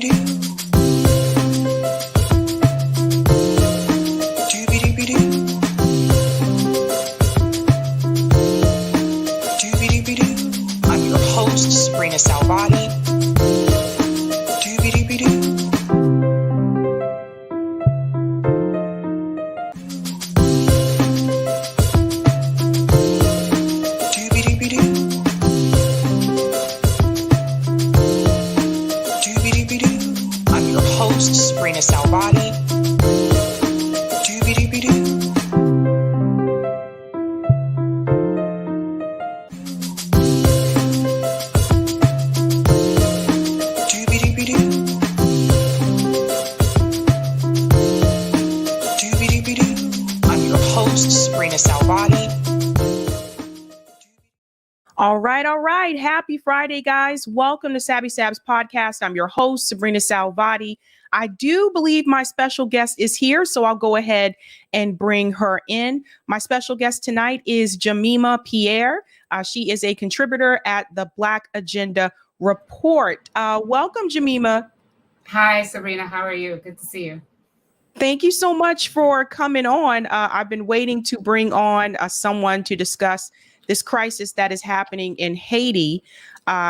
I'm your host, sabrinasalvati. Salvati. I'm your host, Sabrina Salvati. All right. Happy Friday, guys. Welcome to Sab's podcast. I'm your host, Sabrina Salvati. I do believe my special guest is here, so I'll go ahead and bring her in. My special guest tonight is Jemima Pierre. She is a contributor at the Black Agenda Report. Welcome, Jemima. Hi, Sabrina. How are you? Good to see you. Thank you so much for coming on. I've been waiting to bring on someone to discuss this crisis that is happening in Haiti.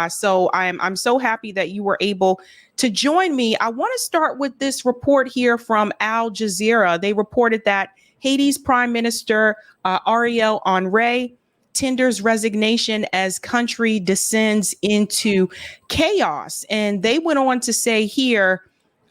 So I'm so happy that you were able to join me. I want to start with this report here from Al Jazeera. They reported that Haiti's Prime Minister Ariel Henry tenders resignation as country descends into chaos. And they went on to say here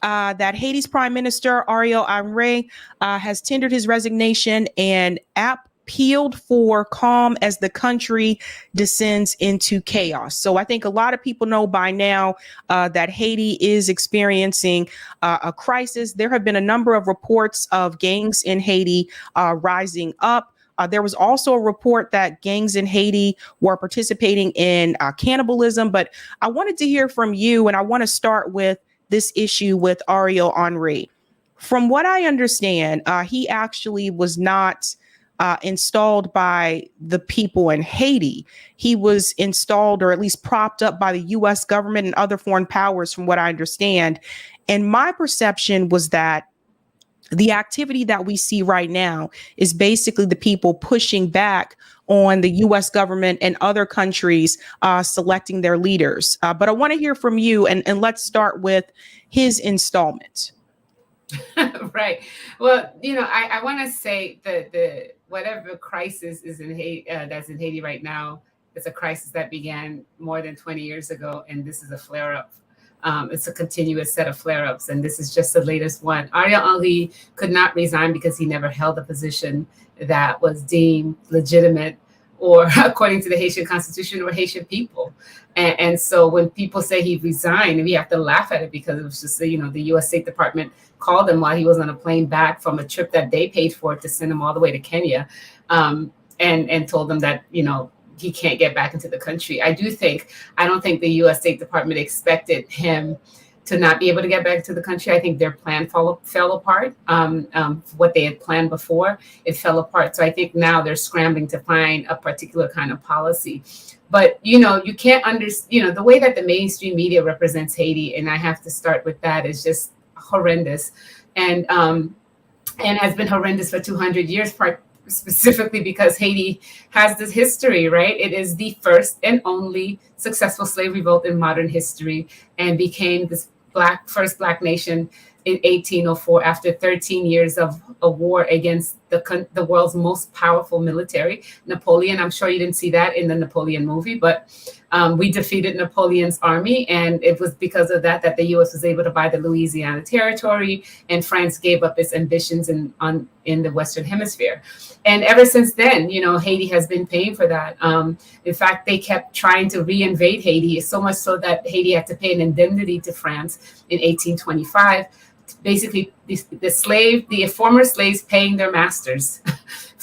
that Haiti's Prime Minister Ariel Henry has tendered his resignation and appealed for calm as the country descends into chaos. So I think a lot of people know by now that Haiti is experiencing a crisis. There have been a number of reports of gangs in Haiti rising up. There was also a report that gangs in Haiti were participating in cannibalism. But I wanted to hear from you, and I want to start with this issue with Ariel Henry. From what I understand, he actually was not installed by the people in Haiti. He was installed, or at least propped up, by the U.S. government and other foreign powers, from what I understand. And my perception was that the activity that we see right now is basically the people pushing back on the U.S. government and other countries selecting their leaders. But I want to hear from you, and let's start with his installment. Right. Well, I want to say that the whatever crisis is in Haiti, that's in Haiti right now, it's a crisis that began more than 20 years ago, and this is a flare-up. It's a continuous set of flare-ups, and this is just the latest one. Ariel Henry could not resign because he never held a position that was deemed legitimate or according to the Haitian Constitution or Haitian people. And so when people say he resigned, we have to laugh at it because it was just, the U.S. State Department called him while he was on a plane back from a trip that they paid for to send him all the way to Kenya, and told them that, he can't get back into the country. I don't think the U.S. State Department expected him to not be able to get back to the country. I think their plan fell apart. What they had planned before, it fell apart. So I think now they're scrambling to find a particular kind of policy. But, you can't understand, the way that the mainstream media represents Haiti, and I have to start with that, is just horrendous. And has been horrendous for 200 years, specifically because Haiti has this history, right? It is the first and only successful slave revolt in modern history, and became this first Black nation in 1804 after 13 years of a war against the world's most powerful military, Napoleon. I'm sure you didn't see that in the Napoleon movie, but we defeated Napoleon's army, and it was because of that the U.S. was able to buy the Louisiana Territory, and France gave up its ambitions in the Western Hemisphere. And ever since then, Haiti has been paying for that. In fact, they kept trying to reinvade Haiti, so much so that Haiti had to pay an indemnity to France in 1825. Basically, the former slaves paying their masters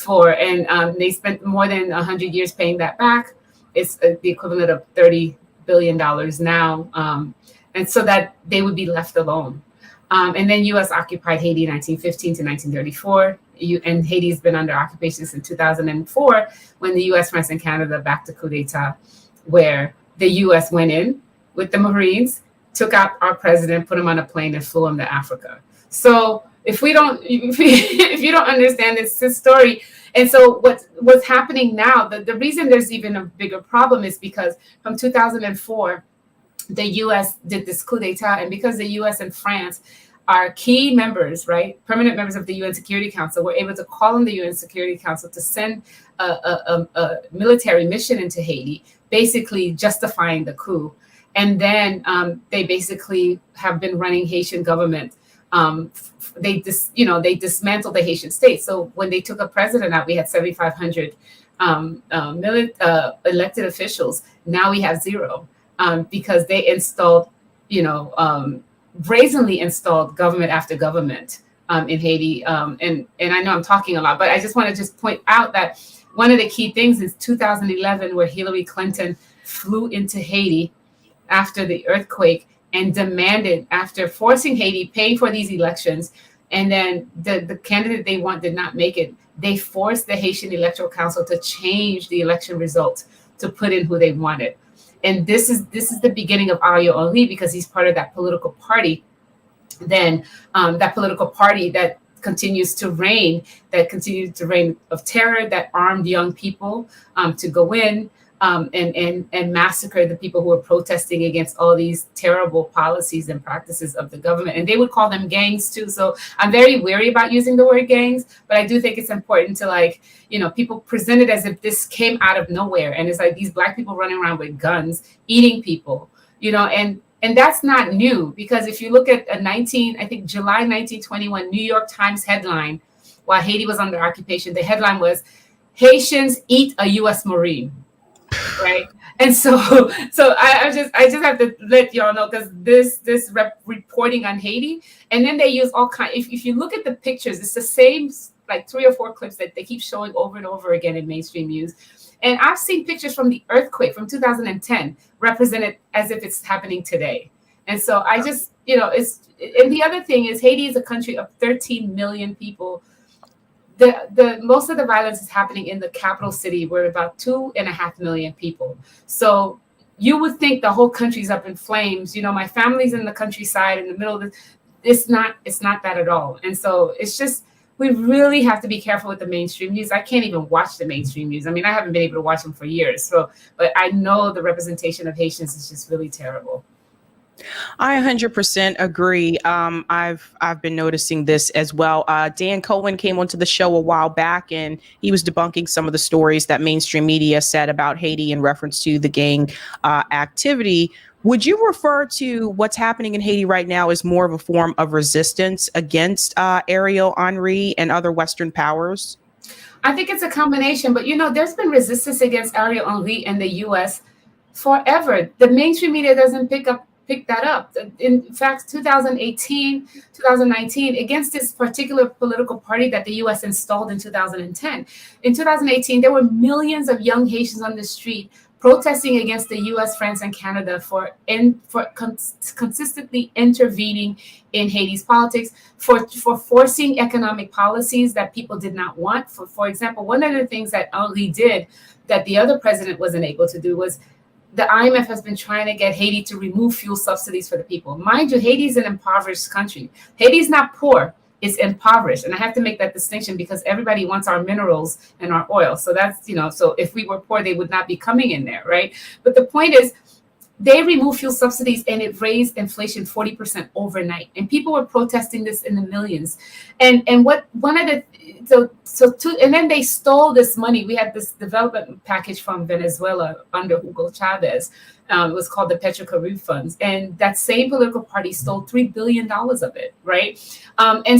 and they spent more than 100 years paying that back. It's the equivalent of $30 billion now. And so that they would be left alone. And then U.S. occupied Haiti in 1915 to 1934. And Haiti has been under occupation since 2004, when the U.S., France, and Canada backed a coup d'etat, where the U.S. went in with the Marines, took out our president, put him on a plane, and flew him to Africa. So if you don't understand this story, and so what's happening now, the reason there's even a bigger problem is because from 2004, the U.S. did this coup d'etat, and because the U.S. and France are key members, right, permanent members of the UN Security Council, were able to call on the UN Security Council to send a military mission into Haiti, basically justifying the coup. And then they basically have been running Haitian government. They dismantled the Haitian state. So when they took a president out, we had 7,500 elected officials. Now we have zero because they installed, brazenly installed government after government in Haiti. And I know I'm talking a lot, but I just want to just point out that one of the key things is 2011, where Hillary Clinton flew into Haiti after the earthquake and demanded, after forcing Haiti, paying for these elections, and then the candidate they want did not make it, they forced the Haitian Electoral Council to change the election results to put in who they wanted. And this is the beginning of Ariel Henry, because he's part of that political party. Then that political party that continues to reign of terror, that armed young people to go in and massacre the people who are protesting against all these terrible policies and practices of the government. And they would call them gangs too. So I'm very wary about using the word gangs, but I do think it's important to people present it as if this came out of nowhere. And it's like these Black people running around with guns, eating people, and that's not new, because if you look at July 1921 New York Times headline, while Haiti was under occupation, the headline was, "Haitians eat a U.S. Marine." Right. And so I just have to let y'all know, because this reporting on Haiti, and then they use all kind. If you look at the pictures, it's the same, like 3 or 4 clips that they keep showing over and over again in mainstream news. And I've seen pictures from the earthquake from 2010 represented as if it's happening today. And so I just, and the other thing is, Haiti is a country of 13 million people. The most of the violence is happening in the capital city, where about 2.5 million people. So you would think the whole country's up in flames. My family's in the countryside in the middle of this. It's not that at all. And so it's just, we really have to be careful with the mainstream news. I can't even watch the mainstream news. I mean, I haven't been able to watch them for years. So, but I know the representation of Haitians is just really terrible. I 100% agree. I've been noticing this as well. Dan Cohen came onto the show a while back, and he was debunking some of the stories that mainstream media said about Haiti in reference to the gang activity. Would you refer to what's happening in Haiti right now as more of a form of resistance against Ariel Henry and other Western powers? I think it's a combination, but there's been resistance against Ariel Henry in the U.S. forever. The mainstream media doesn't pick that up. In fact, 2018, 2019, against this particular political party that the U.S. installed in 2010. In 2018, there were millions of young Haitians on the street protesting against the U.S., France, and Canada for consistently intervening in Haiti's politics, for forcing economic policies that people did not want. For example, one of the things that Henry did that the other president wasn't able to do was, the IMF has been trying to get Haiti to remove fuel subsidies for the people. Mind you, Haiti is an impoverished country. Haiti is not poor, it's impoverished. And I have to make that distinction, because everybody wants our minerals and our oil. So that's, so if we were poor, they would not be coming in there, right? But the point is, they removed fuel subsidies and it raised inflation 40% overnight. And people were protesting this in the millions. And then they stole this money. We had this development package from Venezuela under Hugo Chavez. It was called the Petrocaribe funds. And that same political party stole $3 billion of it, right? And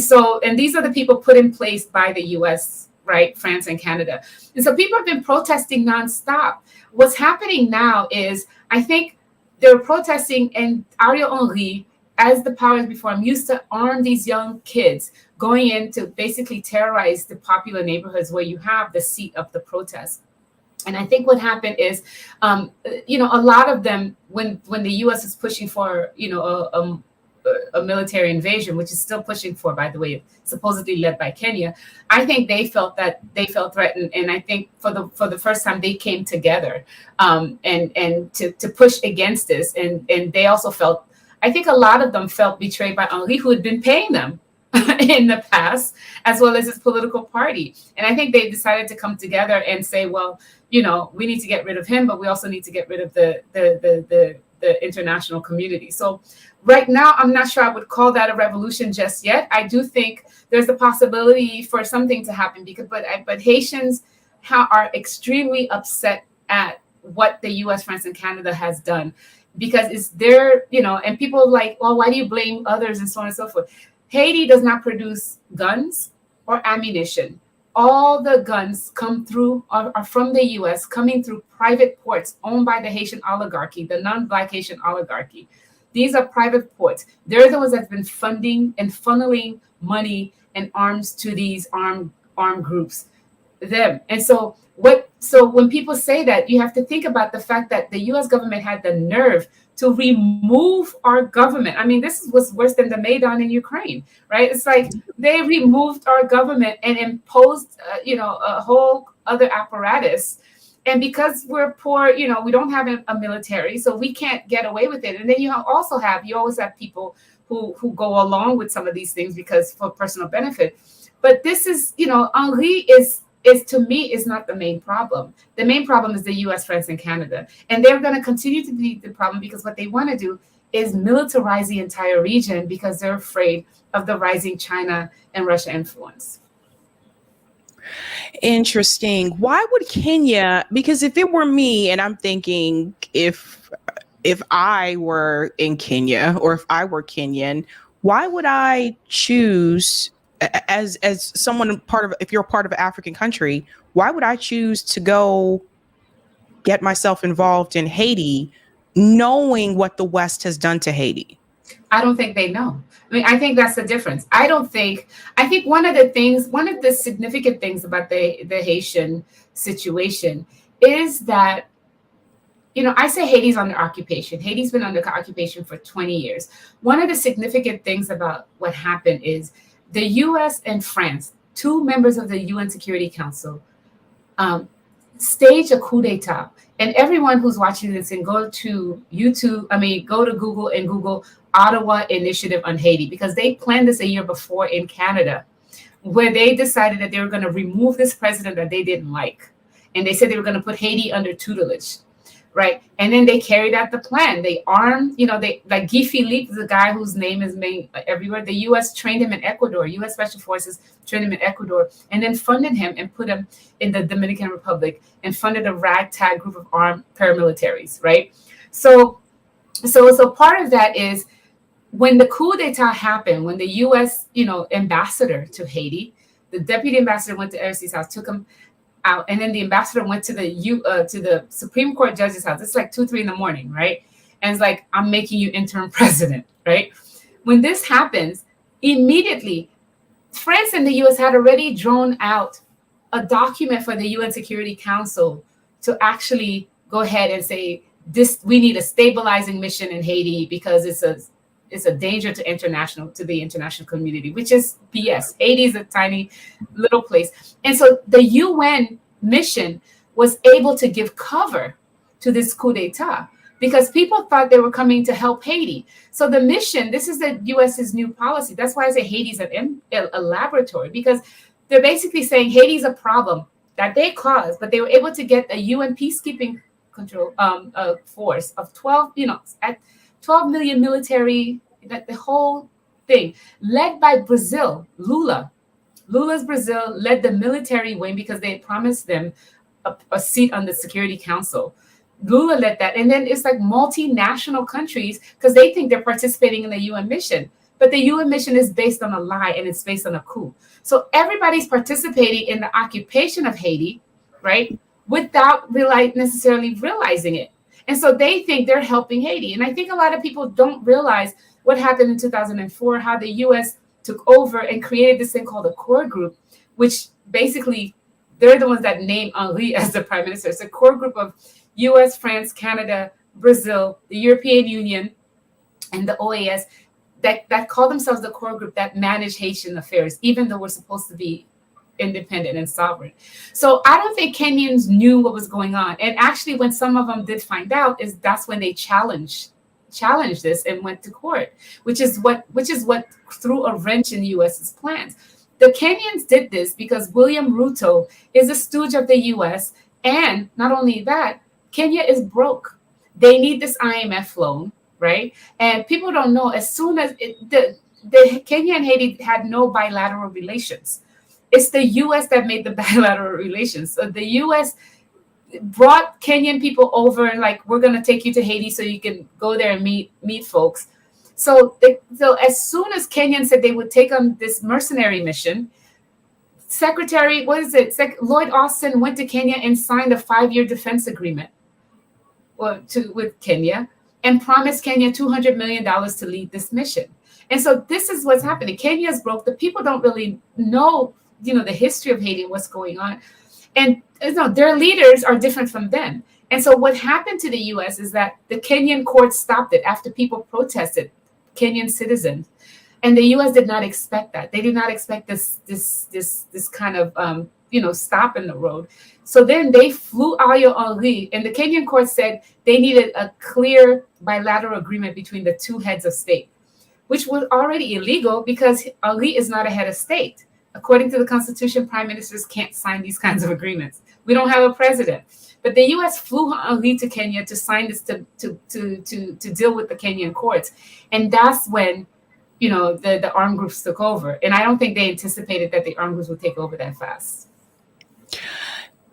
these are the people put in place by the US, right? France and Canada. And so people have been protesting nonstop. What's happening now is, I think, they're protesting, and Ariel Henry, as the powers before him, used to arm these young kids going in to basically terrorize the popular neighborhoods where you have the seat of the protest. And I think what happened is, a lot of them, when the U.S. is pushing for, a military invasion, which is still pushing for, by the way, supposedly led by Kenya, I think they felt threatened, and I think for the first time they came together and to push against this, and they also felt, I think a lot of them felt betrayed by Henri, who had been paying them in the past, as well as his political party. And I think they decided to come together and say, well, you know, we need to get rid of him, but we also need to get rid of the international community. So right now, I'm not sure I would call that a revolution just yet. I do think there's a possibility for something to happen, because but Haitians are extremely upset at what the US, France, and Canada has done, because it's their, you know, and people are like, well, why do you blame others, and so on and so forth. Haiti does not produce guns or ammunition. All the guns come through are from the US, coming through private ports owned by the Haitian oligarchy, the non-Black Haitian oligarchy. These are private ports. They're the ones that's been funding and funneling money and arms to these armed groups. Them. And so when people say that, you have to think about the fact that the US government had the nerve to remove our government. I mean, this was worse than the Maidan in Ukraine, right? It's like they removed our government and imposed, a whole other apparatus. And because we're poor, you know, we don't have a military, so we can't get away with it. And then you always have people who go along with some of these things because for personal benefit. But this is, you know, Henri is to me is not the main problem. The main problem is the US, France, and Canada. And they're going to continue to be the problem, because what they want to do is militarize the entire region, because they're afraid of the rising China and Russia influence. Interesting. Why would Kenya, because if it were me, and I'm thinking if I were in Kenya, or if I were Kenyan, why would I choose, as someone if you're part of an African country, why would I choose to go get myself involved in Haiti, knowing what the West has done to Haiti? I don't think they know. I mean, I think that's the difference. I think one of the significant things about the Haitian situation is that, you know, I say Haiti's under occupation. Haiti's been under occupation for 20 years. One of the significant things about what happened is the US and France, two members of the UN Security Council, staged a coup d'etat. And everyone who's watching this can go to Google and Google Ottawa Initiative on Haiti, because they planned this a year before in Canada, where they decided that they were going to remove this president that they didn't like. And they said they were going to put Haiti under tutelage. Right. And then they carried out the plan. They armed, you know, like Guy Philippe, the guy whose name is made everywhere. The U.S. trained him in Ecuador. U.S. Special Forces trained him in Ecuador, and then funded him and put him in the Dominican Republic, and funded a ragtag group of armed paramilitaries. Right. So part of that is when the coup d'etat happened, when the U.S. ambassador to Haiti, the deputy ambassador went to Aristide's house, took him out, and then the ambassador went to the Supreme Court judge's house. It's like 2-3 in the morning, right? And it's like, I'm making you interim president, right? When this happens, immediately, France and the US had already drawn out a document for the UN Security Council to actually go ahead and say, we need a stabilizing mission in Haiti, because it's a danger to the international community, which is BS. Haiti is a tiny little place. And so the UN mission was able to give cover to this coup d'etat, because people thought they were coming to help Haiti. So the mission, this is the US's new policy. That's why I say Haiti's a laboratory, because they're basically saying Haiti's a problem that they caused, but they were able to get a UN peacekeeping control force of 12 million military, that the whole thing, led by Brazil. Lula's Brazil led the military wing, because they had promised them a seat on the Security Council. Lula led that. And then it's like multinational countries, because they think they're participating in the UN mission. But the UN mission is based on a lie, and it's based on a coup. So everybody's participating in the occupation of Haiti, right, without necessarily realizing it. And so they think they're helping Haiti. And I think a lot of people don't realize what happened in 2004, how the U.S. took over and created this thing called a core group, which basically they're the ones that named Henri as the prime minister. It's a core group of U.S., France, Canada, Brazil, the European Union, and the OAS that call themselves the core group that manage Haitian affairs, even though we're supposed to be independent and sovereign. So I don't think Kenyans knew what was going on. And actually, when some of them did find out, that's when they challenged challenged this and went to court, which is what threw a wrench in the U.S.'s plans. The Kenyans did this because William Ruto is a stooge of the U.S. And not only that, Kenya is broke. They need this IMF loan, right? And people don't know, as soon as the Kenya and Haiti had no bilateral relations. It's the U.S. that made the bilateral relations. So the U.S. brought Kenyan people over and like, we're going to take you to Haiti so you can go there and meet folks. So as soon as Kenyans said they would take on this mercenary mission, Lloyd Austin went to Kenya and signed a 5-year defense agreement with Kenya and promised Kenya $200 million to lead this mission. And so this is what's happening. Kenya is broke. The people don't really know, the history of Haiti and what's going on. And their leaders are different from them. And so what happened to the U.S. is that the Kenyan courts stopped it after people protested, Kenyan citizens. And the U.S. did not expect that. They did not expect this kind of, stop in the road. So then they flew Ayo Henry, and the Kenyan court said they needed a clear bilateral agreement between the two heads of state, which was already illegal because Ali is not a head of state. According to the Constitution, prime ministers can't sign these kinds of agreements. We don't have a president. But the U.S. flew Ali to Kenya to sign this to deal with the Kenyan courts. And that's when, the armed groups took over. And I don't think they anticipated that the armed groups would take over that fast.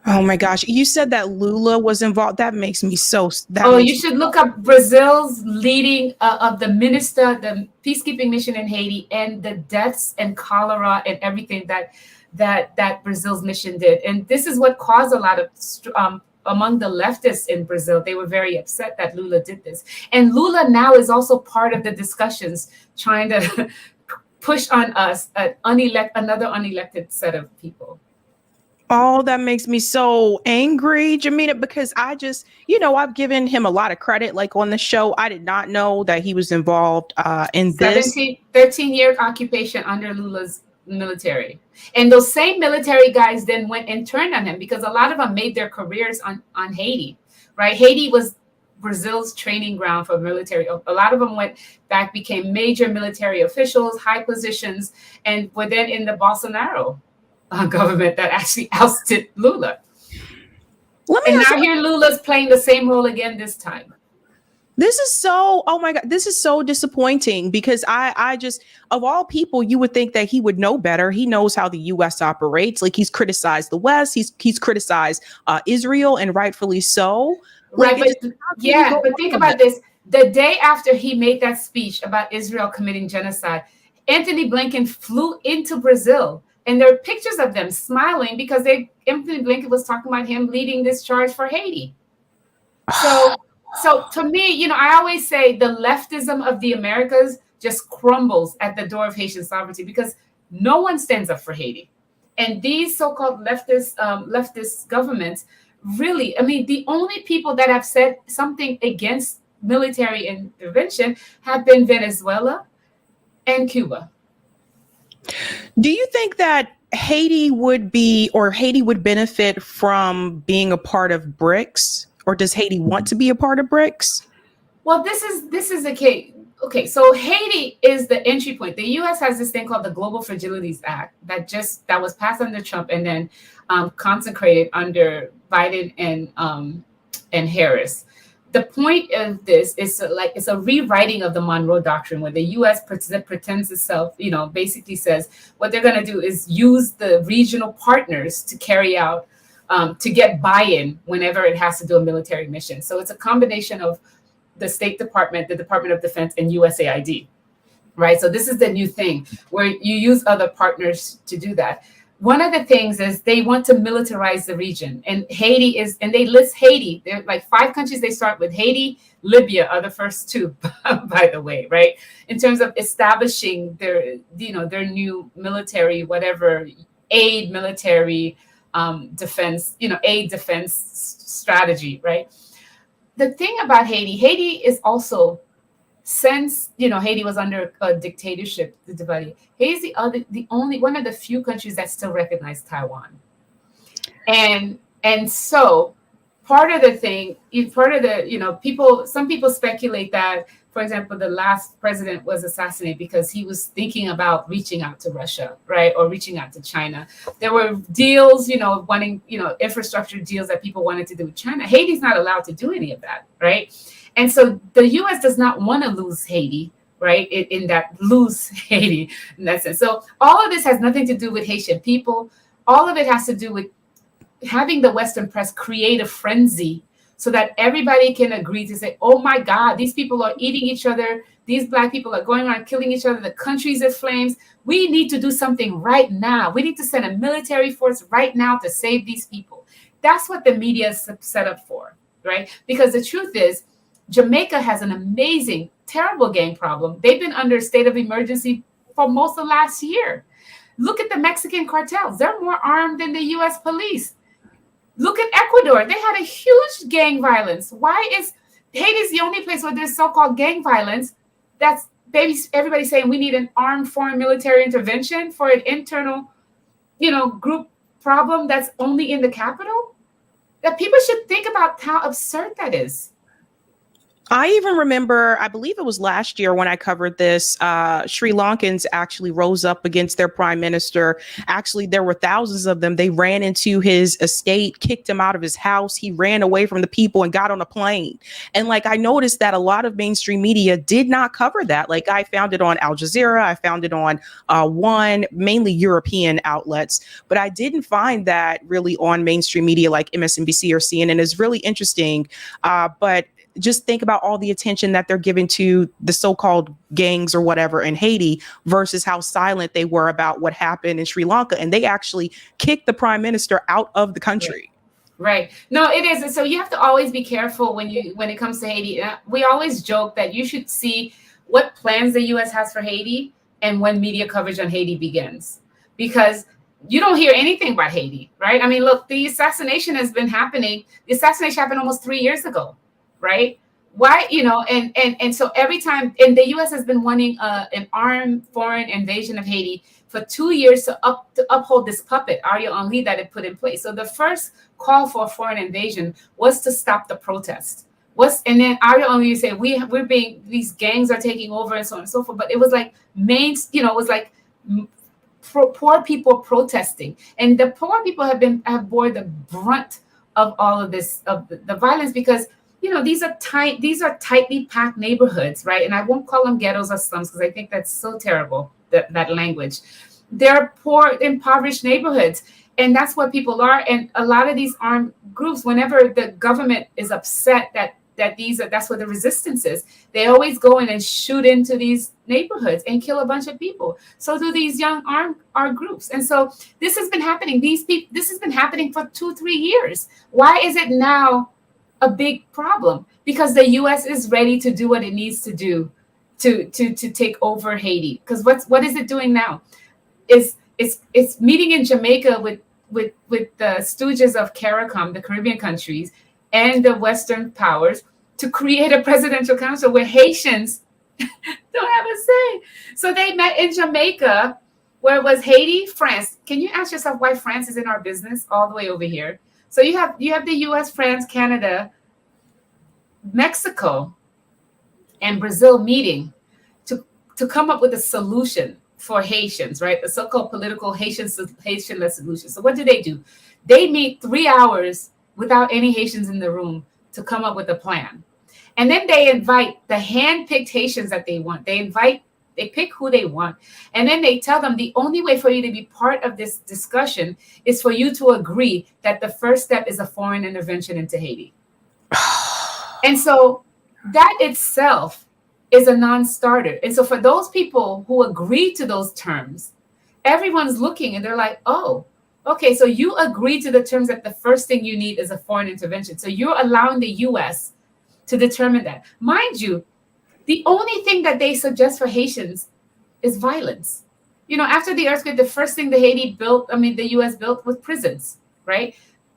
Oh my gosh. You said that Lula was involved. That makes me so... You should look up Brazil's leading of the peacekeeping mission in Haiti and the deaths and cholera and everything that Brazil's mission did. And this is what caused a lot of... among the leftists in Brazil, they were very upset that Lula did this. And Lula now is also part of the discussions trying to push on us another unelected set of people. Oh, that makes me so angry, Jamina, because I just, I've given him a lot of credit, like on the show. I did not know that he was involved in this. 13-year occupation under Lula's military. And those same military guys then went and turned on him because a lot of them made their careers on Haiti, right? Haiti was Brazil's training ground for military. A lot of them went back, became major military officials, high positions, and were then in the Bolsonaro government that actually ousted Lula. And now here Lula's playing the same role again this time. This is so, oh my God, this is so disappointing because I just, of all people, you would think that he would know better. He knows how the U.S. operates. Like he's criticized the West. He's criticized Israel, and rightfully so. Right, but think about this. The day after he made that speech about Israel committing genocide, Anthony Blinken flew into Brazil. And there are pictures of them smiling because Anthony Blinken was talking about him leading this charge for Haiti. So to me, I always say the leftism of the Americas just crumbles at the door of Haitian sovereignty because no one stands up for Haiti. And these so-called leftist governments really, the only people that have said something against military intervention have been Venezuela and Cuba. Do you think that Haiti would benefit from being a part of BRICS? Or does Haiti want to be a part of BRICS? Well, this is the case. Okay, so Haiti is the entry point. The U.S. has this thing called the Global Fragilities Act that was passed under Trump and then consecrated under Biden and Harris. The point of this is it's a rewriting of the Monroe Doctrine, where the U.S. pretends itself, basically says what they're going to do is use the regional partners to carry out, to get buy-in whenever it has to do a military mission. So it's a combination of the State Department, the Department of Defense, and USAID, right? So this is the new thing where you use other partners to do that. One of the things is they want to militarize the region, and and they list Haiti. There are like 5 countries they start with. Haiti, Libya are the first 2, by the way, right? In terms of establishing their new military, military defense, aid defense strategy, right? The thing about Haiti is also, since Haiti was under a dictatorship, Haiti is the only one of the few countries that still recognize Taiwan, and so some people speculate that for example, the last president was assassinated because he was thinking about reaching out to Russia, right? Or reaching out to China. There were deals, wanting, infrastructure deals that people wanted to do with China. Haiti's not allowed to do any of that, right? And so the U.S. does not want to lose Haiti, right? In that sense. So all of this has nothing to do with Haitian people. All of it has to do with having the Western press create a frenzy so that everybody can agree to say, oh my God, these people are eating each other. These Black people are going around killing each other. The country's in flames. We need to do something right now. We need to send a military force right now to save these people. That's what the media is set up for, right? Because the truth is, Jamaica has an amazing, terrible gang problem. They've been under a state of emergency for most of last year. Look at the Mexican cartels. They're more armed than the U.S. police. Look at Ecuador. They had a huge gang violence. Why is Haiti the only place where there's so-called gang violence? That's everybody saying we need an armed foreign military intervention for an internal, group problem that's only in the capital? That people should think about how absurd that is. I even remember, I believe it was last year when I covered this, Sri Lankans actually rose up against their prime minister. Actually, there were thousands of them. They ran into his estate, kicked him out of his house. He ran away from the people and got on a plane. And I noticed that a lot of mainstream media did not cover that. I found it on Al Jazeera. I found it on one, mainly European outlets. But I didn't find that really on mainstream media like MSNBC or CNN. It's really interesting. But just think about all the attention that they're giving to the so-called gangs or whatever in Haiti versus how silent they were about what happened in Sri Lanka. And they actually kicked the prime minister out of the country. Right. No, it is. And so you have to always be careful when it comes to Haiti. We always joke that you should see what plans the U.S. has for Haiti and when media coverage on Haiti begins, because you don't hear anything about Haiti, right? I mean, look, the assassination has been happening. The assassination happened almost 3 years ago. Right? Why, and so every time, and the U.S. has been wanting an armed foreign invasion of Haiti for 2 years to uphold this puppet, Ariel Henry, that it put in place. So the first call for a foreign invasion was to stop the protest. And then Ariel Henry said, these gangs are taking over and so on and so forth. But it was like it was like poor people protesting, and the poor people have bore the brunt of all of this, of the violence, because these are tightly packed neighborhoods, right? And I won't call them ghettos or slums because I think that's so terrible, that language. They're poor, impoverished neighborhoods. And that's what people are. And a lot of these armed groups, whenever the government is upset that's what the resistance is, they always go in and shoot into these neighborhoods and kill a bunch of people. So do these young armed groups. And so this has been happening. This has been happening for 2-3 years. Why is it now a big problem? Because the U.S. is ready to do what it needs to do to take over Haiti. Because what is it doing now? It's meeting in Jamaica with the stooges of CARICOM, the Caribbean countries, and the Western powers to create a presidential council where Haitians don't have a say. So they met in Jamaica, where it was Haiti, France. Can you ask yourself why France is in our business all the way over here? So you have the U.S., France, Canada, Mexico, and Brazil meeting to come up with a solution for Haitians, right? The so-called political Haitian-led solution. So what do? They meet 3 hours without any Haitians in the room to come up with a plan. And then they invite the hand-picked Haitians that they want. They pick who they want. And then they tell them the only way for you to be part of this discussion is for you to agree that the first step is a foreign intervention into Haiti. And so that itself is a non-starter. And so for those people who agree to those terms, everyone's looking and they're like, oh, okay, so you agree to the terms that the first thing you need is a foreign intervention. So you're allowing the U.S. to determine that. Mind you, the only thing that they suggest for Haitians is violence. After the earthquake, the first thing the U.S. built was prisons, right?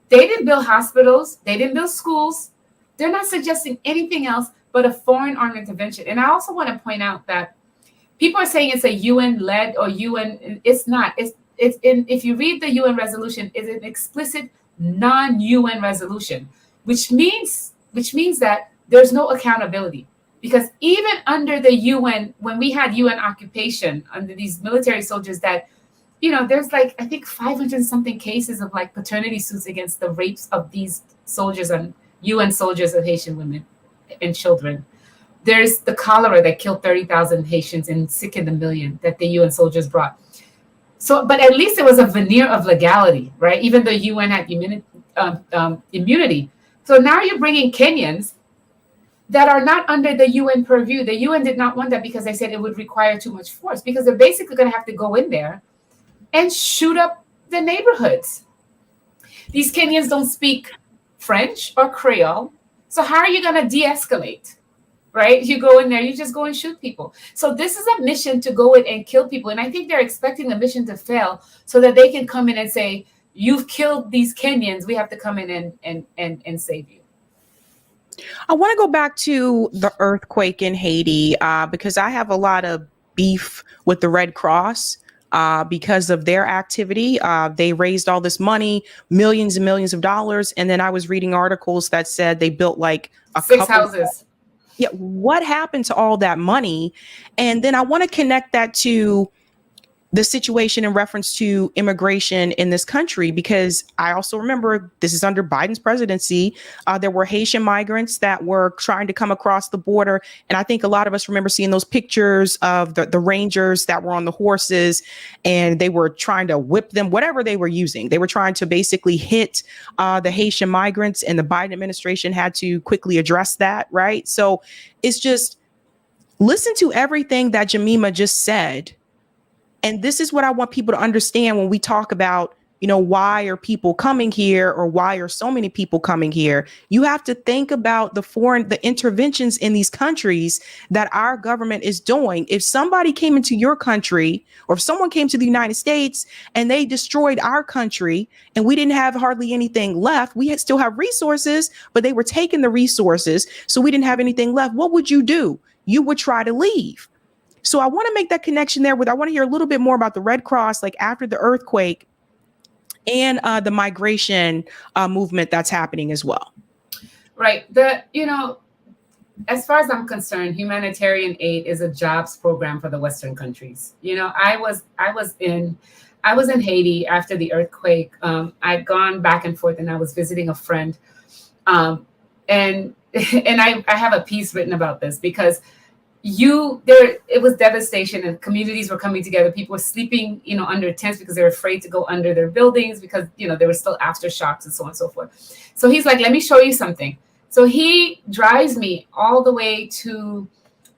They didn't build hospitals. They didn't build schools. They're not suggesting anything else but a foreign armed intervention. And I also want to point out that people are saying it's a UN-led or UN. It's not. If you read the UN resolution, it's an explicit non-UN resolution, which means that there's no accountability. Because even under the UN, when we had UN occupation under these military soldiers that, there's like, I think 500 something cases of like paternity suits against the rapes of these soldiers and UN soldiers of Haitian women and children. There's the cholera that killed 30,000 Haitians and sickened a million that the UN soldiers brought. So, but at least there was a veneer of legality, right? Even though UN had immunity. So now you're bringing Kenyans that are not under the UN purview. The UN did not want that because they said it would require too much force, because they're basically going to have to go in there and shoot up the neighborhoods. These Kenyans don't speak French or Creole. So how are you going to de-escalate, right? You go in there, you just go and shoot people. So this is a mission to go in and kill people. And I think they're expecting the mission to fail so that they can come in and say, you've killed these Kenyans. We have to come in and save you. I want to go back to the earthquake in Haiti because I have a lot of beef with the Red Cross because of their activity. They raised all this money, millions and millions of dollars. And then I was reading articles that said they built like six houses. Yeah. What happened to all that money? And then I want to connect that to the situation in reference to immigration in this country, because I also remember this is under Biden's presidency. There were Haitian migrants that were trying to come across the border. And I think a lot of us remember seeing those pictures of the rangers that were on the horses and they were trying to whip them, whatever they were using. They were trying to basically hit the Haitian migrants, and the Biden administration had to quickly address that. Right. So it's just listen to everything that Jemima just said. And this is what I want people to understand when we talk about, why are people coming here, or why are so many people coming here? You have to think about the interventions in these countries that our government is doing. If somebody came into your country, or if someone came to the United States and they destroyed our country and we didn't have hardly anything left, we still have resources, but they were taking the resources. So we didn't have anything left. What would you do? You would try to leave. So I want to make that connection there I want to hear a little bit more about the Red Cross, like after the earthquake, and the migration movement that's happening as well. Right. As far as I'm concerned, humanitarian aid is a jobs program for the Western countries. I was in Haiti after the earthquake. I'd gone back and forth, and I was visiting a friend. And I have a piece written about this because it was devastation, and communities were coming together. People were sleeping, under tents because they were afraid to go under their buildings because, there were still aftershocks and so on and so forth. So he's like, let me show you something. So he drives me all the way to,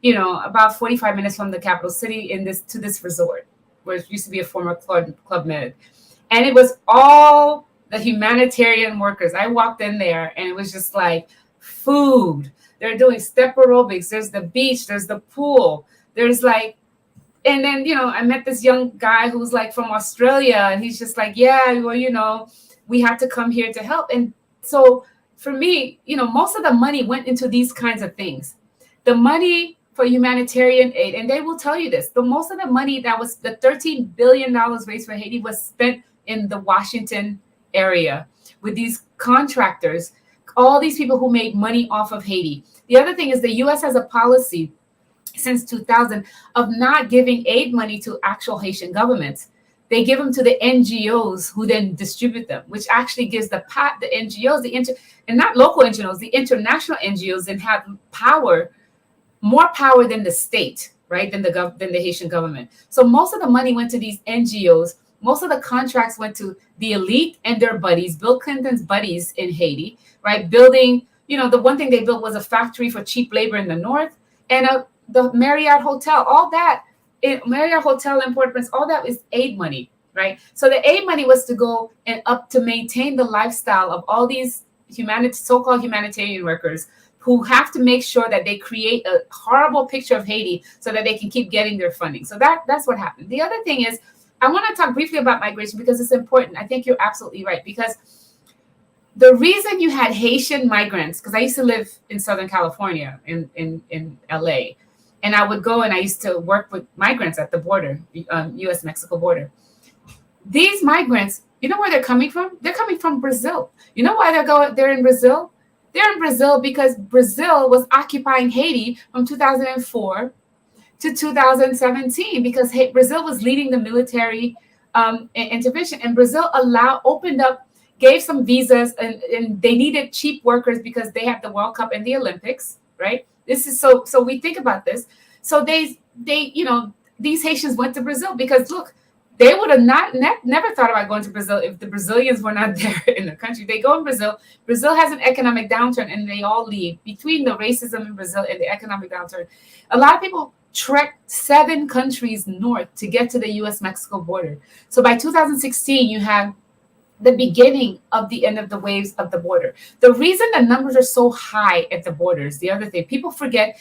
about 45 minutes from the capital city to this resort, where it used to be a former Club Med. And it was all the humanitarian workers. I walked in there and it was just like food. They're doing step aerobics. There's the beach. There's the pool. There's like, and then, I met this young guy who's like from Australia, and he's just like, yeah, well, we had to come here to help. And so for me, most of the money went into these kinds of things. The money for humanitarian aid, and they will tell you this, most of the money that was the $13 billion raised for Haiti was spent in the Washington area with these contractors, all these people who made money off of Haiti. The other thing is the U.S. has a policy since 2000 of not giving aid money to actual Haitian governments. They give them to the NGOs who then distribute them, which actually gives the NGOs, and not local NGOs, the international NGOs, then have more power than the state, right? Than the Haitian government. So most of the money went to these NGOs. Most of the contracts went to the elite and their buddies, Bill Clinton's buddies in Haiti, right? Building, the one thing they built was a factory for cheap labor in the north, and the Marriott Hotel, all that, Marriott Hotel in Port-au-Prince, all that is aid money, right? So the aid money was to go and up to maintain the lifestyle of all these so-called humanitarian workers who have to make sure that they create a horrible picture of Haiti so that they can keep getting their funding. So that's what happened. The other thing is, I want to talk briefly about migration because it's important. I think you're absolutely right, because the reason you had Haitian migrants, because I used to live in Southern California in LA, and I would go and I used to work with migrants at the border, US-Mexico border. These migrants, you know where they're coming from? They're coming from Brazil. You know why they're in Brazil? They're in Brazil because Brazil was occupying Haiti from 2004 to 2017 because Brazil was leading the military intervention, and Brazil opened up, gave some visas, and they needed cheap workers because they have the World Cup and the Olympics, right? This is so we think about this. So they these Haitians went to Brazil because look, they would have never thought about going to Brazil if the Brazilians were not there in the country. They go in Brazil. Brazil has an economic downturn, and they all leave. Between the racism in Brazil and the economic downturn, a lot of people trek 7 countries north to get to the U.S.-Mexico border. So by 2016, you have the beginning of the end of the waves of the border. The reason the numbers are so high at the borders, the other thing people forget,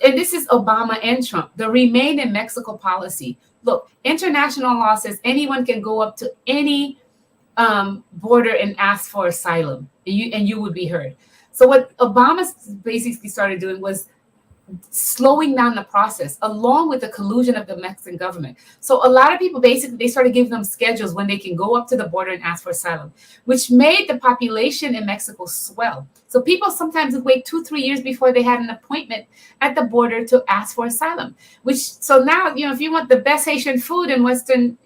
and this is Obama and Trump, the remain in Mexico policy. Look, international law says anyone can go up to any border and ask for asylum, and you would be heard. So what Obama basically started doing was slowing down the process along with the collusion of the Mexican government. So a lot of people basically, they started giving them schedules when they can go up to the border and ask for asylum, which made the population in Mexico swell. So people sometimes would wait 2-3 years before they had an appointment at the border to ask for asylum, so now, if you want the best Haitian food in in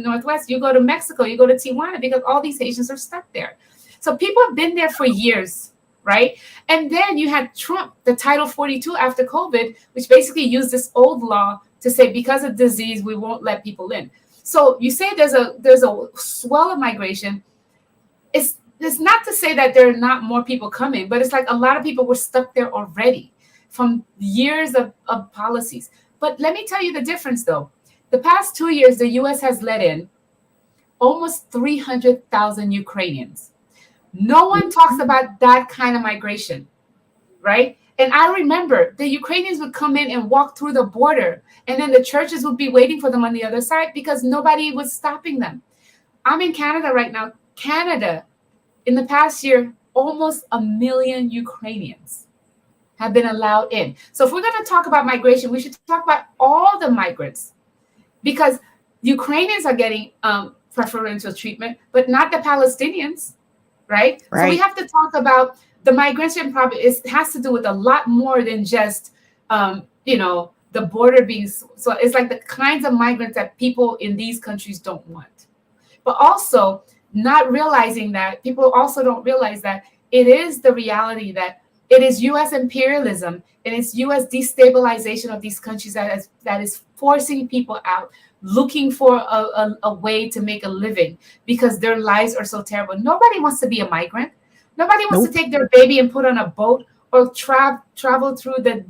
Northwest, you go to Mexico, you go to Tijuana, because all these Haitians are stuck there. So people have been there for years. Right. And then you had Trump, the Title 42 after COVID, which basically used this old law to say because of disease, we won't let people in. So you say there's a swell of migration. It's not to say that there are not more people coming, but it's like a lot of people were stuck there already from years of policies. But let me tell you the difference, though. The past 2 years, the U.S. has let in almost 300,000 Ukrainians. No one talks about that kind of migration, right? And I remember the Ukrainians would come in and walk through the border, and then the churches would be waiting for them on the other side because nobody was stopping them. I'm in Canada right now. Canada, in the past year, almost 1 million Ukrainians have been allowed in. So if we're going to talk about migration, we should talk about all the migrants, because Ukrainians are getting preferential treatment, but not the Palestinians. Right. So we have to talk about the migration problem. It has to do with a lot more than just, the border being. So it's like the kinds of migrants that people in these countries don't want. But also not realizing that people also don't realize that it is the reality that it is U.S. imperialism and it's U.S. destabilization of these countries that is forcing people out, looking for a way to make a living because their lives are so terrible. Nobody wants to be a migrant. Nobody wants to take their baby and put on a boat or travel through the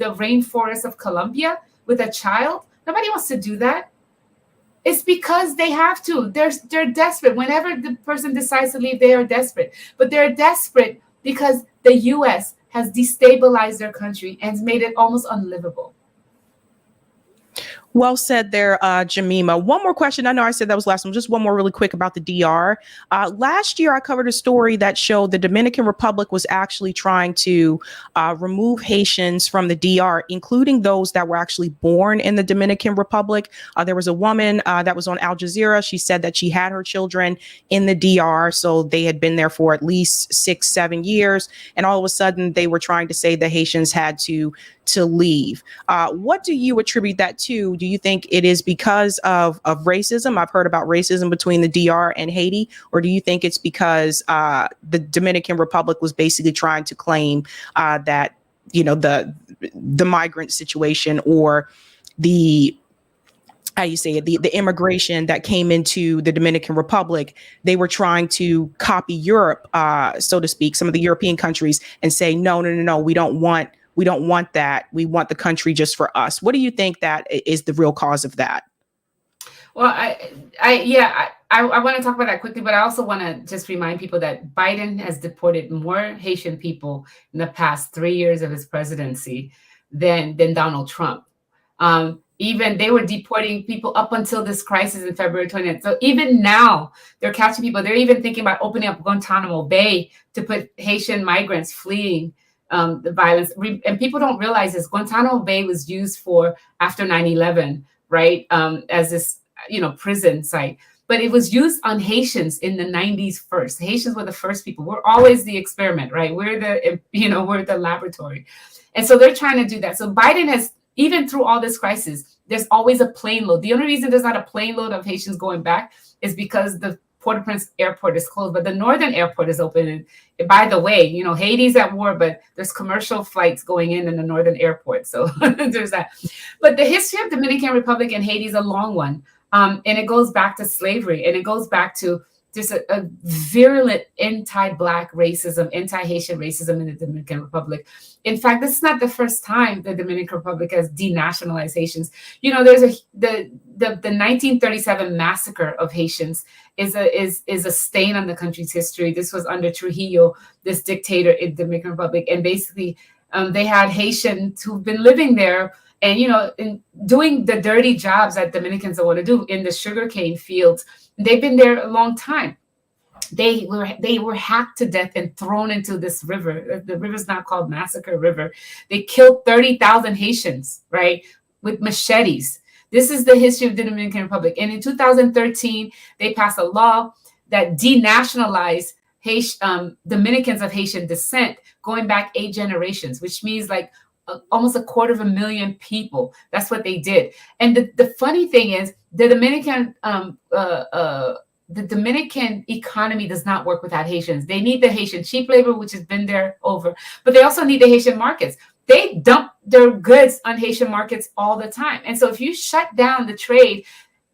rainforest of Colombia with a child. Nobody wants to do that. It's because they have to. They're desperate. Whenever the person decides to leave, they are desperate. But they're desperate because the U.S. has destabilized their country and made it almost unlivable. Well said there, Jemima. One more question. I know I said that was last one. Just one more really quick about the DR. Last year, I covered a story that showed the Dominican Republic was actually trying to remove Haitians from the DR, including those that were actually born in the Dominican Republic. There was a woman that was on Al Jazeera. She said that she had her children in the DR. So they had been there for at least 6-7 years. And all of a sudden, they were trying to say the Haitians had to leave. What do you attribute that to? Do you think it is because of racism? I've heard about racism between the DR and Haiti. Or do you think it's because the Dominican Republic was basically trying to claim that, the migrant situation or the immigration that came into the Dominican Republic, they were trying to copy Europe, so to speak, some of the European countries, and say, no, we don't want that. We want the country just for us. What do you think that is the real cause of that? Well, I want to talk about that quickly, but I also want to just remind people that Biden has deported more Haitian people in the past 3 years of his presidency than Donald Trump. Even they were deporting people up until this crisis in February 20th. So even now they're catching people. They're even thinking about opening up Guantanamo Bay to put Haitian migrants fleeing the violence. And people don't realize this. Guantanamo Bay was used for after 9/11, right? As this, prison site. but it was used on Haitians in the 90s first. Haitians were the first people. We're always the experiment, right? We're the laboratory. And so they're trying to do that. So Biden has, even through all this crisis, there's always a plane load. The only reason there's not a plane load of Haitians going back is because the Port-au-Prince airport is closed, but the northern airport is open. And by the way, Haiti's at war, but there's commercial flights going in the northern airport. So there's that. But the history of Dominican Republic and Haiti is a long one. And it goes back to slavery, and it goes back to just a virulent anti-Black racism, anti-Haitian racism in the Dominican Republic. In fact, this is not the first time the Dominican Republic has denationalized Haitians. There's the 1937 massacre of Haitians is a stain on the country's history. This was under Trujillo, this dictator in the Dominican Republic, and basically they had Haitians who've been living there and in doing the dirty jobs that Dominicans don't want to do in the sugarcane fields. They've been there a long time. They were hacked to death and thrown into this river. The river's not called Massacre River. They killed 30,000 Haitians, right, with machetes. This is the history of the Dominican Republic. And in 2013, they passed a law that denationalized Dominicans of Haitian descent going back 8 generations, which means like almost 250,000 people. That's what they did. And the funny thing is, the Dominican economy does not work without Haitians. They need the Haitian cheap labor, which has been there over, but they also need the Haitian markets. They dump their goods on Haitian markets all the time. And so if you shut down the trade,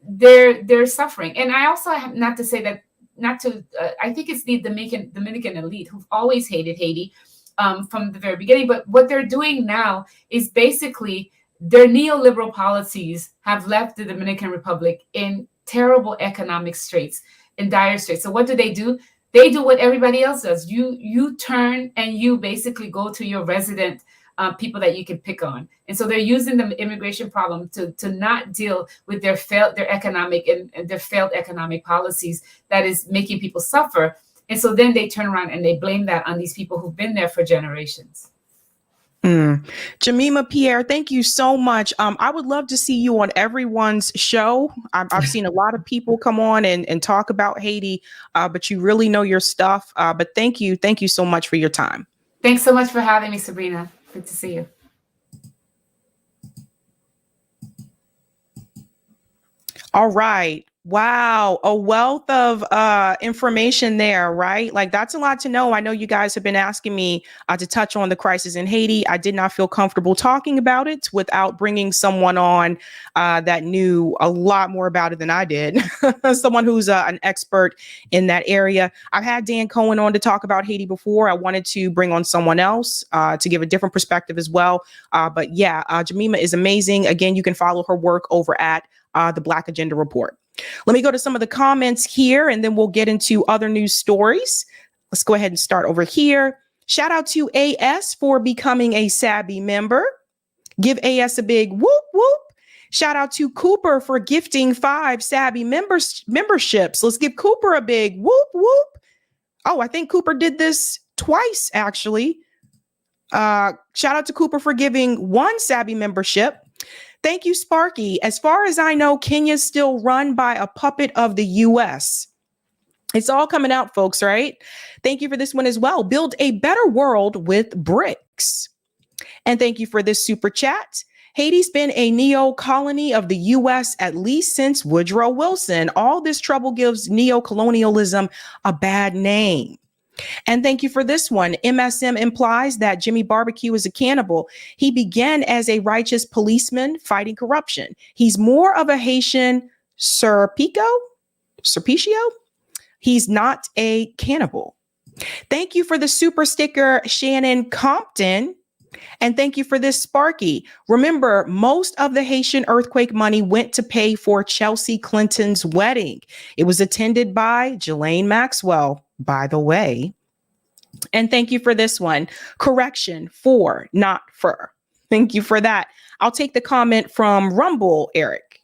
they're suffering. And I also have I think it's the Dominican elite who've always hated Haiti from the very beginning. But what they're doing now is basically their neoliberal policies have left the Dominican Republic in terrible economic straits, in dire straits. So what do? They do what everybody else does. You turn and you basically go to your resident people that you can pick on. And so they're using the immigration problem to not deal with their economic and their failed economic policies that is making people suffer. And so then they turn around and they blame that on these people who've been there for generations. Jemima Pierre, thank you so much. I would love to see you on everyone's show. I've seen a lot of people come on and talk about Haiti, but you really know your stuff. But thank you so much for your time. Thanks so much for having me, Sabrina. Good to see you. All right. Wow. A wealth of information there, right? Like that's a lot to know. I know you guys have been asking me to touch on the crisis in Haiti. I did not feel comfortable talking about it without bringing someone on that knew a lot more about it than I did. Someone who's an expert in that area. I've had Dan Cohen on to talk about Haiti before. I wanted to bring on someone else to give a different perspective as well. But yeah, Jemima is amazing. Again, you can follow her work over at the Black Agenda Report. Let me go to some of the comments here, and then we'll get into other news stories. Let's go ahead and start over here. Shout out to AS for becoming a Sabby member. Give AS a big whoop whoop. Shout out to Cooper for gifting 5 Sabby memberships. Let's give Cooper a big whoop whoop. Oh, I think Cooper did this twice, actually. Shout out to Cooper for giving 1 Sabby membership. Thank you, Sparky. As far as I know, Kenya's still run by a puppet of the U.S. It's all coming out, folks, right? Thank you for this one as well. Build a better world with bricks. And thank you for this super chat. Haiti's been a neo-colony of the U.S. at least since Woodrow Wilson. All this trouble gives neo-colonialism a bad name. And thank you for this one. MSM implies that Jimmy Barbecue is a cannibal. He began as a righteous policeman fighting corruption. He's more of a Haitian Serpico? He's not a cannibal. Thank you for the super sticker, Shannon Compton. And thank you for this, Sparky. Remember, most of the Haitian earthquake money went to pay for Chelsea Clinton's wedding. It was attended by Ghislaine Maxwell, by the way. And thank you for this one. Correction, for, not fur. Thank you for that. I'll take the comment from Rumble, Eric.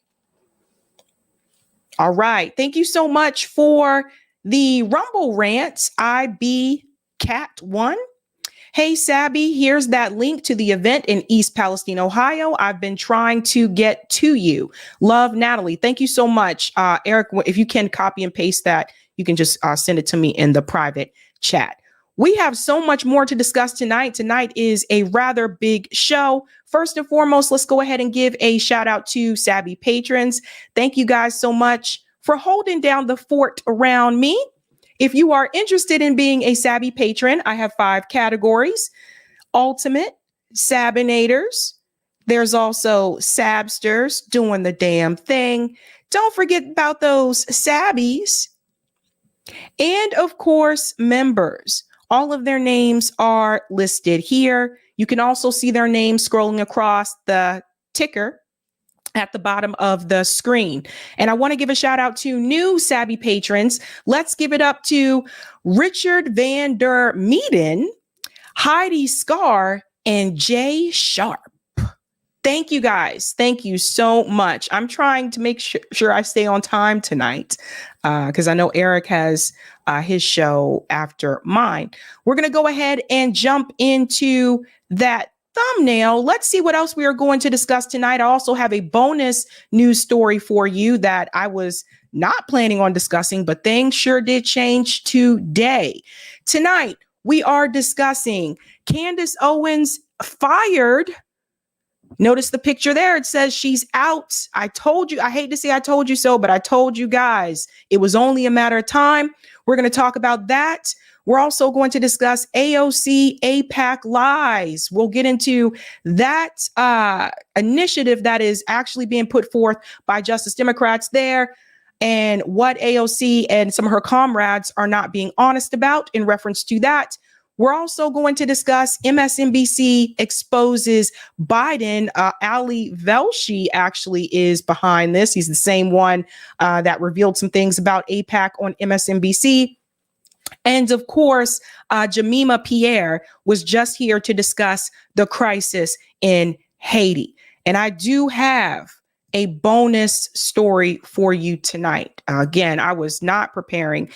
All right. Thank you so much for the Rumble rants. IB Cat 1. Hey, Sabby, here's that link to the event in East Palestine, Ohio. I've been trying to get to you. Love, Natalie. Thank you so much. Eric, if you can copy and paste that, you can just send it to me in the private chat. We have so much more to discuss tonight. Tonight is a rather big show. First and foremost, let's go ahead and give a shout out to Sabby patrons. Thank you guys so much for holding down the fort around me. If you are interested in being a Sabby patron, I have 5 categories: Ultimate, Sabinators. There's also Sabsters doing the damn thing. Don't forget about those Sabbies. And of course, members. All of their names are listed here. You can also see their names scrolling across the ticker at the bottom of the screen. And I want to give a shout out to new Sabby patrons. Let's give it up to Richard Van Der Meeden, Heidi Scar, and Jay Sharp. Thank you guys. Thank you so much. I'm trying to make sure I stay on time tonight because I know Eric has his show after mine. We're going to go ahead and jump into that thumbnail. Let's see what else we are going to discuss tonight. I also have a bonus news story for you that I was not planning on discussing, but things sure did change today. Tonight, we are discussing Candace Owens fired. Notice the picture there. It says she's out. I told you, I hate to say I told you so, but I told you guys it was only a matter of time. We're going to talk about that. We're also going to discuss AOC Aipac lies. We'll get into that initiative that is actually being put forth by Justice Democrats there and what AOC and some of her comrades are not being honest about in reference to that. We're also going to discuss Msnbc exposes Biden. Ali Velshi actually is behind this. He's the same one that revealed some things about AIPAC on MSNBC. And of course, Jemima Pierre was just here to discuss the crisis in Haiti. And I do have a bonus story for you tonight. Again, I was not preparing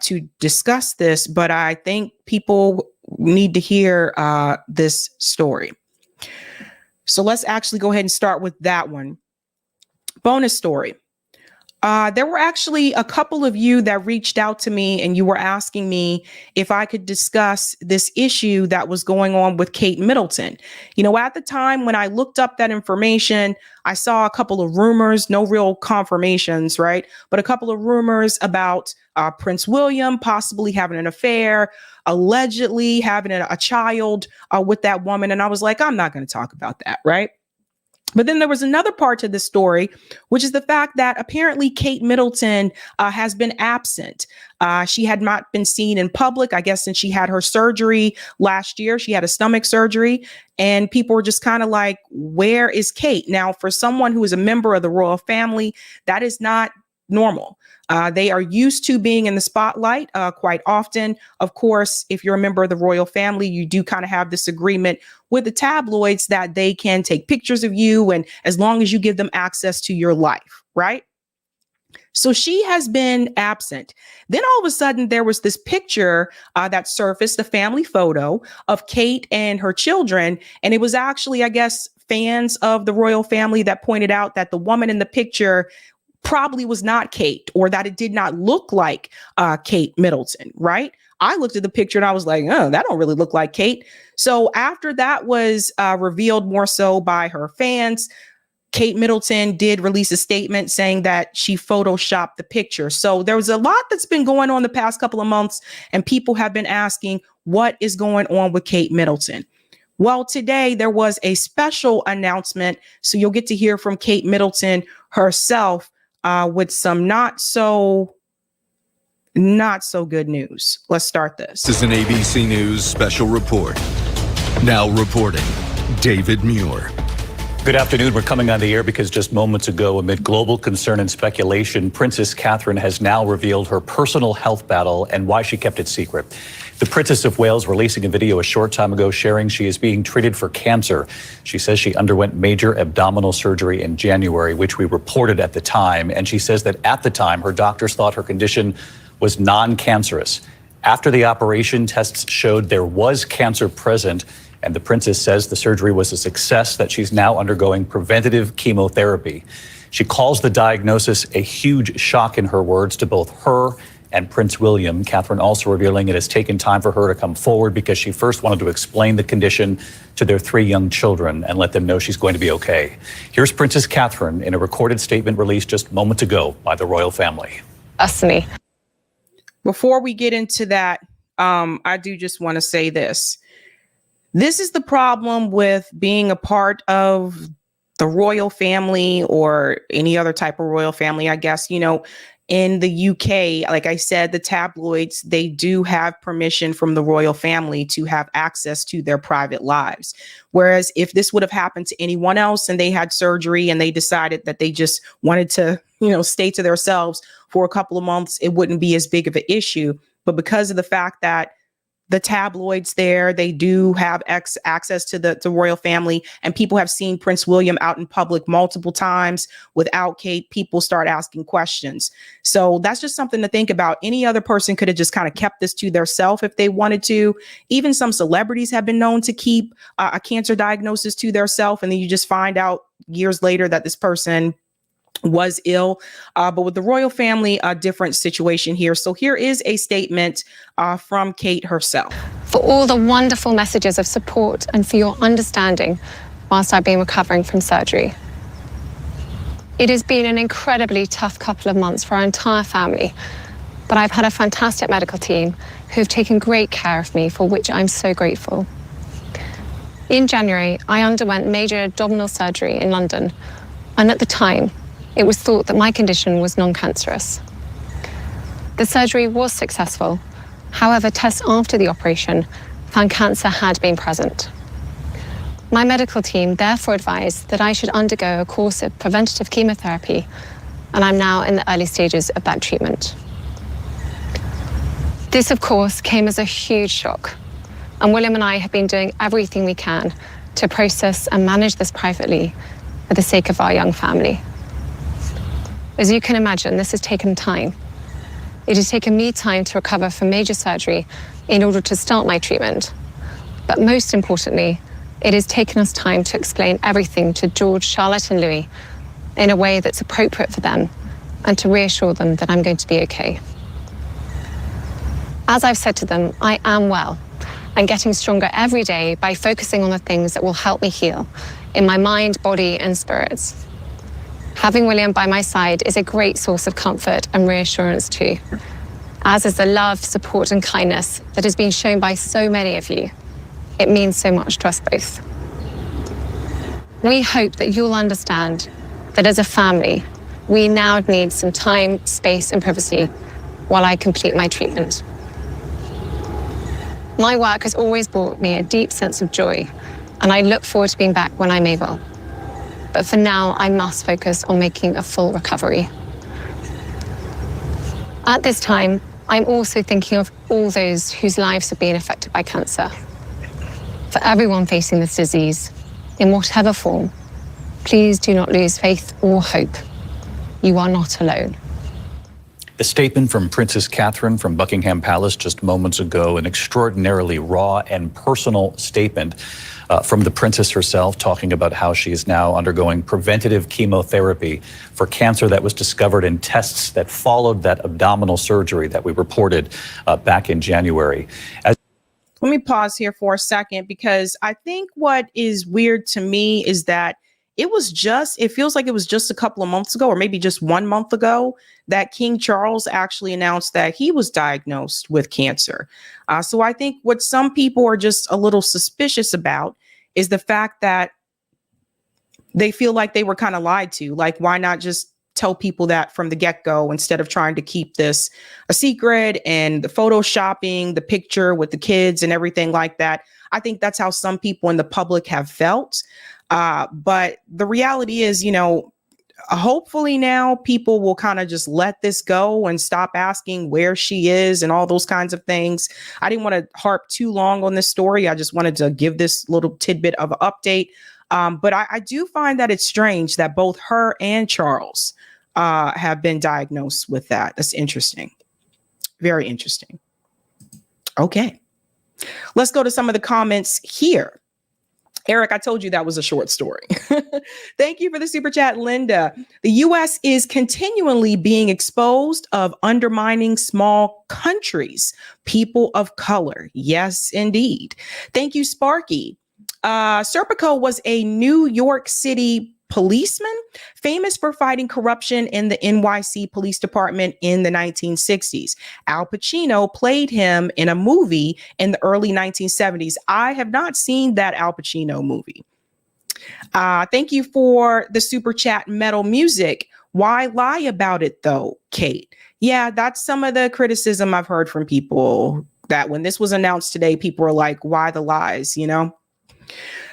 to discuss this, but I think people need to hear this story. So let's actually go ahead and start with that one. Bonus story. There were actually a couple of you that reached out to me and you were asking me if I could discuss this issue that was going on with Kate Middleton. You know, at the time when I looked up that information, I saw a couple of rumors, no real confirmations, right? But a couple of rumors about Prince William possibly having an affair, allegedly having a child with that woman. And I was like, I'm not going to talk about that, right? But then there was another part to this story, which is the fact that apparently Kate Middleton has been absent. She had not been seen in public, I guess, since she had her surgery last year. She had a stomach surgery and people were just kind of like, where is Kate? Now, for someone who is a member of the royal family, that is not normal. They are used to being in the spotlight quite often. Of course, if you're a member of the royal family, you do kind of have this agreement with the tabloids that they can take pictures of you, and as long as you give them access to your life, right? So she has been absent. Then all of a sudden there was this picture that surfaced, a family photo of Kate and her children. And it was actually, I guess, fans of the royal family that pointed out that the woman in the picture probably was not Kate, or that it did not look like Kate Middleton, right? I looked at the picture and I was like, oh, that don't really look like Kate. So after that was revealed more so by her fans, Kate Middleton did release a statement saying that she photoshopped the picture. So there was a lot that's been going on the past couple of months, and people have been asking what is going on with Kate Middleton. Well, today there was a special announcement, so you'll get to hear from Kate Middleton herself with some not so good news. Let's start this. This is an ABC News special report. Now reporting, David Muir. Good afternoon. We're coming on the air because just moments ago, amid global concern and speculation, Princess Catherine has now revealed her personal health battle and why she kept it secret. The Princess of Wales releasing a video a short time ago sharing she is being treated for cancer. She says she underwent major abdominal surgery in January, which we reported at the time. And she says that at the time, her doctors thought her condition was non-cancerous. After the operation, tests showed there was cancer present, and the princess says the surgery was a success, that she's now undergoing preventative chemotherapy. She calls the diagnosis a huge shock, in her words, to both her and Prince William. Catherine also revealing it has taken time for her to come forward because she first wanted to explain the condition to their 3 young children and let them know she's going to be okay. Here's Princess Catherine in a recorded statement released just moments ago by the royal family. Me. Before we get into that, I do just want to say this. This is the problem with being a part of the royal family or any other type of royal family, I guess. You know, in the UK, like I said, the tabloids, they do have permission from the royal family to have access to their private lives. Whereas if this would have happened to anyone else and they had surgery and they decided that they just wanted to, you know, stay to themselves for a couple of months, it wouldn't be as big of an issue. But because of the fact that the tabloids there, they do have access to the royal family, and people have seen Prince William out in public multiple times without Kate, people start asking questions. So that's just something to think about. Any other person could have just kind of kept this to theirself if they wanted to. Even some celebrities have been known to keep a cancer diagnosis to theirself, and then you just find out years later that this person was ill. But with the royal family, a different situation here. So here is a statement from Kate herself. For all the wonderful messages of support and for your understanding whilst I've been recovering from surgery. It has been an incredibly tough couple of months for our entire family, but I've had a fantastic medical team who've taken great care of me, for which I'm so grateful. In January, I underwent major abdominal surgery in London, and at the time, it was thought that my condition was non-cancerous. The surgery was successful. However, tests after the operation found cancer had been present. My medical team therefore advised that I should undergo a course of preventative chemotherapy, and I'm now in the early stages of that treatment. This, of course, came as a huge shock, and William and I have been doing everything we can to process and manage this privately for the sake of our young family. As you can imagine, this has taken time. It has taken me time to recover from major surgery in order to start my treatment. But most importantly, it has taken us time to explain everything to George, Charlotte, and Louis in a way that's appropriate for them and to reassure them that I'm going to be okay. As I've said to them, I am well and getting stronger every day by focusing on the things that will help me heal in my mind, body, and spirits. Having William by my side is a great source of comfort and reassurance too, as is the love, support, and kindness that has been shown by so many of you. It means so much to us both. We hope that you'll understand that as a family, we now need some time, space, and privacy while I complete my treatment. My work has always brought me a deep sense of joy, and I look forward to being back when I'm able. But for now, I must focus on making a full recovery. At this time, I'm also thinking of all those whose lives have been affected by cancer. For everyone facing this disease, in whatever form, please do not lose faith or hope. You are not alone. The statement from Princess Catherine from Buckingham Palace just moments ago, an extraordinarily raw and personal statement from the princess herself, talking about how she is now undergoing preventative chemotherapy for cancer that was discovered in tests that followed that abdominal surgery that we reported back in January. Let me pause here for a second, because I think what is weird to me is that it feels like it was just a couple of months ago, or maybe just 1 month ago, that King Charles actually announced that he was diagnosed with cancer. So I think what some people are just a little suspicious about is the fact that they feel like they were kind of lied to. Like, why not just tell people that from the get-go instead of trying to keep this a secret, and the photoshopping, the picture with the kids and everything like that. I think that's how some people in the public have felt. But the reality is, you know, hopefully now people will kind of just let this go and stop asking where she is and all those kinds of things. I didn't want to harp too long on this story. I just wanted to give this little tidbit of an update. But I do find that it's strange that both her and Charles have been diagnosed with that. That's interesting. Very interesting. Okay. Let's go to some of the comments here. Eric, I told you that was a short story. Thank you for the super chat, Linda. The U.S. is continually being exposed of undermining small countries, people of color. Yes, indeed. Thank you, Sparky. Serpico was a New York City policeman famous for fighting corruption in the NYC Police Department in the 1960s. Al Pacino played him in a movie in the early 1970s. I have not seen that Al Pacino movie. Thank you for the super chat, Metal Music. Why lie about it though, Kate? Yeah, that's some of the criticism I've heard from people, that when this was announced today, people were like, why the lies, you know?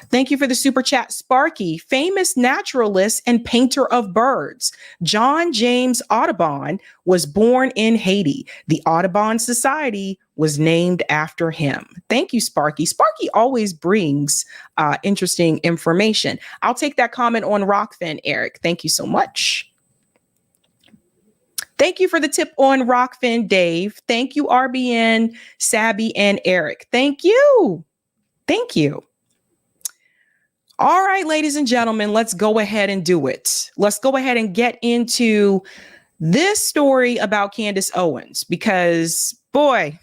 Thank you for the super chat, Sparky. Famous naturalist and painter of birds, John James Audubon, was born in Haiti. The Audubon Society was named after him. Thank you, Sparky. Sparky always brings interesting information. I'll take that comment on Rockfin, Eric. Thank you so much. Thank you for the tip on Rockfin, Dave. Thank you, RBN, Sabby, and Eric. Thank you. Thank you. All right, ladies and gentlemen, let's go ahead and do it. Let's go ahead and get into this story about Candace Owens, because, boy,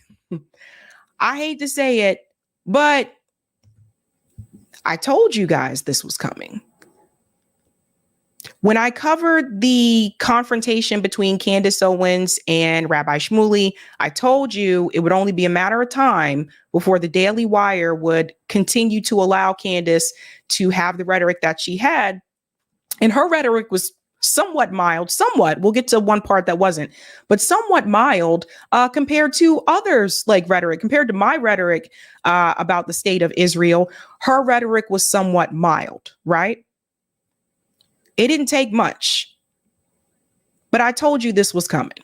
I hate to say it, but I told you guys this was coming. When I covered the confrontation between Candace Owens and Rabbi Shmuley, I told you it would only be a matter of time before the Daily Wire would continue to allow Candace to have the rhetoric that she had. And her rhetoric was somewhat mild, we'll get to one part that wasn't, but somewhat mild compared to others like rhetoric, compared to my rhetoric about the state of Israel. Her rhetoric was somewhat mild, right? It didn't take much, but I told you this was coming.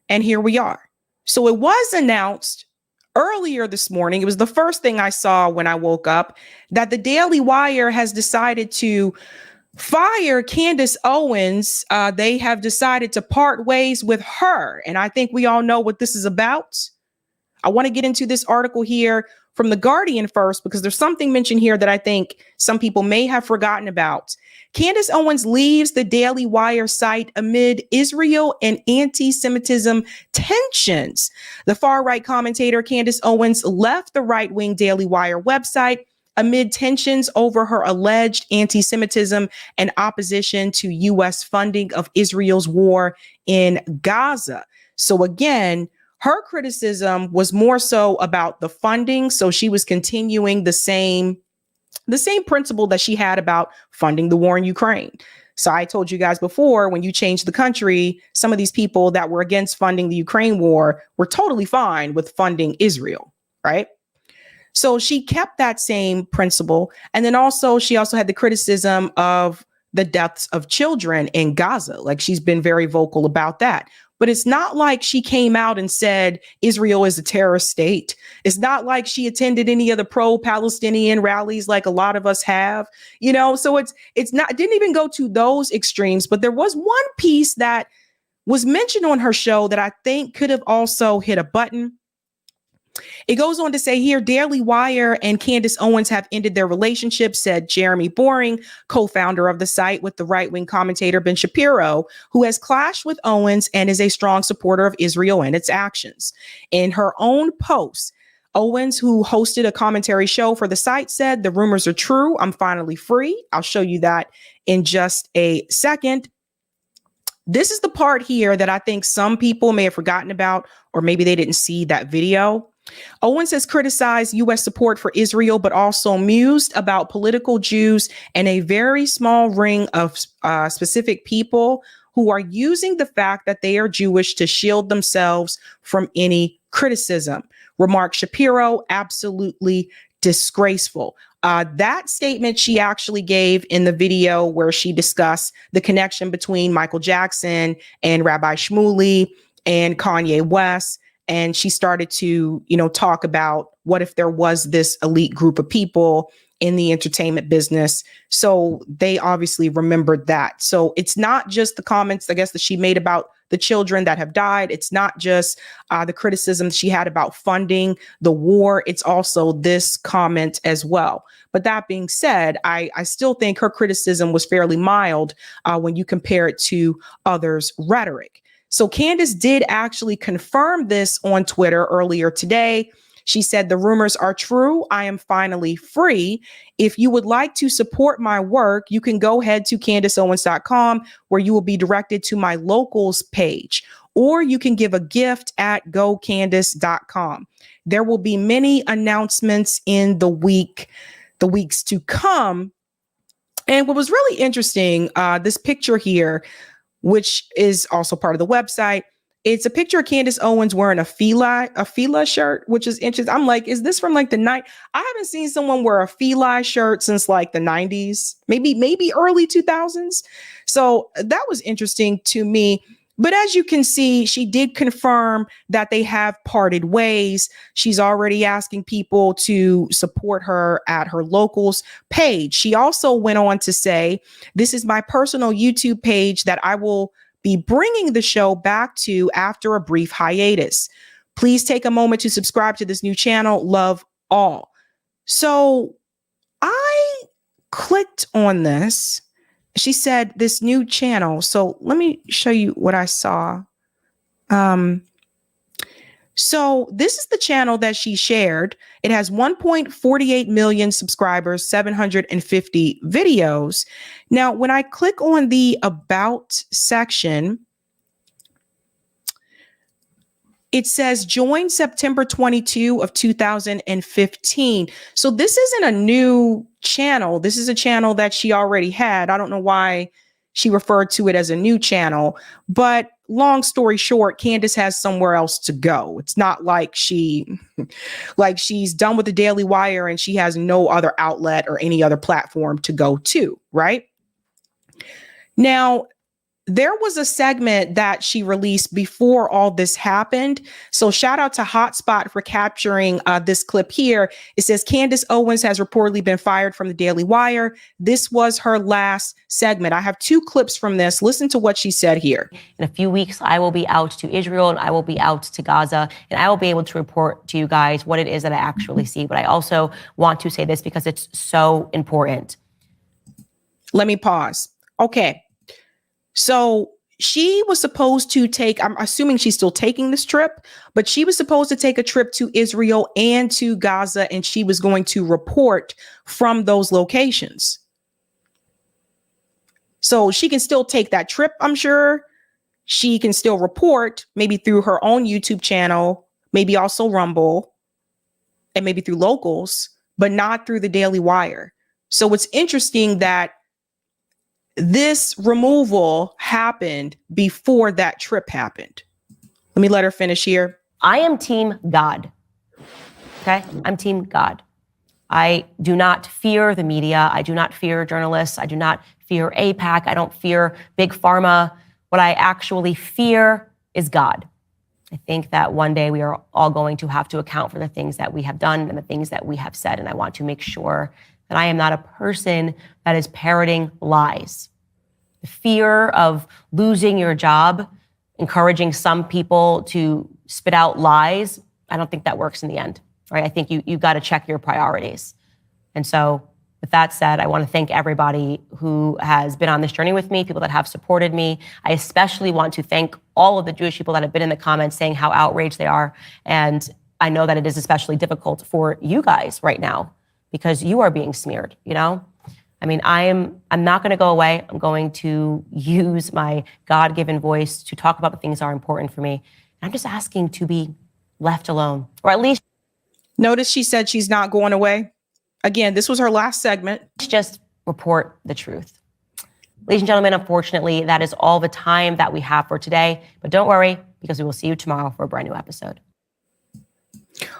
And here we are. So it was announced earlier this morning. It was the first thing I saw when I woke up, that the Daily Wire has decided to fire Candace Owens. They have decided to part ways with her. And I think we all know what this is about. I want to get into this article here from The Guardian first, because there's something mentioned here that I think some people may have forgotten about. Candace Owens leaves the Daily Wire site amid Israel and anti-Semitism tensions. The far-right commentator Candace Owens left the right-wing Daily Wire website amid tensions over her alleged anti-Semitism and opposition to U.S. funding of Israel's war in Gaza. So again, her criticism was more so about the funding. So she was continuing the same principle that she had about funding the war in Ukraine. So I told you guys before, when you change the country, some of these people that were against funding the Ukraine war were totally fine with funding Israel, right? So she kept that same principle. And then she also had the criticism of the deaths of children in Gaza. Like, she's been very vocal about that. But it's not like she came out and said Israel is a terrorist state. It's not like she attended any of the pro-Palestinian rallies like a lot of us have, you know. So it didn't even go to those extremes. But there was one piece that was mentioned on her show that I think could have also hit a button. It goes on to say here, Daily Wire and Candace Owens have ended their relationship, said Jeremy Boring, co-founder of the site, with the right-wing commentator Ben Shapiro, who has clashed with Owens and is a strong supporter of Israel and its actions. In her own post, Owens, who hosted a commentary show for the site, said, "The rumors are true. I'm finally free." I'll show you that in just a second. This is the part here that I think some people may have forgotten about, or maybe they didn't see that video. Owens has criticized U.S. support for Israel, but also mused about political Jews and a very small ring of specific people who are using the fact that they are Jewish to shield themselves from any criticism. Remarked Shapiro, absolutely disgraceful. That statement she actually gave in the video where she discussed the connection between Michael Jackson and Rabbi Shmuley and Kanye West. And she started to, talk about what if there was this elite group of people in the entertainment business. So they obviously remembered that. So it's not just the comments, I guess, that she made about the children that have died. It's not just the criticism she had about funding the war. It's also this comment as well. But that being said, I still think her criticism was fairly mild when you compare it to others' rhetoric. So Candace did actually confirm this on Twitter earlier today. She said, "The rumors are true. I am finally free. If you would like to support my work, you can go ahead to CandaceOwens.com, where you will be directed to my locals page, or you can give a gift at GoCandace.com. There will be many announcements in the weeks to come." And what was really interesting, this picture here, which is also part of the website, it's a picture of Candace Owens wearing a Fila shirt, which is interesting. I'm like, is this from like the night? I haven't seen someone wear a Fila shirt since like the 90s, maybe early 2000s. So that was interesting to me. But as you can see, she did confirm that they have parted ways. She's already asking people to support her at her locals page. She also went on to say, "This is my personal YouTube page that I will be bringing the show back to after a brief hiatus. Please take a moment to subscribe to this new channel. Love all." So I clicked on this. She said this new channel. So let me show you what I saw. So this is the channel that she shared. It has 1.48 million subscribers, 750 videos. Now, when I click on the About section, it says join September 22 of 2015. So this isn't a new channel. This is a channel that she already had. I don't know why she referred to it as a new channel, but long story short, Candace has somewhere else to go. It's not like she's done with the Daily Wire and she has no other outlet or any other platform to go to, right? Now, there was a segment that she released before all this happened. So shout out to Hotspot for capturing this clip here. It says Candace Owens has reportedly been fired from the Daily Wire. This was her last segment. I have two clips from this. Listen to what she said here. In a few weeks, I will be out to Israel and I will be out to Gaza, and I will be able to report to you guys what it is that I actually see. But I also want to say this because it's so important. Let me pause. Okay. So she was supposed to take, I'm assuming she's still taking this trip, but she was supposed to take a trip to Israel and to Gaza, and she was going to report from those locations. So she can still take that trip, I'm sure. She can still report, maybe through her own YouTube channel, maybe also Rumble, and maybe through locals, but not through the Daily Wire. So it's interesting that this removal happened before that trip happened. Let me let her finish here. I am Team God. Okay? I'm Team God. I do not fear the media. I do not fear journalists. I do not fear Aipac. I don't fear Big Pharma. What I actually fear is God. I think that one day we are all going to have to account for the things that we have done and the things that we have said. And I want to make sure that I am not a person that is parroting lies. The fear of losing your job, encouraging some people to spit out lies, I don't think that works in the end, right? I think you've got to check your priorities. And so with that said, I want to thank everybody who has been on this journey with me, people that have supported me. I especially want to thank all of the Jewish people that have been in the comments saying how outraged they are. And I know that it is especially difficult for you guys right now because you are being smeared, you know? I mean, I'm not going to go away. I'm going to use my God-given voice to talk about the things that are important for me. I'm just asking to be left alone, or at least. Notice she said she's not going away. Again, this was her last segment. Just report the truth. Ladies and gentlemen, unfortunately, that is all the time that we have for today. But don't worry, because we will see you tomorrow for a brand new episode.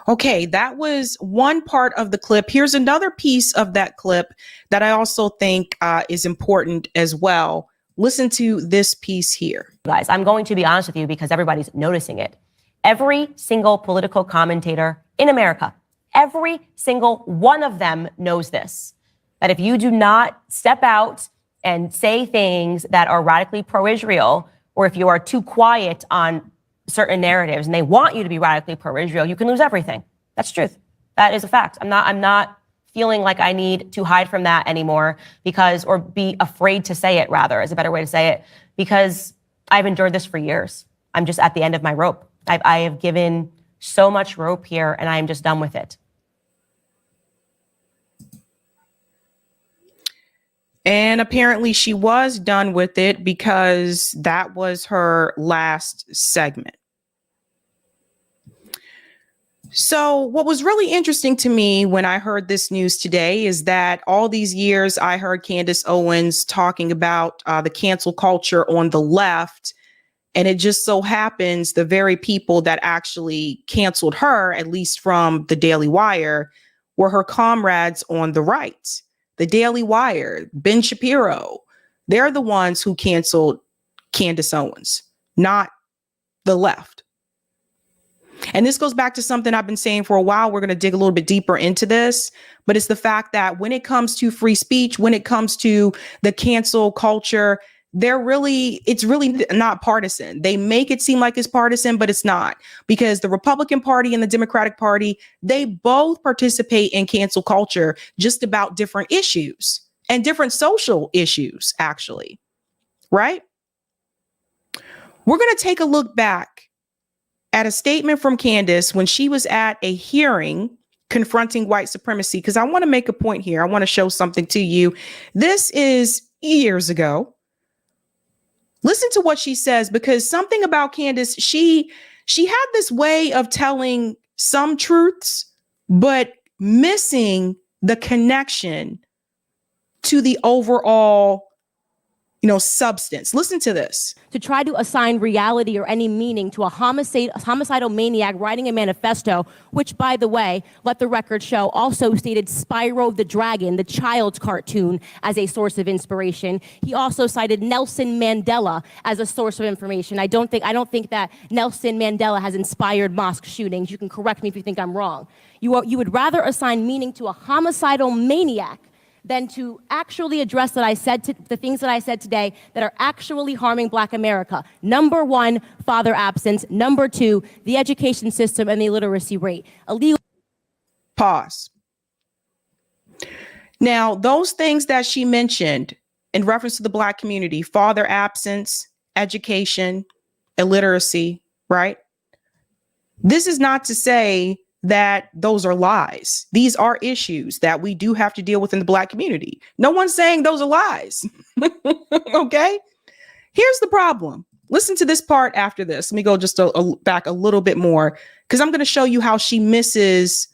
Okay, that was one part of the clip. Here's another piece of that clip that I also think is important as well. Listen to this piece here. Guys, I'm going to be honest with you because everybody's noticing it. Every single political commentator in America, every single one of them knows this, that if you do not step out and say things that are radically pro-Israel, or if you are too quiet on certain narratives and they want you to be radically pro-Israel, you can lose everything. That's truth. That is a fact. I'm not feeling like I need to hide from that anymore or be afraid to say it, rather, is a better way to say it, because I've endured this for years. I'm just at the end of my rope. I have given so much rope here, and I am just done with it. And apparently she was done with it because that was her last segment. So what was really interesting to me when I heard this news today is that all these years I heard Candace Owens talking about the cancel culture on the left. And it just so happens the very people that actually canceled her, at least from the Daily Wire, were her comrades on the right. The Daily Wire, Ben Shapiro, they're the ones who canceled Candace Owens, not the left. And this goes back to something I've been saying for a while. We're going to dig a little bit deeper into this, but it's the fact that when it comes to free speech, when it comes to the cancel culture, it's really not partisan. They make it seem like it's partisan, but it's not, because the Republican Party and the Democratic Party, they both participate in cancel culture just about different issues and different social issues, actually. Right? We're going to take a look back at a statement from Candace when she was at a hearing confronting white supremacy, because I want to make a point here. I want to show something to you. This is years ago. Listen to what she says, because something about Candace, she had this way of telling some truths, but missing the connection to the overall, substance. Listen to this. To try to assign reality or any meaning to a homicidal maniac writing a manifesto, which, by the way, let the record show, also stated Spyro the Dragon, the child's cartoon, as a source of inspiration. He also cited Nelson Mandela as a source of information. I don't think that Nelson Mandela has inspired mosque shootings. You can correct me if you think I'm wrong. You would rather assign meaning to a homicidal maniac than to actually address the things that I said today that are actually harming Black America. Number one, father absence. Number two, the education system and the illiteracy rate. Pause. Now, those things that she mentioned in reference to the Black community, father absence, education, illiteracy, right? This is not to say that those are lies. These are issues that we do have to deal with in the Black community. No one's saying those are lies. Okay? Here's the problem. Listen to this part after this. Let me go just back a little bit more, because I'm going to show you how she misses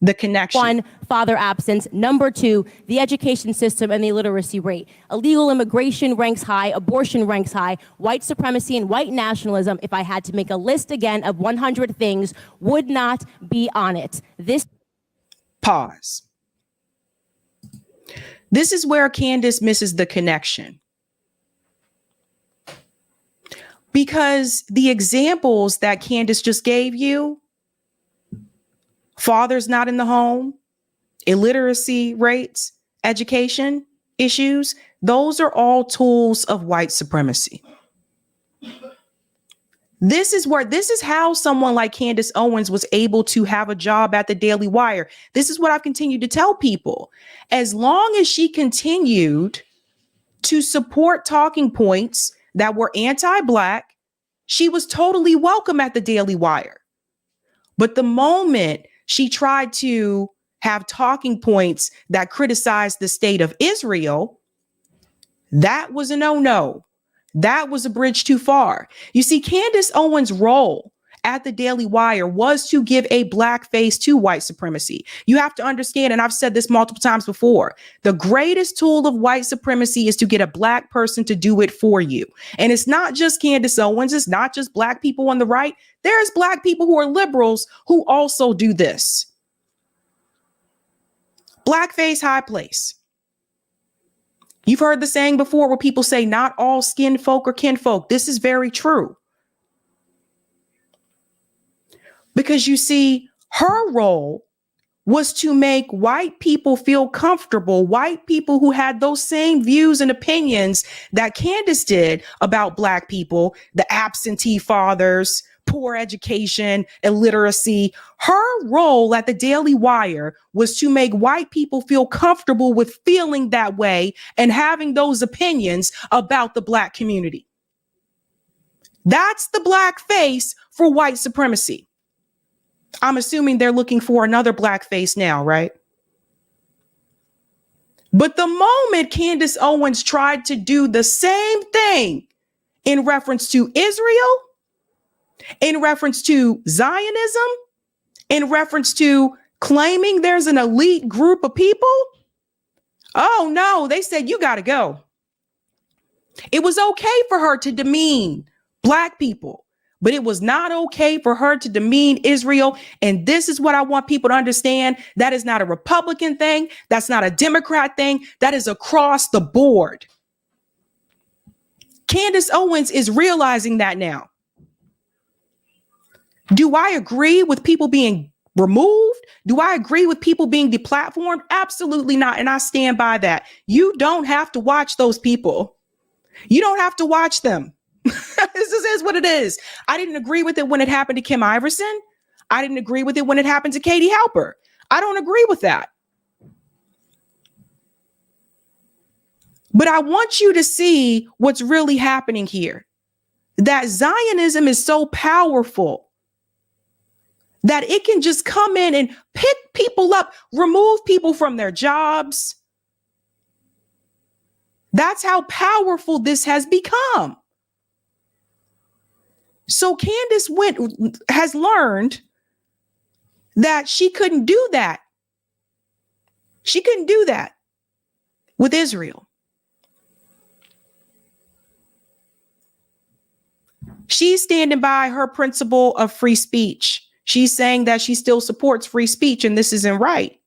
the connection. One, father absence. Number two, the education system and the illiteracy rate. Illegal immigration ranks high, abortion ranks high, white supremacy and white nationalism, if I had to make a list again of 100 things, would not be on it. Pause. This is where Candace misses the connection. Because the examples that Candace just gave you, fathers not in the home, illiteracy rates, education issues, those are all tools of white supremacy. This is how someone like Candace Owens was able to have a job at the Daily Wire. This is what I've continued to tell people. As long as she continued to support talking points that were anti-Black, she was totally welcome at the Daily Wire. But the moment she tried to have talking points that criticized the state of Israel, that was a no-no. That was a bridge too far. You see, Candace Owens' role at the Daily Wire was to give a Black face to white supremacy. You have to understand, and I've said this multiple times before, the greatest tool of white supremacy is to get a Black person to do it for you. And it's not just Candace Owens. It's not just Black people on the right. There's Black people who are liberals who also do this. Blackface, high place. You've heard the saying before where people say not all skin folk are kinfolk. This is very true. Because you see, her role was to make white people feel comfortable, white people who had those same views and opinions that Candace did about Black people, the absentee fathers, poor education, illiteracy. Her role at the Daily Wire was to make white people feel comfortable with feeling that way and having those opinions about the Black community. That's the Black face for white supremacy. I'm assuming they're looking for another Black face now, right? But the moment Candace Owens tried to do the same thing in reference to Israel, in reference to Zionism, in reference to claiming there's an elite group of people, oh no, they said, you got to go. It was okay for her to demean Black people, but it was not okay for her to demean Israel. And this is what I want people to understand. That is not a Republican thing. That's not a Democrat thing. That is across the board. Candace Owens is realizing that now. Do I agree with people being removed? Do I agree with people being deplatformed? Absolutely not. And I stand by that. You don't have to watch those people. You don't have to watch them. This is what it is. I didn't agree with it when it happened to Kim Iverson. I didn't agree with it when it happened to Katie Halper. I don't agree with that. But I want you to see what's really happening here. That Zionism is so powerful that it can just come in and pick people up, remove people from their jobs. That's how powerful this has become. So Candace has learned that she couldn't do that. She couldn't do that with Israel. She's standing by her principle of free speech. She's saying that she still supports free speech, and this isn't right.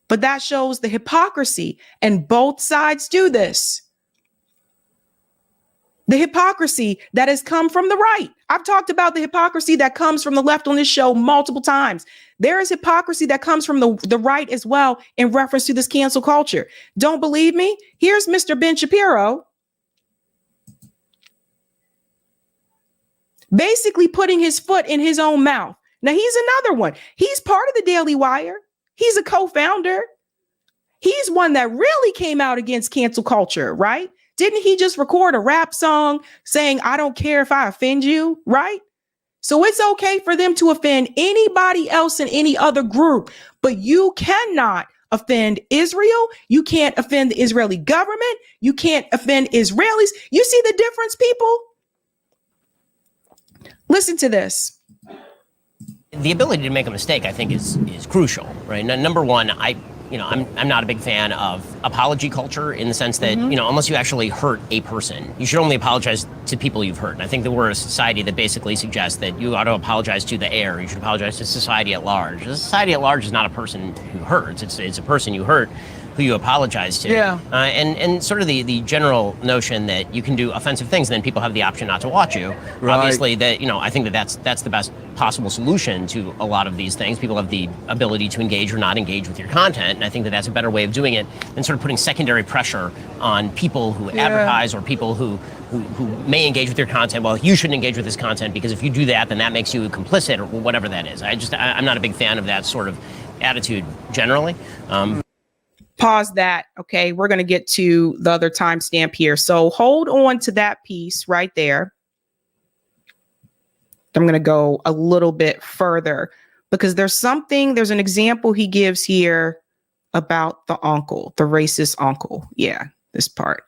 But that shows the hypocrisy, and both sides do this. The hypocrisy that has come from the right. I've talked about the hypocrisy that comes from the left on this show multiple times. There is hypocrisy that comes from the right as well in reference to this cancel culture. Don't believe me? Here's Mr. Ben Shapiro basically putting his foot in his own mouth. Now, he's another one. He's part of the Daily Wire. He's a co-founder. He's one that really came out against cancel culture, right? Didn't he just record a rap song saying, I don't care if I offend you, right? So it's okay for them to offend anybody else in any other group, but you cannot offend Israel. You can't offend the Israeli government. You can't offend Israelis. You see the difference, people? Listen to this. The ability to make a mistake, I think, is crucial, right? Now, number one, I'm not a big fan of apology culture in the sense that, unless you actually hurt a person, you should only apologize to people you've hurt. And I think that we're a society that basically suggests that you ought to apologize to the air. You should apologize to society at large. The society at large is not a person who hurts. It's a person you hurt who you apologize to. Yeah. And sort of the general notion that you can do offensive things and then people have the option not to watch you. Right. Obviously, that I think that's the best possible solution to a lot of these things. People have the ability to engage or not engage with your content, and I think that that's a better way of doing it than sort of putting secondary pressure on people who advertise or people who may engage with your content. Well, you shouldn't engage with this content because if you do that, then that makes you complicit or whatever that is. I'm not a big fan of that sort of attitude generally. Pause that. Okay, we're going to get to the other timestamp here. So hold on to that piece right there. I'm going to go a little bit further because there's an example he gives here about the uncle, the racist uncle. Yeah, this part.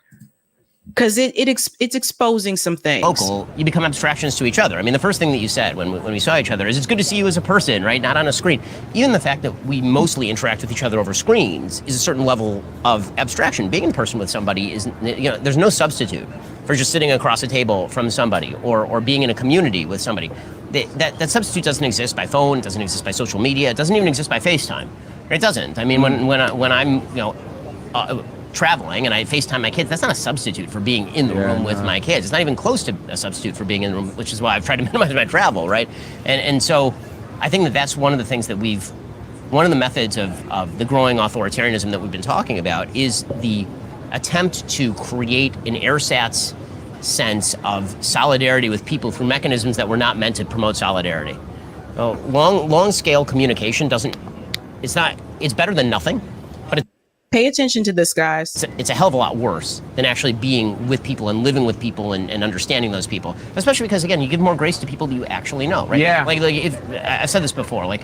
Because it's exposing some things. Local, you become abstractions to each other. I mean, the first thing that you said when we saw each other is, it's good to see you as a person, right? Not on a screen. Even the fact that we mostly interact with each other over screens is a certain level of abstraction. Being in person with somebody is, there's no substitute for just sitting across a table from somebody or being in a community with somebody. That substitute doesn't exist by phone. It doesn't exist by social media. It doesn't even exist by FaceTime. It doesn't. I mean, when I'm, traveling and I FaceTime my kids, that's not a substitute for being in the room with my kids. It's not even close to a substitute for being in the room, which is why I've tried to minimize my travel, right? And so I think that that's one of the things that we've one of the methods of the growing authoritarianism that we've been talking about is the attempt to create an ersatz sense of solidarity with people through mechanisms that were not meant to promote solidarity. Long scale communication it's better than nothing, but Pay attention to this, guys. it's a hell of a lot worse than actually being with people and living with people and understanding those people, especially because, again, you give more grace to people that you actually know, right? Yeah. Like if I've said this before, like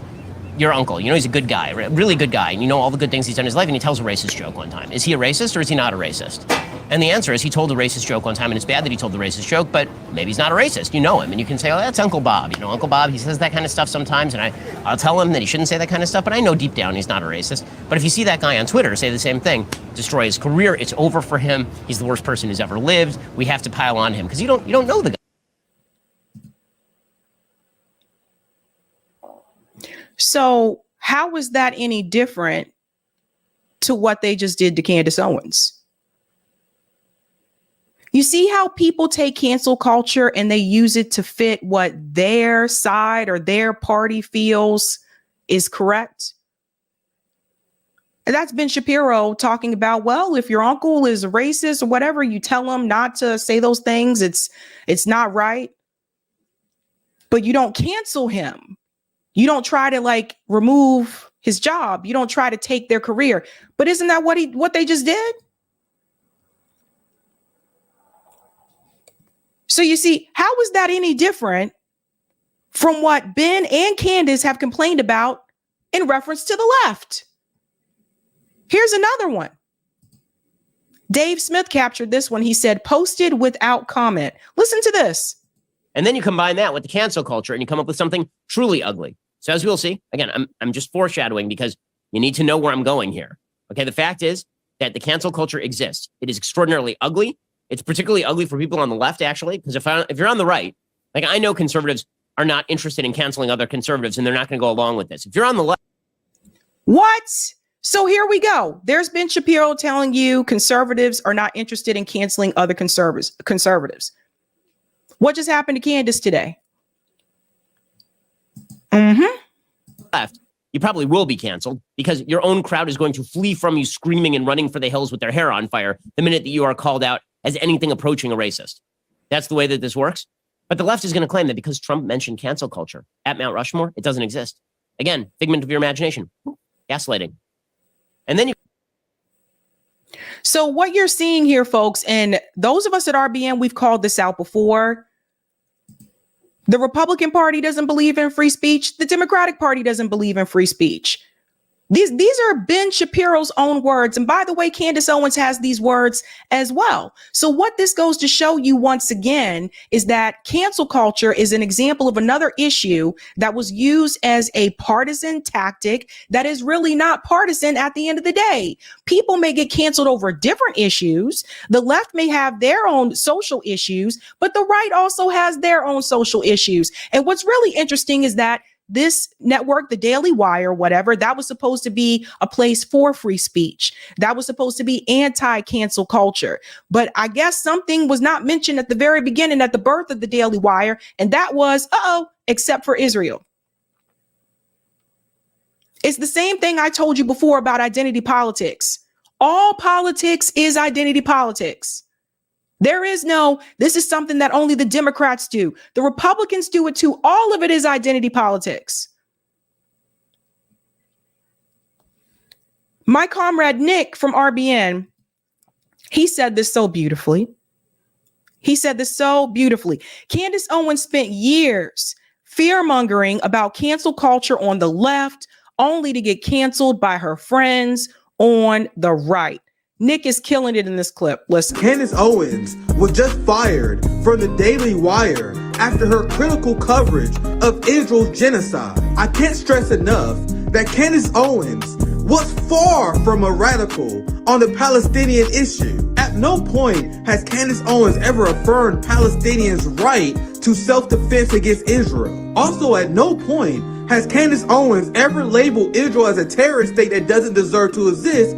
your uncle, you know, he's a good guy, really good guy, and you know all the good things he's done in his life, and he tells a racist joke one time. Is he a racist or is he not a racist? And the answer is he told a racist joke one time, and it's bad that he told the racist joke, but maybe he's not a racist. You know him, and you can say, oh, that's Uncle Bob. You know, Uncle Bob, he says that kind of stuff sometimes, and I'll tell him that he shouldn't say that kind of stuff, but I know deep down he's not a racist. But if you see that guy on Twitter say the same thing, destroy his career, it's over for him, he's the worst person who's ever lived, we have to pile on him, because you don't know the guy. So how is that any different to what they just did to Candace Owens? You see how people take cancel culture and they use it to fit what their side or their party feels is correct? And that's Ben Shapiro talking about, well, if your uncle is racist or whatever, you tell him not to say those things. It's not right. But you don't cancel him. You don't try to like remove his job. You don't try to take their career. But isn't that what they just did? So you see, how is that any different from what Ben and Candace have complained about in reference to the left? Here's another one. Dave Smith captured this one. He said, posted without comment. Listen to this. And then you combine that with the cancel culture and you come up with something truly ugly. So as we'll see, again, I'm just foreshadowing because you need to know where I'm going here. Okay, the fact is that the cancel culture exists. It is extraordinarily ugly. It's particularly ugly for people on the left, actually, because if you're on the right, like I know conservatives are not interested in canceling other conservatives and they're not going to go along with this. If you're on the left. What? So here we go. There's Ben Shapiro telling you conservatives are not interested in canceling other conservatives. What just happened to Candace today? Left, you probably will be canceled because your own crowd is going to flee from you screaming and running for the hills with their hair on fire the minute that you are called out as anything approaching a racist. That's the way that this works. But the left is going to claim that because Trump mentioned cancel culture at Mount Rushmore, it doesn't exist. Again, figment of your imagination. Gaslighting. And then So what you're seeing here, folks, and those of us at RBN, we've called this out before. The Republican Party doesn't believe in free speech. The Democratic Party doesn't believe in free speech. These are Ben Shapiro's own words. And by the way, Candace Owens has these words as well. So what this goes to show you once again is that cancel culture is an example of another issue that was used as a partisan tactic that is really not partisan at the end of the day. People may get canceled over different issues. The left may have their own social issues, but the right also has their own social issues. And what's really interesting is that this network, the Daily Wire, whatever, that was supposed to be a place for free speech. That was supposed to be anti-cancel culture. But I guess something was not mentioned at the very beginning, at the birth of the Daily Wire, and that was, except for Israel. It's the same thing I told you before about identity politics. All politics is identity politics. There is no, this is something that only the Democrats do. The Republicans do it too. All of it is identity politics. My comrade Nick from RBN, he said this so beautifully. Candace Owens spent years fear-mongering about cancel culture on the left, only to get canceled by her friends on the right. Nick is killing it in this clip. Listen. Candace Owens was just fired from the Daily Wire after her critical coverage of Israel's genocide. I can't stress enough that Candace Owens was far from a radical on the Palestinian issue. At no point has Candace Owens ever affirmed Palestinians' right to self-defense against Israel. Also, at no point has Candace Owens ever labeled Israel as a terrorist state that doesn't deserve to exist,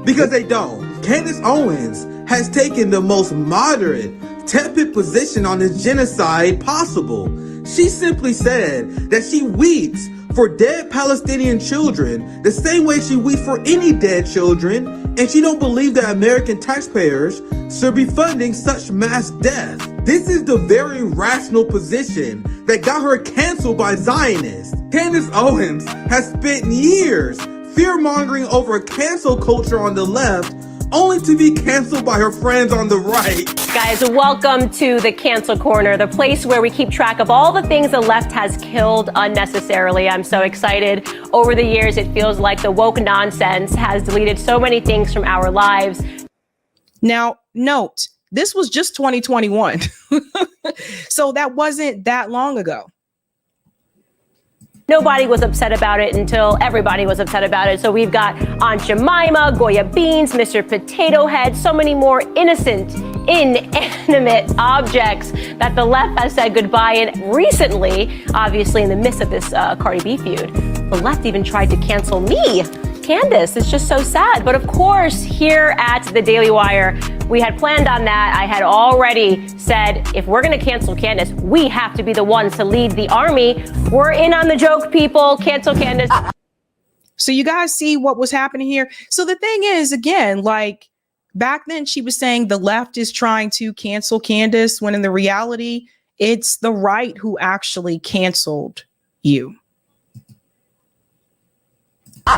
because they don't. Candace Owens has taken the most moderate, tepid position on this genocide possible. She simply said that she weeps for dead Palestinian children the same way she weeps for any dead children, and she don't believe that American taxpayers should be funding such mass death. This is the very rational position that got her canceled by Zionists. Candace Owens has spent years fear-mongering over cancel culture on the left, only to be canceled by her friends on the right. Guys, welcome to the Cancel Corner, the place where we keep track of all the things the left has killed unnecessarily. I'm so excited. Over the years, it feels like the woke nonsense has deleted so many things from our lives. Now, note, this was just 2021. So that wasn't that long ago. Nobody was upset about it until everybody was upset about it. So we've got Aunt Jemima, Goya Beans, Mr. Potato Head, so many more innocent, inanimate objects that the left has said goodbye. And recently, obviously in the midst of this Cardi B feud, the left even tried to cancel me, Candace. It's just so sad. But of course, here at the Daily Wire, we had planned on that. I had already said, if we're going to cancel Candace, we have to be the ones to lead the army. We're in on the joke, people. Cancel Candace. So you guys see what was happening here. So the thing is, again, like back then she was saying the left is trying to cancel Candace, when in the reality, it's the right who actually canceled you. I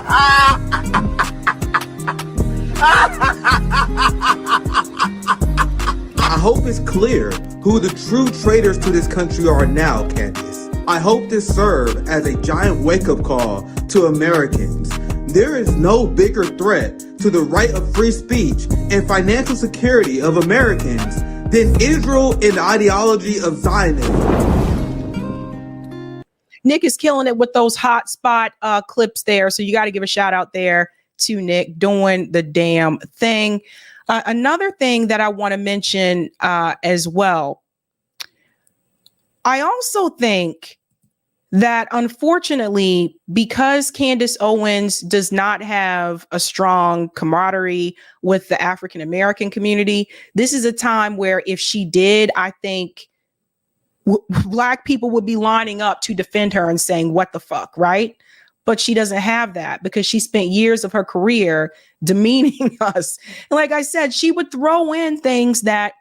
hope it's clear who the true traitors to this country are now, Candace. I hope this serves as a giant wake-up call to Americans. There is no bigger threat to the right of free speech and financial security of Americans than Israel and the ideology of Zionism. Nick is killing it with those hot spot clips there. So you got to give a shout out there to Nick doing the damn thing. Another thing that I want to mention as well, I also think that unfortunately, because Candace Owens does not have a strong camaraderie with the African American community, this is a time where if she did, I think Black people would be lining up to defend her and saying, what the fuck, right? But she doesn't have that because she spent years of her career demeaning us. And like I said, she would throw in things that,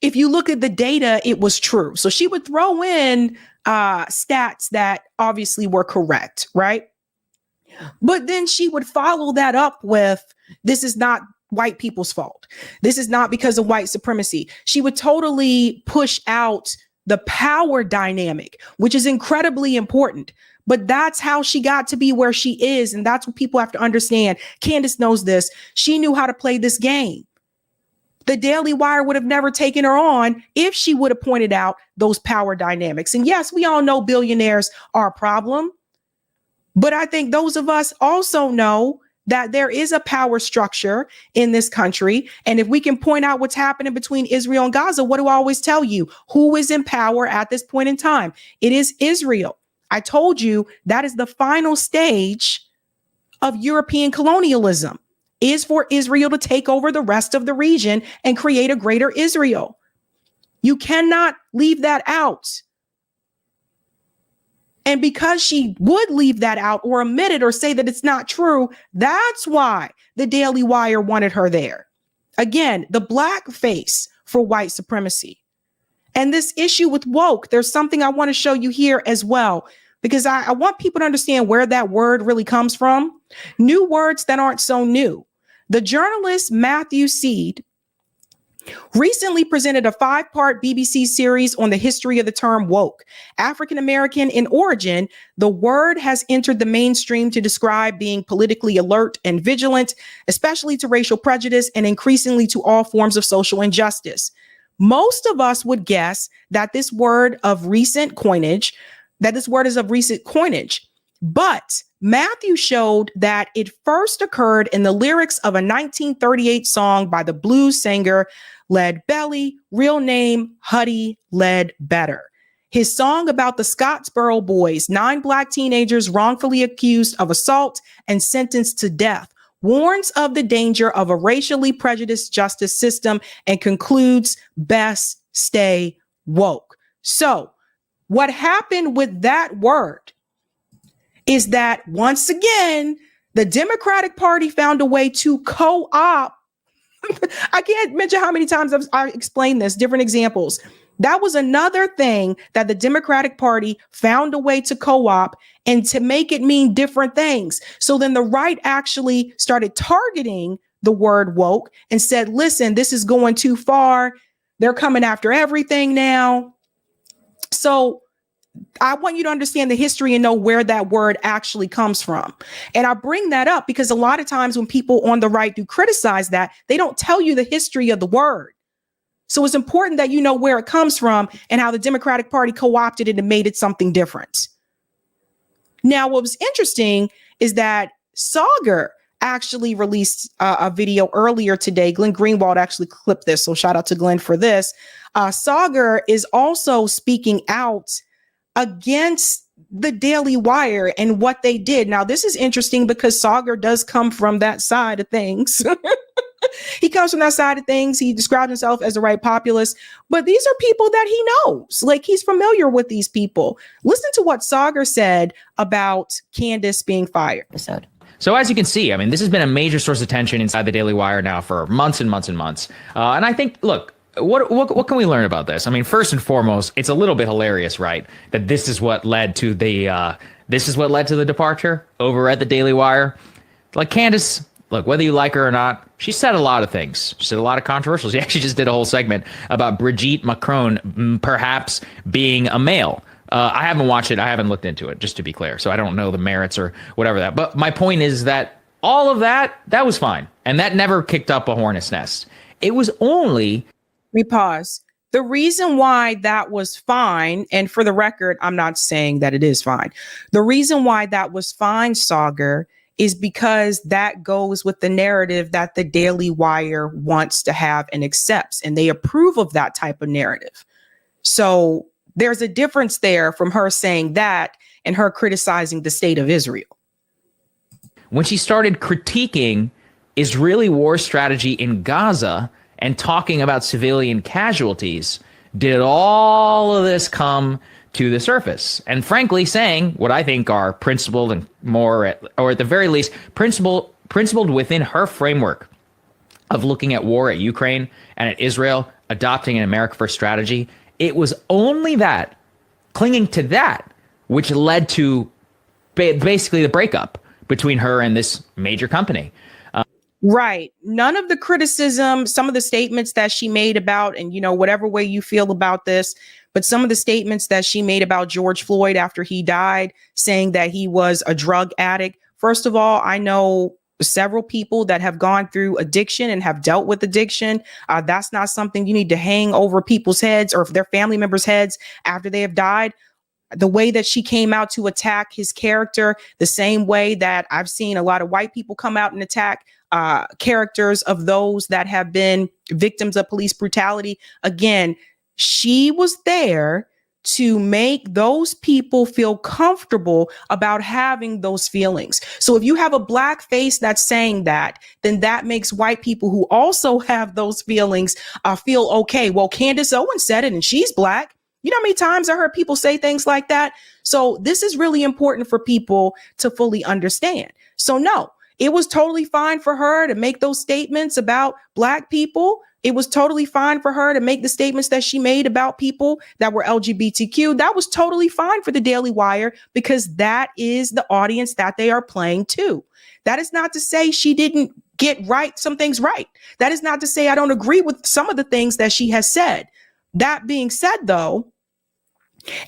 if you look at the data, it was true. So she would throw in stats that obviously were correct, right? But then she would follow that up with, this is not white people's fault. This is not because of white supremacy. She would totally push out the power dynamic, which is incredibly important. But that's how she got to be where she is. And that's what people have to understand. Candace knows this. She knew how to play this game. The Daily Wire would have never taken her on if she would have pointed out those power dynamics. And yes, we all know billionaires are a problem. But I think those of us also know that there is a power structure in this country. And if we can point out what's happening between Israel and Gaza, what do I always tell you? Who is in power at this point in time? It is Israel. I told you that is the final stage of European colonialism, is for Israel to take over the rest of the region and create a greater Israel. You cannot leave that out. And because she would leave that out or omit it or say that it's not true, that's why the Daily Wire wanted her there. Again, the black face for white supremacy. And this issue with woke, there's something I want to show you here as well, because I want people to understand where that word really comes from. New words that aren't so new. The journalist Matthew Seed recently presented a 5-part BBC series on the history of the term woke. African American in origin, the word has entered the mainstream to describe being politically alert and vigilant, especially to racial prejudice and increasingly to all forms of social injustice. Most of us would guess that this word is of recent coinage, but Matthew showed that it first occurred in the lyrics of a 1938 song by the blues singer Lead Belly, real name Huddy Ledbetter. His song about the Scottsboro boys, 9 black teenagers wrongfully accused of assault and sentenced to death, warns of the danger of a racially prejudiced justice system and concludes, best stay woke. So what happened with that word is that once again, the Democratic Party found a way to co-opt. I can't mention how many times I've explained this, different examples. That was another thing that the Democratic Party found a way to co-opt and to make it mean different things. So then the right actually started targeting the word woke and said, listen, this is going too far. They're coming after everything now. So I want you to understand the history and know where that word actually comes from. And I bring that up because a lot of times when people on the right do criticize that, they don't tell you the history of the word. So it's important that you know where it comes from and how the Democratic Party co-opted it and made it something different. Now, what was interesting is that Sauger actually released a video earlier today. Glenn Greenwald actually clipped this, so shout out to Glenn for this. Sauger is also speaking out against the Daily Wire and what they did. Now, this is interesting because Sauger does come from that side of things. He comes from that side of things. He describes himself as a right populist, but these are people that he knows. Like, he's familiar with these people. Listen to what Sauger said about Candace being fired. So as you can see, I mean, this has been a major source of tension inside the Daily Wire now for months and months and months. And I think, look, what can we learn about this? I mean, first and foremost, it's a little bit hilarious, right? That this is what led to the departure over at the Daily Wire. Like Candace, look, whether you like her or not, she said a lot of things. She said a lot of controversial. She actually just did a whole segment about Brigitte Macron perhaps being a male. I haven't watched it. I haven't looked into it, just to be clear. So I don't know the merits or whatever that. But my point is that all of that was fine. And that never kicked up a hornet's nest. It was only... Let me pause. The reason why that was fine, and for the record, I'm not saying that it is fine. The reason why that was fine, Sauger, is because that goes with the narrative that the Daily Wire wants to have and accepts, and they approve of that type of narrative. So there's a difference there from her saying that and her criticizing the state of Israel. When she started critiquing Israeli war strategy in Gaza and talking about civilian casualties, did all of this come to the surface? And frankly, saying what I think are principled and more, or at the very least, principled within her framework of looking at war at Ukraine and at Israel, adopting an America First strategy. It was only that, clinging to that, which led to basically the breakup between her and this major company. Right. None of the criticism, some of the statements that she made about, and, you know, whatever way you feel about this, but some of the statements that she made about George Floyd after he died, saying that he was a drug addict. First of all, I know several people that have gone through addiction and have dealt with addiction. That's not something you need to hang over people's heads or their family members' heads after they have died. The way that she came out to attack his character, the same way that I've seen a lot of white people come out and attack characters of those that have been victims of police brutality. Again, she was there to make those people feel comfortable about having those feelings. So if you have a black face that's saying that, then that makes white people who also have those feelings feel okay. Well, Candace Owens said it and she's black. You know how many times I heard people say things like that? So this is really important for people to fully understand. So no, it was totally fine for her to make those statements about black people. It was totally fine for her to make the statements that she made about people that were LGBTQ. That was totally fine for the Daily Wire because that is the audience that they are playing to. That is not to say she didn't get some things right. That is not to say I don't agree with some of the things that she has said. That being said, though,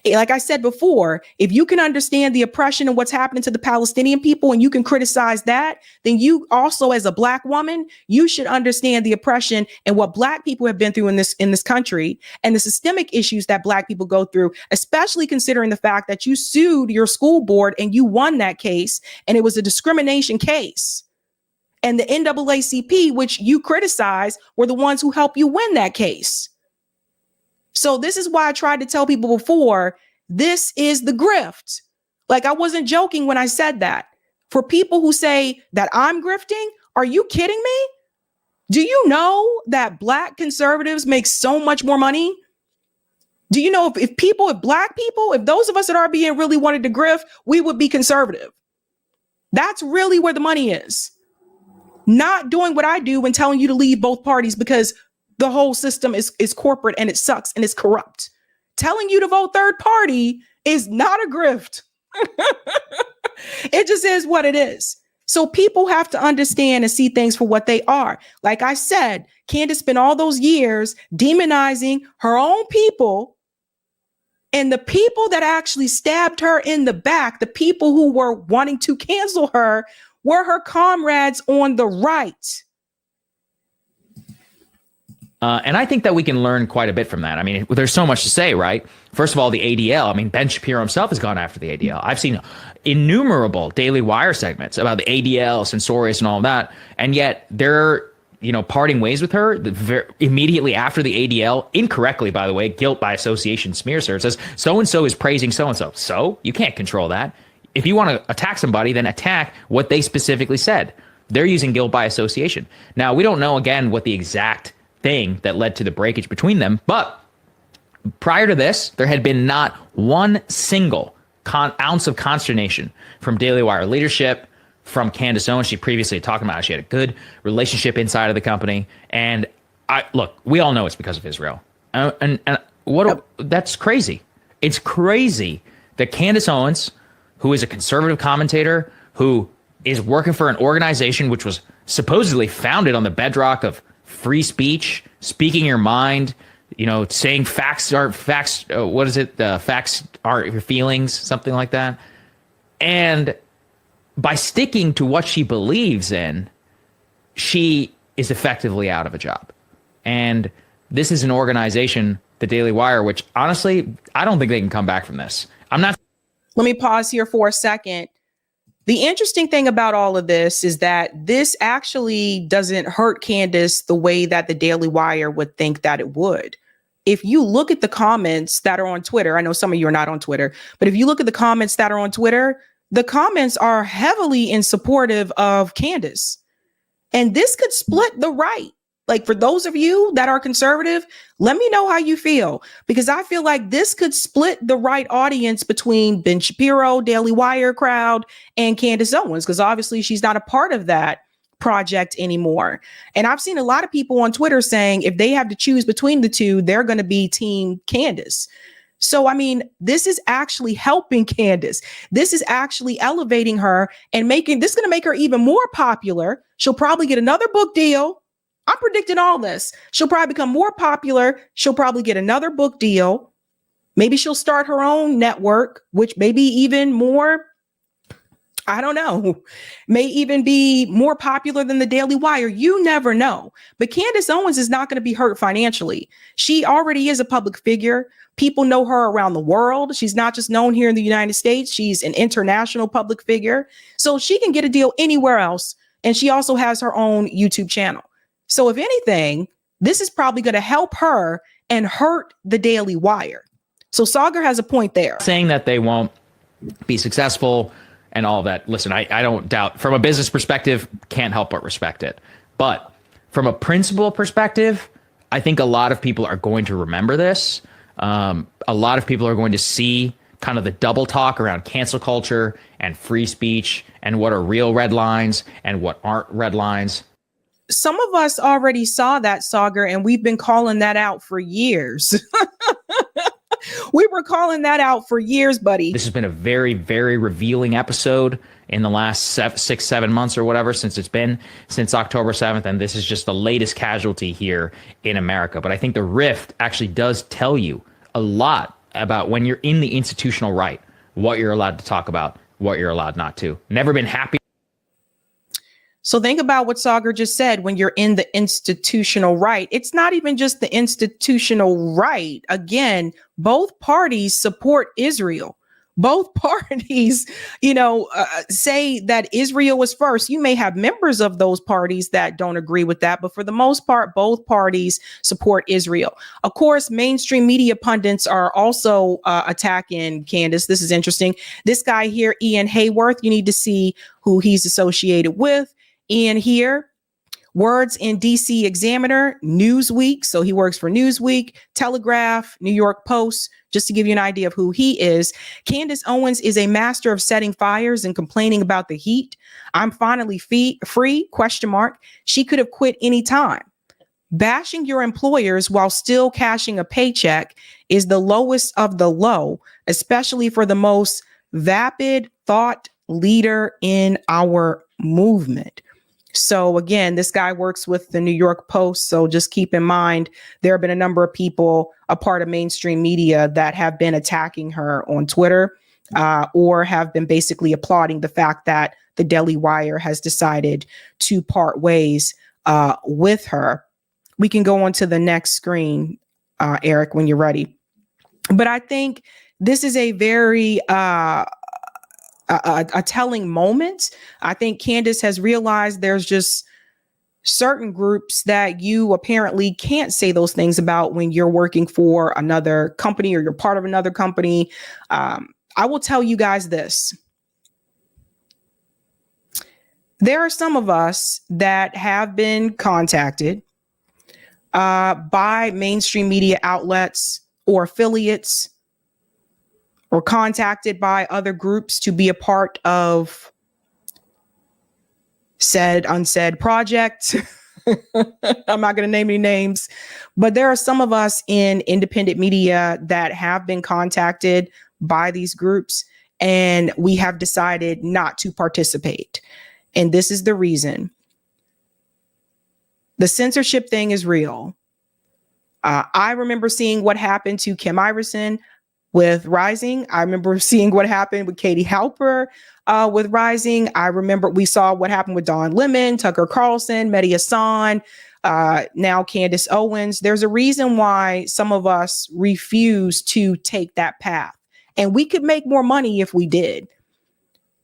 like I said before, if you can understand the oppression and what's happening to the Palestinian people and you can criticize that, then you also, as a black woman, you should understand the oppression and what black people have been through in this country and the systemic issues that black people go through, especially considering the fact that you sued your school board and you won that case and it was a discrimination case. And the NAACP, which you criticize, were the ones who helped you win that case. So this is why I tried to tell people before, this is the grift. Like, I wasn't joking when I said that. For people who say that I'm grifting, are you kidding me? Do you know that black conservatives make so much more money Do you know if black people, if those of us at RBN really wanted to grift, we would be conservative. That's really where the money is. Not doing what I do and telling you to leave both parties because the whole system is corporate and it sucks and it's corrupt. Telling you to vote third party is not a grift. It just is what it is. So people have to understand and see things for what they are. Like I said, Candace spent all those years demonizing her own people, and the people that actually stabbed her in the back, the people who were wanting to cancel her, were her comrades on the right. And I think that we can learn quite a bit from that. I mean, there's so much to say, right? First of all, the ADL. I mean, Ben Shapiro himself has gone after the ADL. I've seen innumerable Daily Wire segments about the ADL, censorious, and all of that. And yet they're, parting ways with her immediately after the ADL, incorrectly, by the way, guilt by association smears her. It says, so-and-so is praising so-and-so. So you can't control that. If you want to attack somebody, then attack what they specifically said. They're using guilt by association. Now, we don't know, again, what the exact thing that led to the breakage between them, but prior to this, there had been not one single ounce of consternation from Daily Wire leadership, from Candace Owens. She previously talked about how she had a good relationship inside of the company. And we all know it's because of Israel. That's crazy. It's crazy that Candace Owens, who is a conservative commentator, who is working for an organization which was supposedly founded on the bedrock of free speech, speaking your mind, saying facts aren't facts. What is it? Facts aren't your feelings, something like that. And by sticking to what she believes in, she is effectively out of a job. And this is an organization, the Daily Wire, which honestly, I don't think they can come back from this. Let me pause here for a second. The interesting thing about all of this is that this actually doesn't hurt Candace the way that the Daily Wire would think that it would. If you look at the comments that are on Twitter, I know some of you are not on Twitter, but if you look at the comments that are on Twitter, the comments are heavily in supportive of Candace. And this could split the right. Like, for those of you that are conservative, let me know how you feel, because I feel like this could split the right audience between Ben Shapiro, Daily Wire crowd, and Candace Owens, because obviously she's not a part of that project anymore. And I've seen a lot of people on Twitter saying if they have to choose between the two, they're going to be Team Candace. So, I mean, this is actually helping Candace. This is actually elevating her and this is going to make her even more popular. She'll probably get another book deal. I'm predicting all this. She'll probably become more popular. She'll probably get another book deal. Maybe she'll start her own network, which may be even more, I don't know, may even be more popular than the Daily Wire. You never know. But Candace Owens is not going to be hurt financially. She already is a public figure. People know her around the world. She's not just known here in the United States. She's an international public figure. So she can get a deal anywhere else. And she also has her own YouTube channel. So if anything, this is probably going to help her and hurt the Daily Wire. So Sagar has a point there. Saying that they won't be successful and all that. Listen, I don't doubt, from a business perspective, can't help but respect it. But from a principle perspective, I think a lot of people are going to remember this. A lot of people are going to see kind of the double talk around cancel culture and free speech and what are real red lines and what aren't red lines. Some of us already saw that, Sagar, and we've been calling that out for years. We were calling that out for years, buddy. This has been a very, very revealing episode in the last 6-7 months or whatever, since October 7th. And this is just the latest casualty here in America. But I think the rift actually does tell you a lot about when you're in the institutional right, what you're allowed to talk about, what you're allowed not to. Never been happy. So think about what Sagar just said. When you're in the institutional right, it's not even just the institutional right. Again, both parties support Israel. Both parties, say that Israel was first. You may have members of those parties that don't agree with that, but for the most part, both parties support Israel. Of course, mainstream media pundits are also attacking Candace. This is interesting. This guy here, Ian Hayworth, you need to see who he's associated with. Ian here, Words in DC Examiner, Newsweek. So he works for Newsweek, Telegraph, New York Post, just to give you an idea of who he is. Candace Owens is a master of setting fires and complaining about the heat. I'm finally free, question mark. She could have quit any time. Bashing your employers while still cashing a paycheck is the lowest of the low, especially for the most vapid thought leader in our movement. So again, this guy works with the New York Post. So just keep in mind, there have been a number of people, a part of mainstream media, that have been attacking her on Twitter or have been basically applauding the fact that the Daily Wire has decided to part ways with her. We can go on to the next screen, Eric, when you're ready. But I think this is a very a telling moment. I think Candace has realized there's just certain groups that you apparently can't say those things about when you're working for another company or you're part of another company. I will tell you guys this. There are some of us that have been contacted by mainstream media outlets or affiliates, or contacted by other groups to be a part of said unsaid project. I'm not going to name any names, but there are some of us in independent media that have been contacted by these groups, and we have decided not to participate. And this is the reason. The censorship thing is real. I remember seeing what happened to Kim Iverson with Rising. I remember seeing what happened with Katie Halper with Rising. I remember we saw what happened with Don Lemon, Tucker Carlson, Mehdi Hassan, now Candace Owens. There's a reason why some of us refuse to take that path. And we could make more money if we did,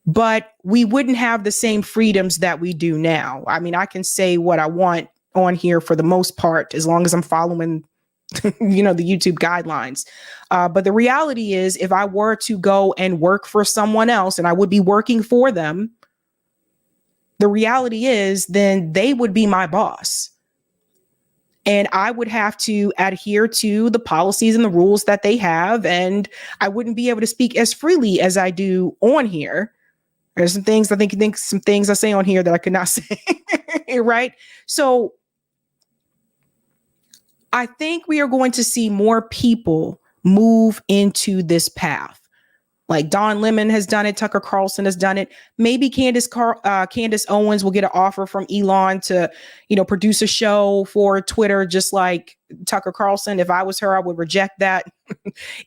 but we wouldn't have the same freedoms that we do now. I mean, I can say what I want on here for the most part, as long as I'm following the YouTube guidelines. But the reality is, if I were to go and work for someone else, and I would be working for them, the reality is then they would be my boss. And I would have to adhere to the policies and the rules that they have. And I wouldn't be able to speak as freely as I do on here. There's some things I think some things I say on here that I could not say, right? So I think we are going to see more people move into this path. Like Don Lemon has done it. Tucker Carlson has done it. Maybe Candace Owens will get an offer from Elon to, produce a show for Twitter, just like Tucker Carlson. If I was her, I would reject that.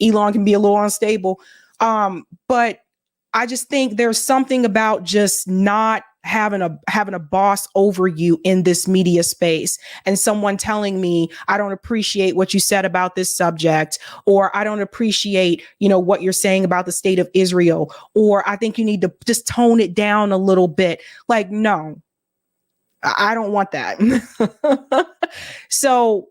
Elon can be a little unstable. But I just think there's something about just not having a boss over you in this media space, and someone telling me, I don't appreciate what you said about this subject, or I don't appreciate, what you're saying about the state of Israel, or I think you need to just tone it down a little bit. Like, no, I don't want that. So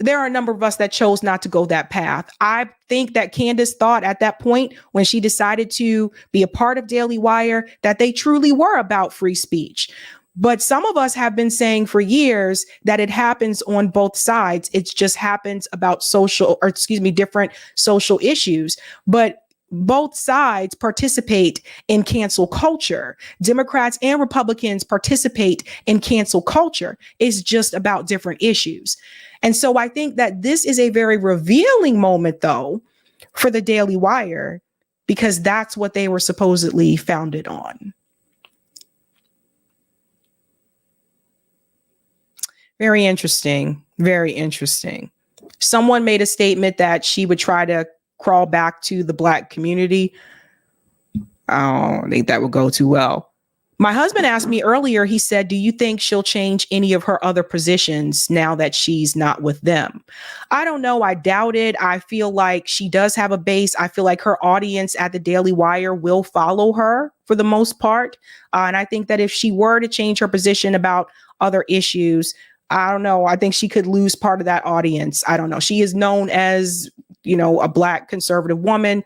there are a number of us that chose not to go that path. I think that Candace thought at that point, when she decided to be a part of Daily Wire, that they truly were about free speech. But some of us have been saying for years that it happens on both sides. It just happens about different social issues. But both sides participate in cancel culture. Democrats and Republicans participate in cancel culture. It's just about different issues. And so I think that this is a very revealing moment, though, for the Daily Wire, because that's what they were supposedly founded on. Very interesting. Very interesting. Someone made a statement that she would try to crawl back to the Black community. I don't think that would go too well. My husband asked me earlier, he said, do you think she'll change any of her other positions now that she's not with them? I don't know. I doubt it. I feel like she does have a base. I feel like her audience at the Daily Wire will follow her for the most part. And I think that if she were to change her position about other issues, I don't know. I think she could lose part of that audience. I don't know. She is known as, a Black conservative woman.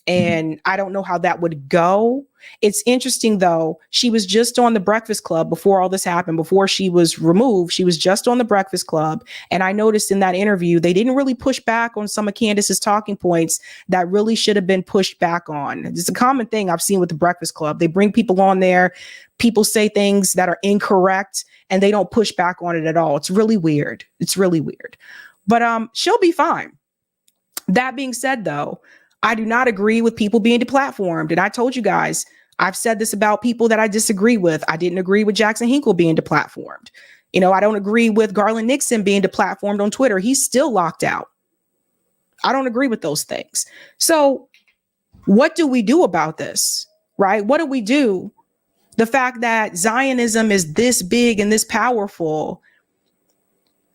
And I don't know how that would go. It's interesting, though. She was just on the Breakfast Club before all this happened, before she was removed. She was just on the Breakfast Club. And I noticed in that interview, they didn't really push back on some of Candace's talking points that really should have been pushed back on. It's a common thing I've seen with the Breakfast Club. They bring people on there. People say things that are incorrect and they don't push back on it at all. It's really weird. It's really weird. But she'll be fine. That being said, though, I do not agree with people being deplatformed. And I told you guys, I've said this about people that I disagree with. I didn't agree with Jackson Hinkle being deplatformed. You know, I don't agree with Garland Nixon being deplatformed on Twitter. He's still locked out. I don't agree with those things. So what do we do about this, right? What do we do? The fact that Zionism is this big and this powerful,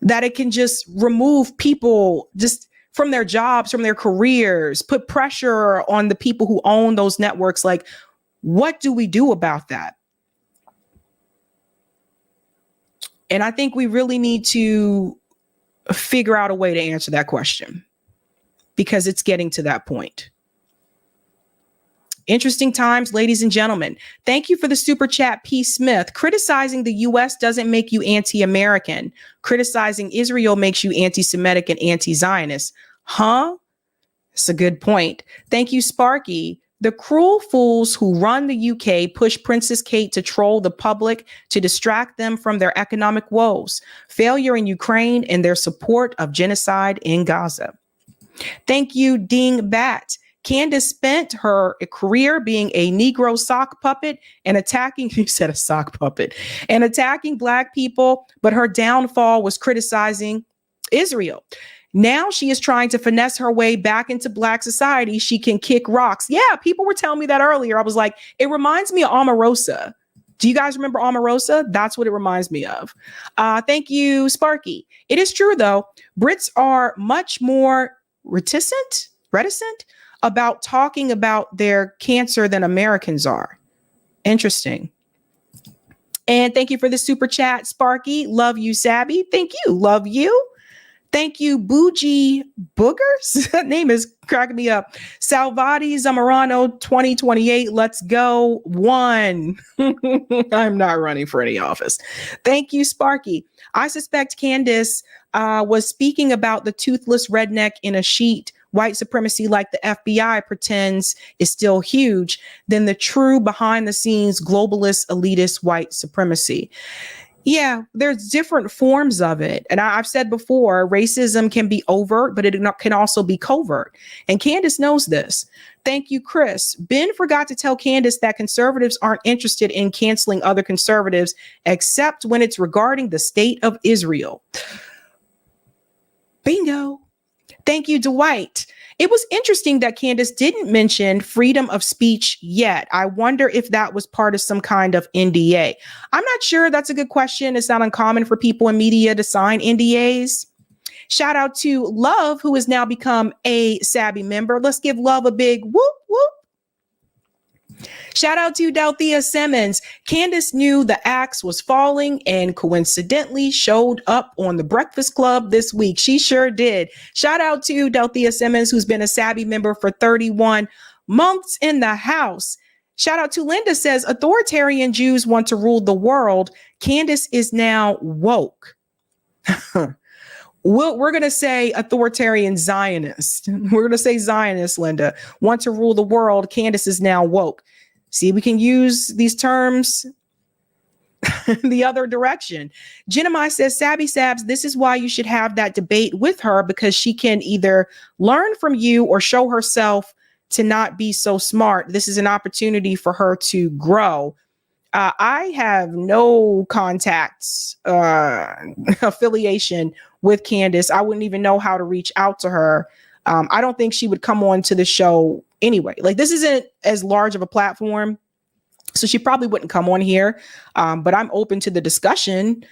that it can just remove people just from their jobs, from their careers, put pressure on the people who own those networks. Like, what do we do about that? And I think we really need to figure out a way to answer that question, because it's getting to that point. Interesting times, ladies and gentlemen. Thank you for the super chat, P. Smith. Criticizing the U.S. doesn't make you anti-American. Criticizing Israel makes you anti-Semitic and anti-Zionist. Huh? That's a good point. Thank you, Sparky. The cruel fools who run the UK push Princess Kate to troll the public to distract them from their economic woes, failure in Ukraine, and their support of genocide in Gaza. Thank you, Ding Bat. Candace spent her career being a Negro sock puppet and attacking, you said a sock puppet, and attacking Black people, but her downfall was criticizing Israel. Now she is trying to finesse her way back into Black society. She can kick rocks. Yeah, people were telling me that earlier. I was like, it reminds me of Omarosa. Do you guys remember Omarosa? That's what it reminds me of. Thank you, Sparky. It is true, though. Brits are much more reticent about talking about their cancer than Americans are. Interesting. And thank you for the super chat, Sparky. Love you, Sabby. Thank you. Love you. Thank you, Bougie Boogers. That name is cracking me up. Salvati Zamorano 2028. Let's go. 1. I'm not running for any office. Thank you, Sparky. I suspect Candace was speaking about the toothless redneck in a sheet. White supremacy, like the FBI pretends is still huge, than the true behind the scenes globalist elitist white supremacy. Yeah, there's different forms of it. And I've said before, racism can be overt, but it can also be covert. And Candace knows this. Thank you, Chris. Ben forgot to tell Candace that conservatives aren't interested in canceling other conservatives, except when it's regarding the state of Israel. Bingo. Thank you, Dwight. It was interesting that Candace didn't mention freedom of speech yet. I wonder if that was part of some kind of NDA. I'm not sure. That's a good question. It's not uncommon for people in media to sign NDAs. Shout out to Love, who has now become a Sabby member. Let's give Love a big whoop, whoop. Shout out to Dalthea Simmons. Candace knew the axe was falling and coincidentally showed up on the Breakfast Club this week. She sure did. Shout out to Dalthea Simmons, who's been a Sabby member for 31 months in the house. Shout out to Linda, says authoritarian Jews want to rule the world. Candace is now woke. We're going to say authoritarian Zionist. We're going to say Zionist, Linda. Want to rule the world. Candace is now woke. See, we can use these terms the other direction. Jennemai says, Sabby Sabs, this is why you should have that debate with her, because she can either learn from you or show herself to not be so smart. This is an opportunity for her to grow. I have no contacts, affiliation with Candace. I wouldn't even know how to reach out to her. I don't think she would come on to the show anyway. Like, this isn't as large of a platform, so she probably wouldn't come on here. But I'm open to the discussion.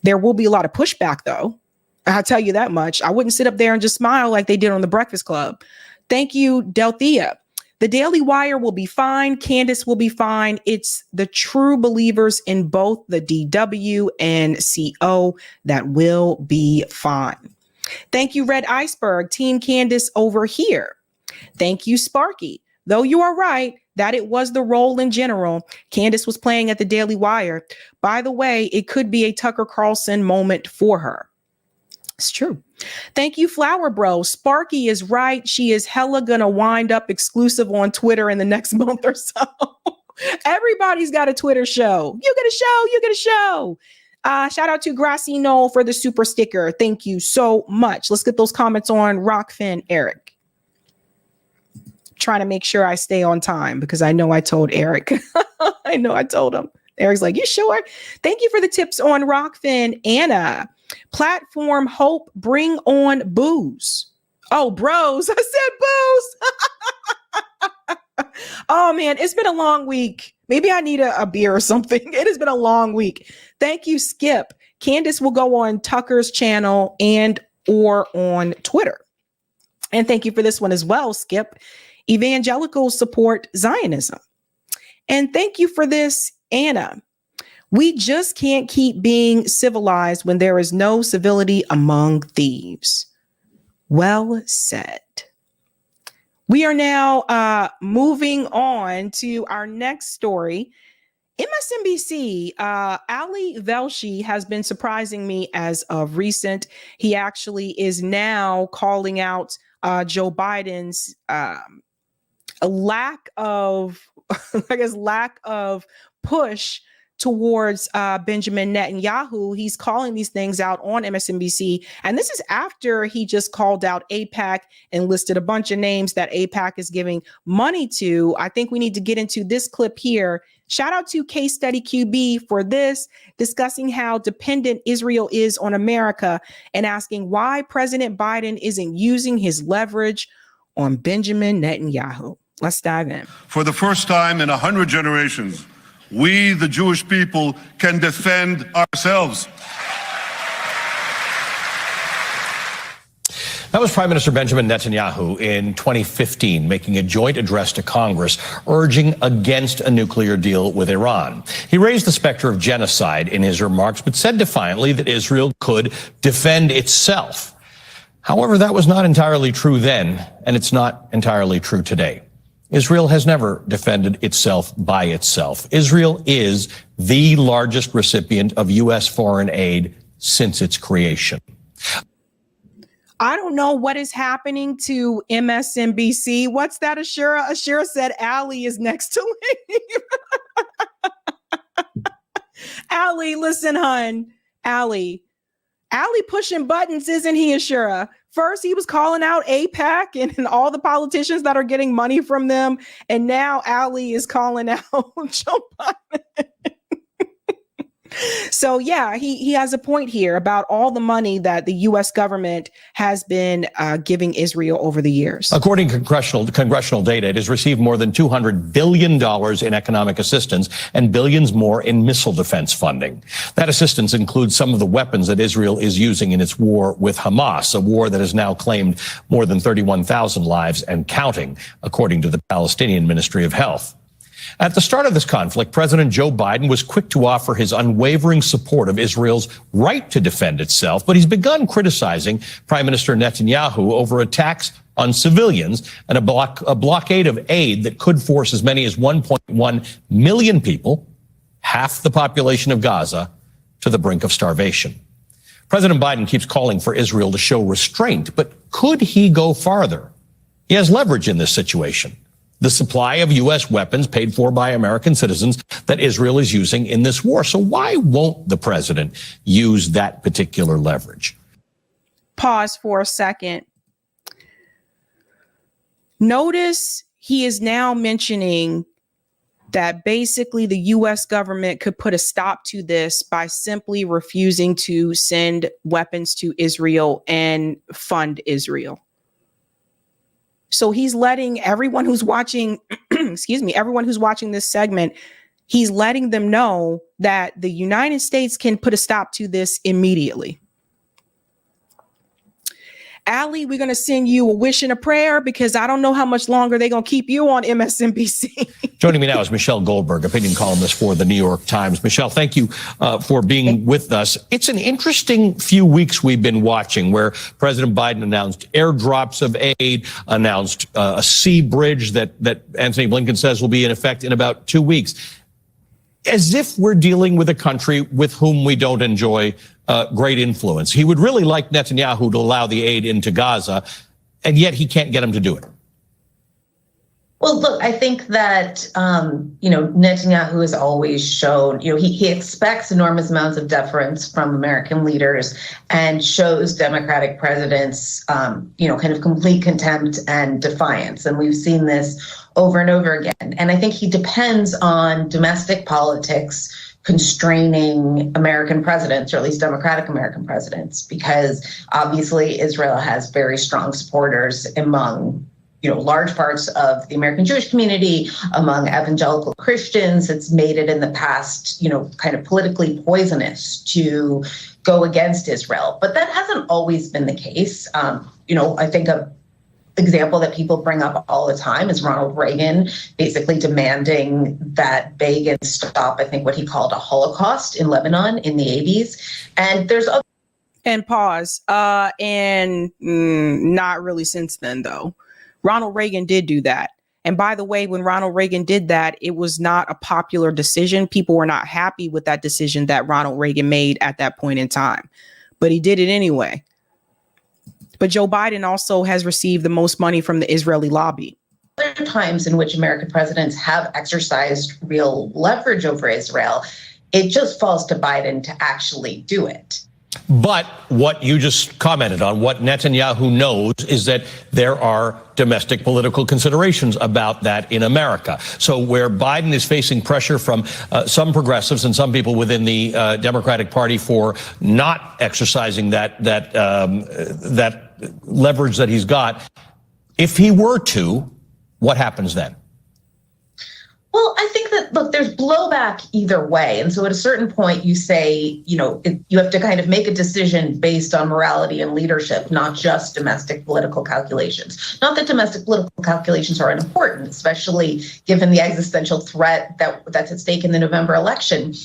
There will be a lot of pushback, though. I'll tell you that much. I wouldn't sit up there and just smile like they did on the Breakfast Club. Thank you, Delthea. The Daily Wire will be fine. Candace will be fine. It's the true believers in both the DW and CO that will be fine. Thank you, Red Iceberg. Team Candace over here. Thank you, Sparky. Though you are right that it was the role in general Candace was playing at the Daily Wire. By the way, it could be a Tucker Carlson moment for her. It's true. Thank you, Flower Bro. Sparky is right. She is hella gonna wind up exclusive on Twitter in the next month or so. Everybody's got a Twitter show. You get a show. You get a show. Shout out to Grassy Knoll for the super sticker. Thank you so much. Let's get those comments on Rockfin Eric. Trying to make sure I stay on time because I know I told Eric. I know I told him. Eric's like, you sure? Thank you for the tips on Rockfin. Anna. Platform Hope, bring on booze. Oh, bros. I said booze. Oh, man, it's been a long week. Maybe I need a beer or something. It has been a long week. Thank you, Skip. Candace will go on Tucker's channel and or on Twitter. And thank you for this one as well, Skip. Evangelicals support Zionism. And thank you for this, Anna. We just can't keep being civilized when there is no civility among thieves. Well said. We are now moving on to our next story. MSNBC, Ali Velshi has been surprising me as of recent. He actually is now calling out Joe Biden's lack of push towards Benjamin Netanyahu. He's calling these things out on MSNBC. And this is after he just called out Aipac and listed a bunch of names that Aipac is giving money to. I think we need to get into this clip here. Shout out to Case Study QB for this, discussing how dependent Israel is on America and asking why President Biden isn't using his leverage on Benjamin Netanyahu. Let's dive in. For the first time in 100 generations, we, the Jewish people, can defend ourselves. That was Prime Minister Benjamin Netanyahu in 2015, making a joint address to Congress, urging against a nuclear deal with Iran. He raised the specter of genocide in his remarks, but said defiantly that Israel could defend itself. However, that was not entirely true then, and it's not entirely true today. Israel has never defended itself by itself. Israel is the largest recipient of U.S. foreign aid since its creation. I don't know what is happening to MSNBC. What's that, Ashura? Ashura said Ali is next to leave. Ali, listen, hun. Ali pushing buttons, isn't he, Ashura? First, he was calling out Aipac and all the politicians that are getting money from them. And now Ali is calling out Joe Biden. So, yeah, he has a point here about all the money that the U.S. government has been giving Israel over the years. According to congressional data, it has received more than $200 billion in economic assistance and billions more in missile defense funding. That assistance includes some of the weapons that Israel is using in its war with Hamas, a war that has now claimed more than 31,000 lives and counting, according to the Palestinian Ministry of Health. At the start of this conflict, President Joe Biden was quick to offer his unwavering support of Israel's right to defend itself, but he's begun criticizing Prime Minister Netanyahu over attacks on civilians and a blockade of aid that could force as many as 1.1 million people, half the population of Gaza, to the brink of starvation. President Biden keeps calling for Israel to show restraint, but could he go farther? He has leverage in this situation. The supply of U.S. weapons paid for by American citizens that Israel is using in this war. So why won't the president use that particular leverage? Pause for a second. Notice he is now mentioning that basically the U.S. government could put a stop to this by simply refusing to send weapons to Israel and fund Israel. So he's letting everyone who's watching, everyone who's watching this segment, he's letting them know that the United States can put a stop to this immediately. Allie, we're going to send you a wish and a prayer because I don't know how much longer they're going to keep you on MSNBC. Joining me now is Michelle Goldberg, opinion columnist for the New York Times. Michelle, thank you for being with us. It's an interesting few weeks we've been watching where President Biden announced airdrops of aid, announced a sea bridge that Anthony Blinken says will be in effect in about 2 weeks. As if we're dealing with a country with whom we don't enjoy great influence. He would really like Netanyahu to allow the aid into Gaza, and yet he can't get him to do it. Well, look, I think that, Netanyahu has always shown, he expects enormous amounts of deference from American leaders and shows Democratic presidents, kind of complete contempt and defiance. And we've seen this over and over again. And I think he depends on domestic politics constraining American presidents, or at least Democratic American presidents, because obviously Israel has very strong supporters among large parts of the American Jewish community, among evangelical Christians. It's made it in the past, kind of politically poisonous to go against Israel. But that hasn't always been the case. I think a example that people bring up all the time is Ronald Reagan basically demanding that Begin stop, I think, what he called a Holocaust in Lebanon in the 80s. And there's other. And pause. And not really since then, though. Ronald Reagan did do that. And by the way, when Ronald Reagan did that, it was not a popular decision. People were not happy with that decision that Ronald Reagan made at that point in time. But he did it anyway. But Joe Biden also has received the most money from the Israeli lobby. There are times in which American presidents have exercised real leverage over Israel. It just falls to Biden to actually do it. But what you just commented on, what Netanyahu knows is that there are domestic political considerations about that in America. So where Biden is facing pressure from some progressives and some people within the Democratic Party for not exercising that leverage that he's got, if he were to, what happens then? Well, I think that, look, there's blowback either way. And so at a certain point, you say, you have to kind of make a decision based on morality and leadership, not just domestic political calculations. Not that domestic political calculations are unimportant, especially given the existential threat that's at stake in the November election.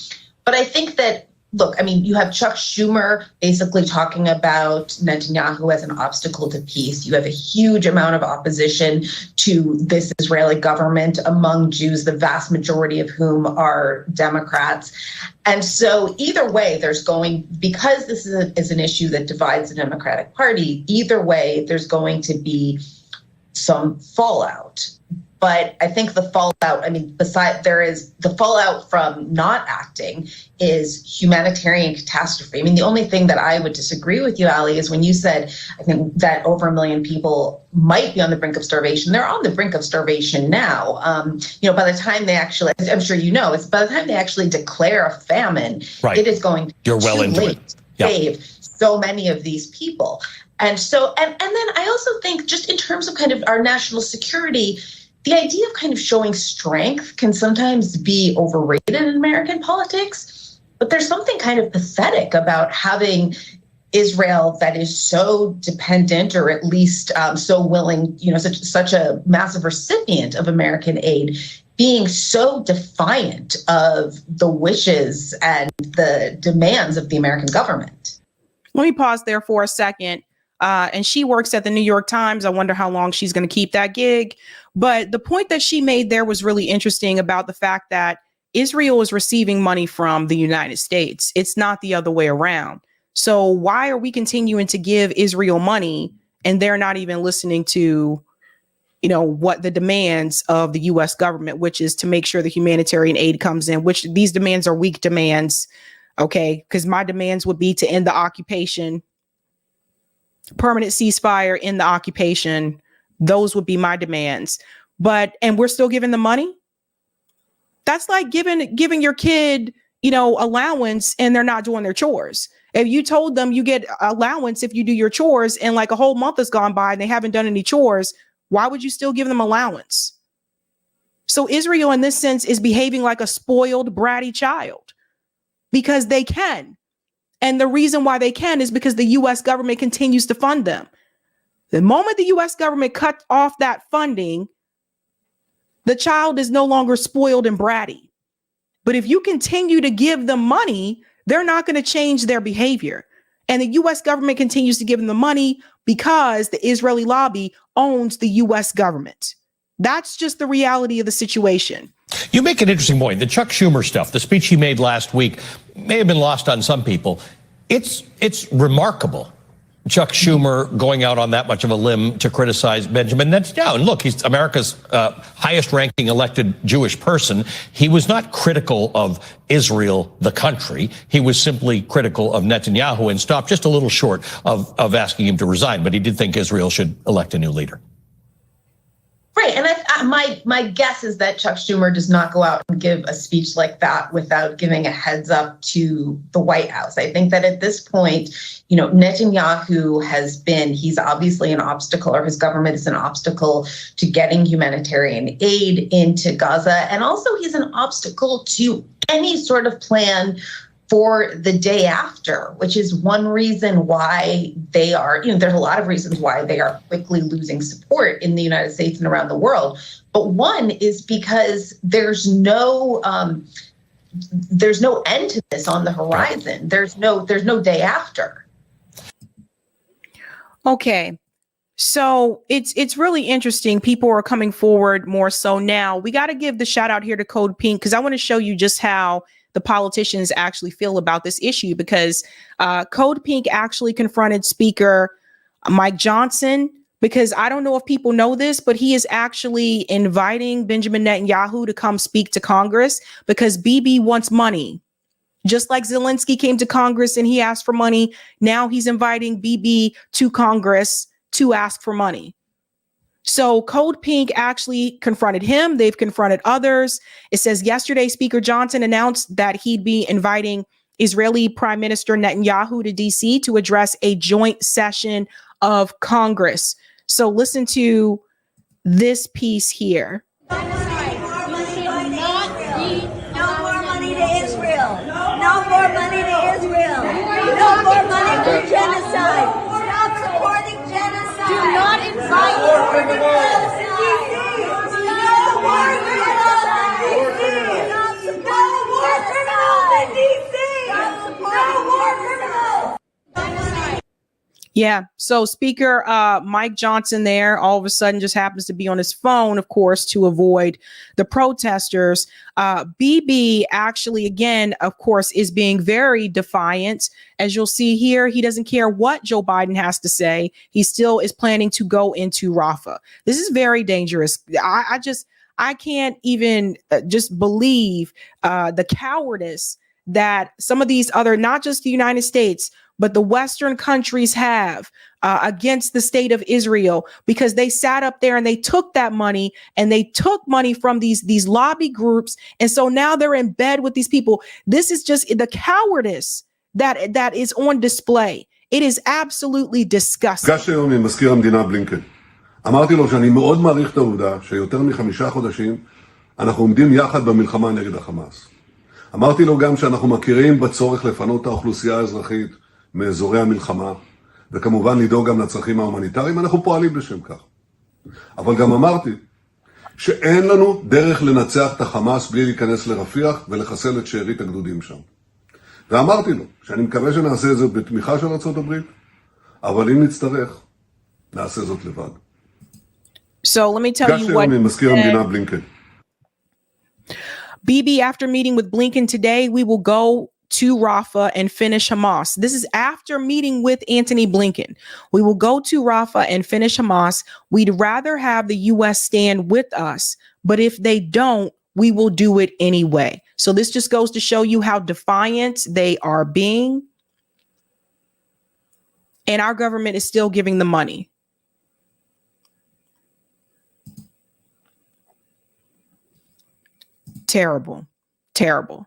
But I think that, look, you have Chuck Schumer basically talking about Netanyahu as an obstacle to peace. You have a huge amount of opposition to this Israeli government among Jews, the vast majority of whom are Democrats. And so either way, because this is an issue that divides the Democratic Party, either way, there's going to be some fallout. But I think the fallout, there is the fallout from not acting is humanitarian catastrophe. The only thing that I would disagree with you, Ali, is when you said, I think that over 1 million people might be on the brink of starvation. They're on the brink of starvation now. By the time they actually, I'm sure by the time they actually declare a famine, right, it is going to be too late to save so many of these people. And so, and then I also think just in terms of kind of our national security, the idea of kind of showing strength can sometimes be overrated in American politics, but there's something kind of pathetic about having Israel that is so dependent, or at least so willing, such a massive recipient of American aid, being so defiant of the wishes and the demands of the American government. Let me pause there for a second. And she works at the New York Times. I wonder how long she's going to keep that gig. But the point that she made there was really interesting about the fact that Israel is receiving money from the United States. It's not the other way around. So why are we continuing to give Israel money and they're not even listening to, what the demands of the U.S. government, which is to make sure the humanitarian aid comes in, which these demands are weak demands. OK, because my demands would be to end the occupation. Permanent ceasefire in the occupation. Those would be my demands. And we're still giving the money. That's like giving your kid, allowance and they're not doing their chores. If you told them you get allowance if you do your chores and like a whole month has gone by and they haven't done any chores, why would you still give them allowance? So Israel in this sense is behaving like a spoiled, bratty child because they can. And the reason why they can is because the U.S. government continues to fund them. The moment the U.S. government cut off that funding, the child is no longer spoiled and bratty. But if you continue to give them money, they're not going to change their behavior. And the U.S. government continues to give them the money because the Israeli lobby owns the U.S. government. That's just the reality of the situation. You make an interesting point. The Chuck Schumer stuff, the speech he made last week, may have been lost on some people. It's remarkable. Chuck Schumer going out on that much of a limb to criticize Benjamin Netanyahu. And look, he's America's highest ranking elected Jewish person. He was not critical of Israel, the country. He was simply critical of Netanyahu and stopped just a little short of asking him to resign. But he did think Israel should elect a new leader. Right. And my guess is that Chuck Schumer does not go out and give a speech like that without giving a heads up to the White House. I think that at this point, Netanyahu he's obviously an obstacle, or his government is an obstacle to getting humanitarian aid into Gaza. And also he's an obstacle to any sort of plan for the day after, which is one reason why they are, there's a lot of reasons why they are quickly losing support in the United States and around the world. But one is because there's no end to this on the horizon. There's no day after. Okay. So it's really interesting. People are coming forward more so now. We got to give the shout out here to Code Pink, because I want to show you just how the politicians actually feel about this issue, because Code Pink actually confronted Speaker Mike Johnson, because I don't know if people know this, but he is actually inviting Benjamin Netanyahu to come speak to Congress because Bibi wants money. Just like Zelensky came to Congress and he asked for money, now he's inviting Bibi to Congress to ask for money. So Code Pink actually confronted him. They've confronted others. It says yesterday, Speaker Johnson announced that he'd be inviting Israeli Prime Minister Netanyahu to D.C. to address a joint session of Congress. So listen to this piece here. No more money to Israel. No more money to Israel. No more money for genocide. Stop supporting genocide. Do not invite war criminals. No war criminals in D.C. No war criminals in D.C. No war criminals. Yeah. So Speaker Mike Johnson there all of a sudden just happens to be on his phone, of course, to avoid the protesters. Bibi actually, again, of course, is being very defiant. As you'll see here, he doesn't care what Joe Biden has to say. He still is planning to go into Rafah. This is very dangerous. I can't even just believe the cowardice that some of these other, not just the United States, but the Western countries have against the state of Israel, because they sat up there and they took that money and they took money from these lobby groups. And so now they're in bed with these people. This is just the cowardice that is on display. It is absolutely disgusting. נפגשתי היום עם מזכיר המדינה בלינקן. אמרתי לו שאני מאוד מעריך את העובדה שיותר מ5 חודשים אנחנו עומדים יחד במלחמה נגד החמאס. אמרתי לו גם שאנחנו מכירים בצורך לפנות את האוכלוסייה האזרחית מאזורי המלחמה, וכמובן לדאוג גם לצרכים ההומניטריים. אנחנו פועלים לשם כך. אבל גם אמרתי שאין לנו דרך לנצח את החמאס בלי להיכנס לרפיח ולחסל את שארית הגדודים שם. ואמרתי לו שאני מקווה שנעשה את זה בתמיכה של ארצות הברית, אבל אם נצטרך, נעשה זאת לבד. So let me tell you what מזכיר המדינה בלינקן. Bibi, after meeting with Blinken today, we will go to Rafah and finish Hamas. This is after meeting with Antony Blinken. We will go to Rafah and finish Hamas. We'd rather have the U.S. stand with us, but if they don't, we will do it anyway. So this just goes to show you how defiant they are being. And our government is still giving the money. Terrible, terrible.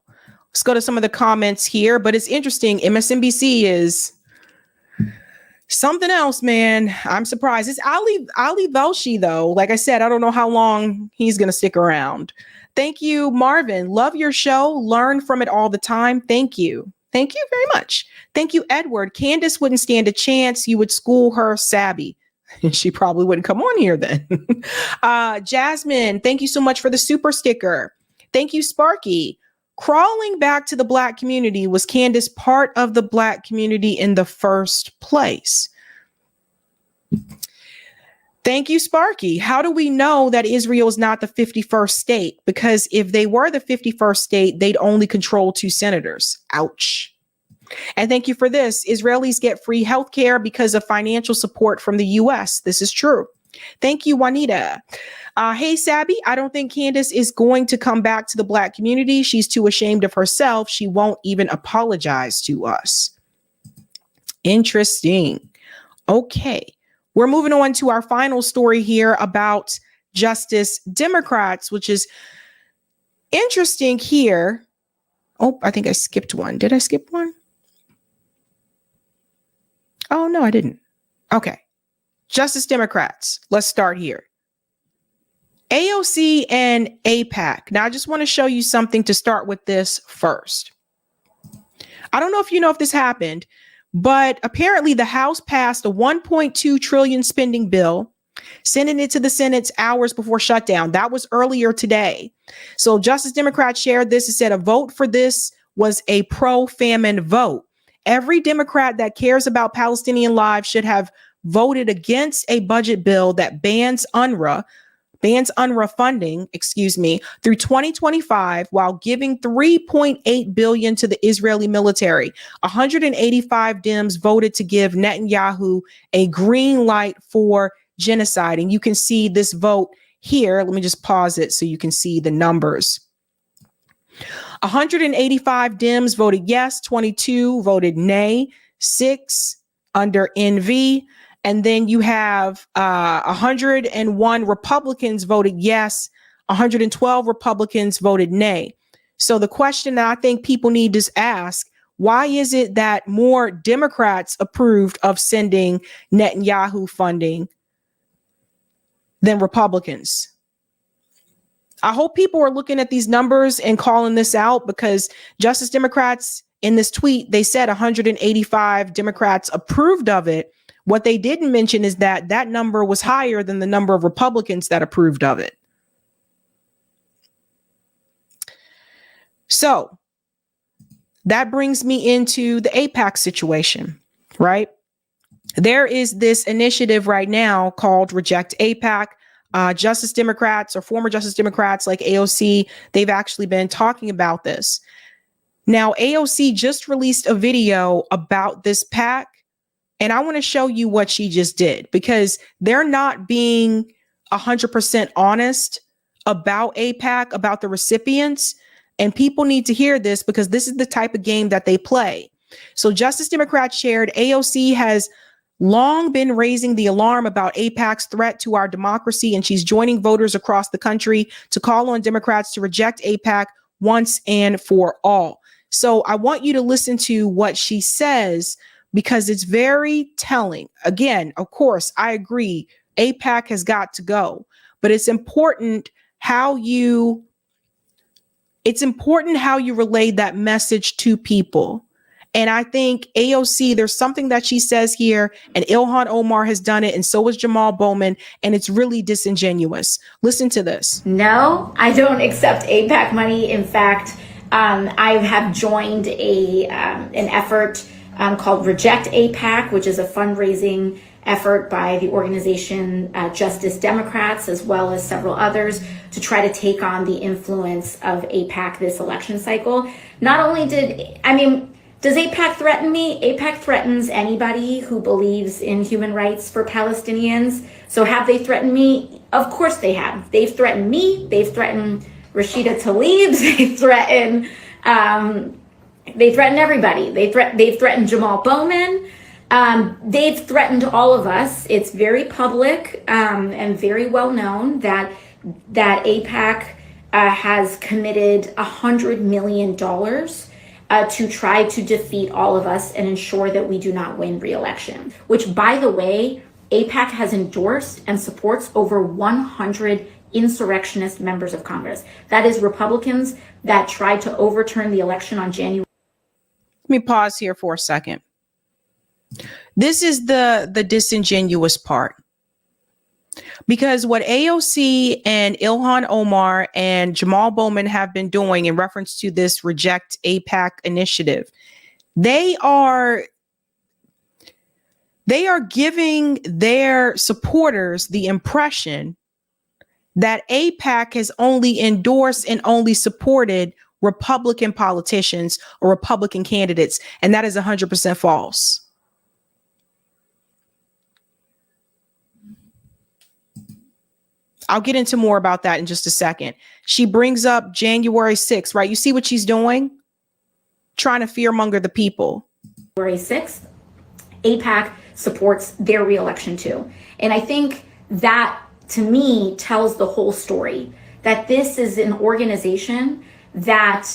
Let's go to some of the comments here, but it's interesting. MSNBC is something else, man. I'm surprised. It's Ali Velshi, though. Like I said, I don't know how long he's going to stick around. Thank you, Marvin. Love your show. Learn from it all the time. Thank you. Thank you very much. Thank you, Edward. Candace wouldn't stand a chance. You would school her, Sabby. She probably wouldn't come on here then. Jasmine, thank you so much for the super sticker. Thank you, Sparky. Crawling back to the Black community. Was Candace part of the Black community in the first place? Thank you, Sparky. How do we know that Israel is not the 51st state? Because if they were the 51st state, they'd only control 2 senators. Ouch. And thank you for this. Israelis get free health care because of financial support from the U.S. This is true. Thank you, Juanita. Hey, Sabby, I don't think Candace is going to come back to the Black community. She's too ashamed of herself. She won't even apologize to us. Interesting. Okay. We're moving on to our final story here about Justice Democrats, which is interesting here. Oh, I think I skipped one. Did I skip one? Oh, no, I didn't. Okay. Justice Democrats. Let's start here. AOC and AIPAC. Now, I just want to show you something to start with this first. I don't know if you know if this happened, but apparently the House passed a $1.2 trillion spending bill, sending it to the Senate hours before shutdown. That was earlier today. So Justice Democrats shared this and said a vote for this was a pro-famine vote. Every Democrat that cares about Palestinian lives should have voted against a budget bill that bans UNRWA funding, through 2025 while giving $3.8 billion to the Israeli military. 185 Dems voted to give Netanyahu a green light for genocide. And you can see this vote here. Let me just pause it so you can see the numbers. 185 Dems voted yes, 22 voted nay, 6 under NV. And then you have 101 Republicans voted yes, 112 Republicans voted nay. So the question that I think people need to ask, why is it that more Democrats approved of sending Netanyahu funding than Republicans? I hope people are looking at these numbers and calling this out, because Justice Democrats in this tweet, they said 185 Democrats approved of it. What they didn't mention is that that number was higher than the number of Republicans that approved of it. So that brings me into the AIPAC situation, right? There is this initiative right now called Reject AIPAC. Justice Democrats or former Justice Democrats like AOC, they've actually been talking about this. Now, AOC just released a video about this PAC, and I want to show you what she just did, because they're not being 100% honest about AIPAC, about the recipients, and people need to hear this because this is the type of game that they play. So Justice Democrats shared AOC has long been raising the alarm about AIPAC's threat to our democracy, and she's joining voters across the country to call on Democrats to reject AIPAC once and for all. So I want you to listen to what she says, because it's very telling. Again, of course, I agree, AIPAC has got to go, but it's important how you relay that message to people. And I think AOC, there's something that she says here, and Ilhan Omar has done it, and so is Jamal Bowman, and it's really disingenuous. Listen to this. No, I don't accept AIPAC money. In fact, I have joined an effort called Reject AIPAC, which is a fundraising effort by the organization Justice Democrats, as well as several others, to try to take on the influence of AIPAC this election cycle. Does AIPAC threaten me? AIPAC threatens anybody who believes in human rights for Palestinians. So have they threatened me? Of course they have. They've threatened me. They've threatened Rashida Tlaib. They threaten everybody. They've threatened Jamal Bowman. They've threatened all of us. It's very public and very well known that AIPAC has committed $100 million to try to defeat all of us and ensure that we do not win re-election, which, by the way, AIPAC has endorsed and supports over 100 insurrectionist members of Congress. That is Republicans that tried to overturn the election on January. Let me pause here for a second. This is the disingenuous part. Because what AOC and Ilhan Omar and Jamal Bowman have been doing in reference to this Reject AIPAC initiative, they are giving their supporters the impression that AIPAC has only endorsed and only supported Republican politicians or Republican candidates. And that is 100% false. I'll get into more about that in just a second. She brings up January 6th, right? You see what she's doing? Trying to fearmonger the people. January 6th, AIPAC supports their reelection too. And I think that, to me, tells the whole story, that this is an organization that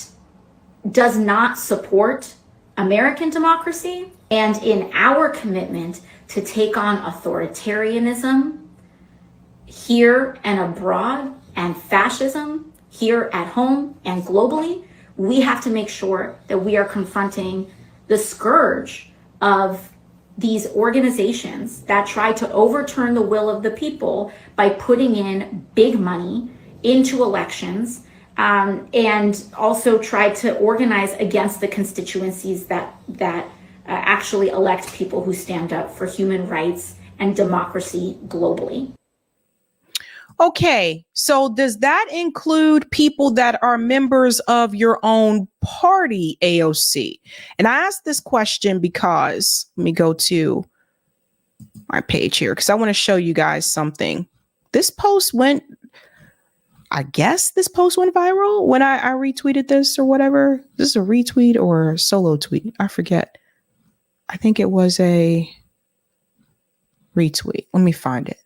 does not support American democracy, and in our commitment to take on authoritarianism here and abroad, and fascism here at home and globally, we have to make sure that we are confronting the scourge of these organizations that try to overturn the will of the people by putting in big money into elections, and also try to organize against the constituencies that actually elect people who stand up for human rights and democracy globally. Okay, so does that include people that are members of your own party, AOC? And I asked this question because, let me go to my page here because I want to show you guys something. This post went, I guess this post went viral when I retweeted this or whatever. This is a retweet or a solo tweet. I forget. I think it was a retweet. Let me find it.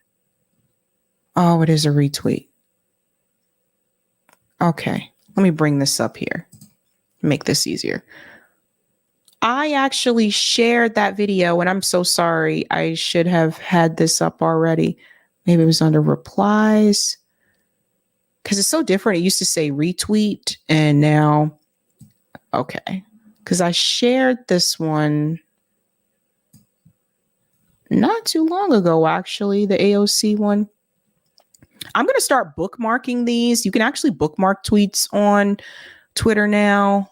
Oh, it is a retweet. Okay, let me bring this up here. Make this easier. I actually shared that video, and I'm so sorry. I should have had this up already. Maybe it was under replies. Because it's so different. It used to say retweet, and now, okay. Because I shared this one not too long ago, actually, the AOC one. I'm going to start bookmarking these. You can actually bookmark tweets on Twitter now.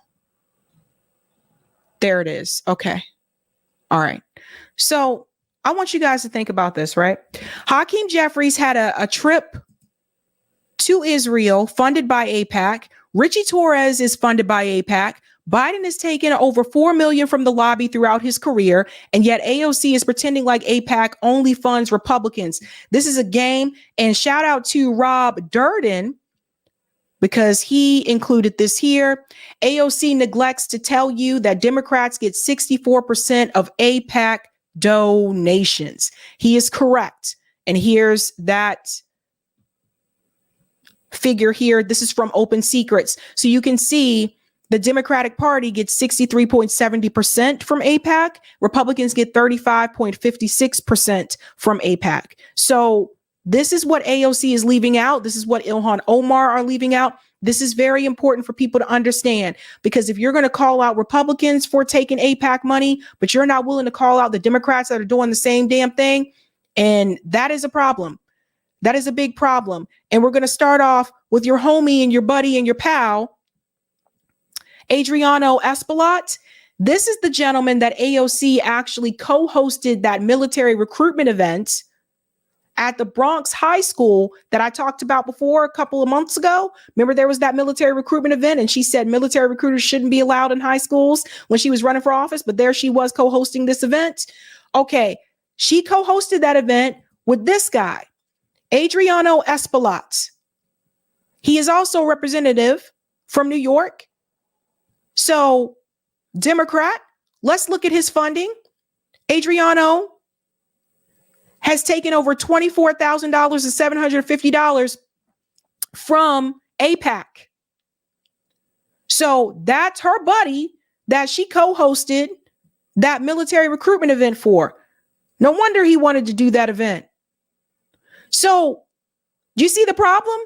There it is. Okay. All right. So I want you guys to think about this, right? Hakeem Jeffries had a trip to Israel funded by AIPAC. Richie Torres is funded by AIPAC. Biden has taken over $4 million from the lobby throughout his career, and yet AOC is pretending like AIPAC only funds Republicans. This is a game, and shout out to Rob Durden because he included this here. AOC neglects to tell you that Democrats get 64% of AIPAC donations. He is correct, and here's that figure here. This is from Open Secrets, so you can see the Democratic Party gets 63.70% from AIPAC. Republicans get 35.56% from AIPAC. So this is what AOC is leaving out. This is what Ilhan Omar are leaving out. This is very important for people to understand, because if you're going to call out Republicans for taking AIPAC money, but you're not willing to call out the Democrats that are doing the same damn thing, and that is a problem. That is a big problem. And we're going to start off with your homie and your buddy and your pal, Adriano Espaillat. This is the gentleman that AOC actually co-hosted that military recruitment event at the Bronx High School that I talked about before a couple of months ago. Remember, there was that military recruitment event, and she said military recruiters shouldn't be allowed in high schools when she was running for office, but there she was co-hosting this event. Okay, she co-hosted that event with this guy, Adriano Espaillat. He is also a representative from New York. So, Democrat, let's look at his funding. Adriano has taken over $24,750 from AIPAC. So that's her buddy that she co-hosted that military recruitment event for. No wonder he wanted to do that event. So, do you see the problem?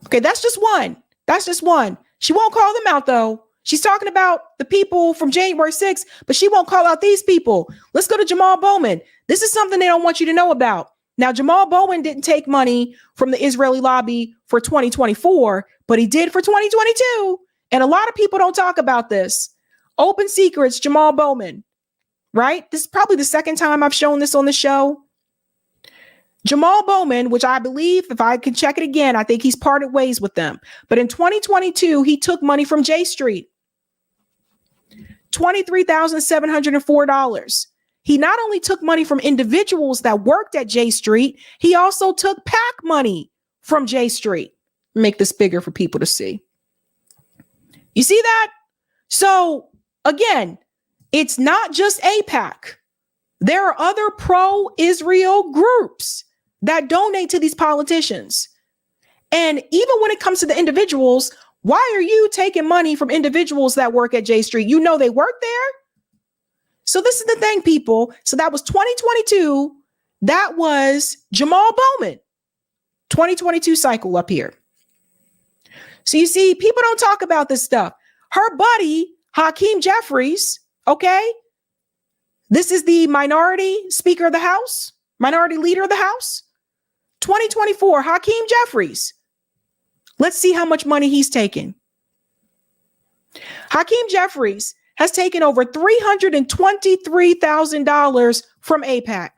Okay, that's just one. That's just one. She won't call them out, though. She's talking about the people from January 6th, but she won't call out these people. Let's go to Jamal Bowman. This is something they don't want you to know about. Now, Jamal Bowen didn't take money from the Israeli lobby for 2024, but he did for 2022. And a lot of people don't talk about this. Open secrets, Jamal Bowman, right? This is probably the second time I've shown this on the show. Jamal Bowman, which I believe, if I can check it again, I think he's parted ways with them. But in 2022, he took money from J Street, $23,704. He not only took money from individuals that worked at J Street, he also took PAC money from J Street. Make this bigger for people to see. You see that? So again, it's not just AIPAC. There are other pro-Israel groups that donate to these politicians. And even when it comes to the individuals, why are you taking money from individuals that work at J Street? You know they work there. So this is the thing, people. So that was 2022. That was Jamal Bowman. 2022 cycle up here. So you see, people don't talk about this stuff. Her buddy, Hakeem Jeffries, okay? This is the minority speaker of the House, minority leader of the House. 2024, Hakeem Jeffries. Let's see how much money he's taken. Hakeem Jeffries has taken over $323,000 from AIPAC.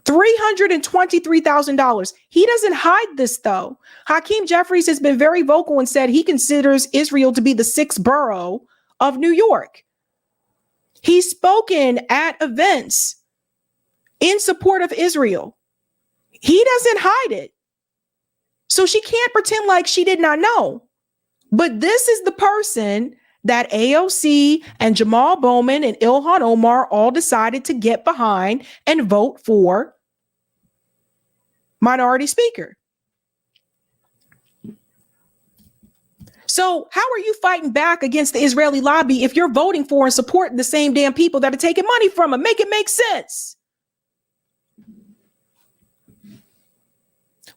$323,000. He doesn't hide this, though. Hakeem Jeffries has been very vocal and said he considers Israel to be the sixth borough of New York. He's spoken at events in support of Israel. He doesn't hide it. So she can't pretend like she did not know. But this is the person that AOC and Jamal Bowman and Ilhan Omar all decided to get behind and vote for minority speaker. So how are you fighting back against the Israeli lobby if you're voting for and supporting the same damn people that are taking money from them? Make it make sense.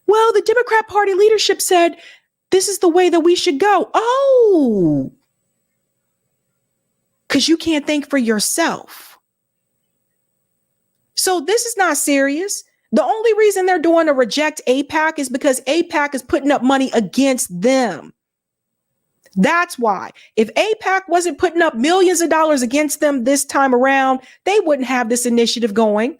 Well, the Democrat Party leadership said this is the way that we should go. Oh, because you can't think for yourself. So this is not serious. The only reason they're doing a reject AIPAC is because AIPAC is putting up money against them. That's why. If AIPAC wasn't putting up millions of dollars against them this time around, they wouldn't have this initiative going.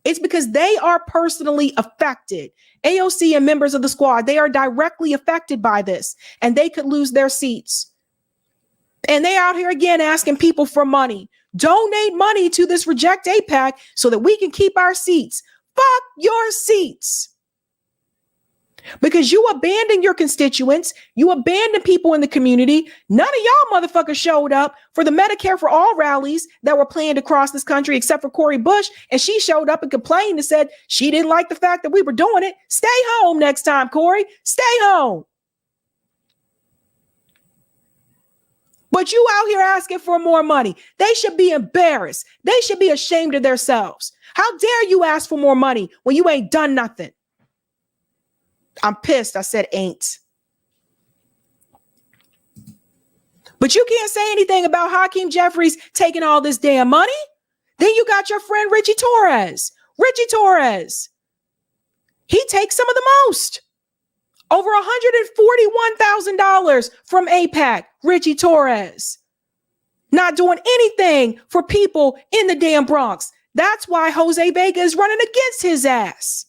It's because they are personally affected. AOC and members of the squad, they are directly affected by this, and they could lose their seats. And they out here again asking people for money. Donate money to this reject AIPAC so that we can keep our seats. Fuck your seats. Because you abandon your constituents, you abandon people in the community. None of y'all motherfuckers showed up for the Medicare for All rallies that were planned across this country, except for Cori Bush. And she showed up and complained and said she didn't like the fact that we were doing it. Stay home next time, Cori. Stay home. But you out here asking for more money. They should be embarrassed. They should be ashamed of themselves. How dare you ask for more money when you ain't done nothing? I'm pissed. I said ain't. But you can't say anything about Hakeem Jeffries taking all this damn money. Then you got your friend Richie Torres. Richie Torres. He takes some of the most. Over $141,000 from AIPAC. Richie Torres. Not doing anything for people in the damn Bronx. That's why Jose Vega is running against his ass.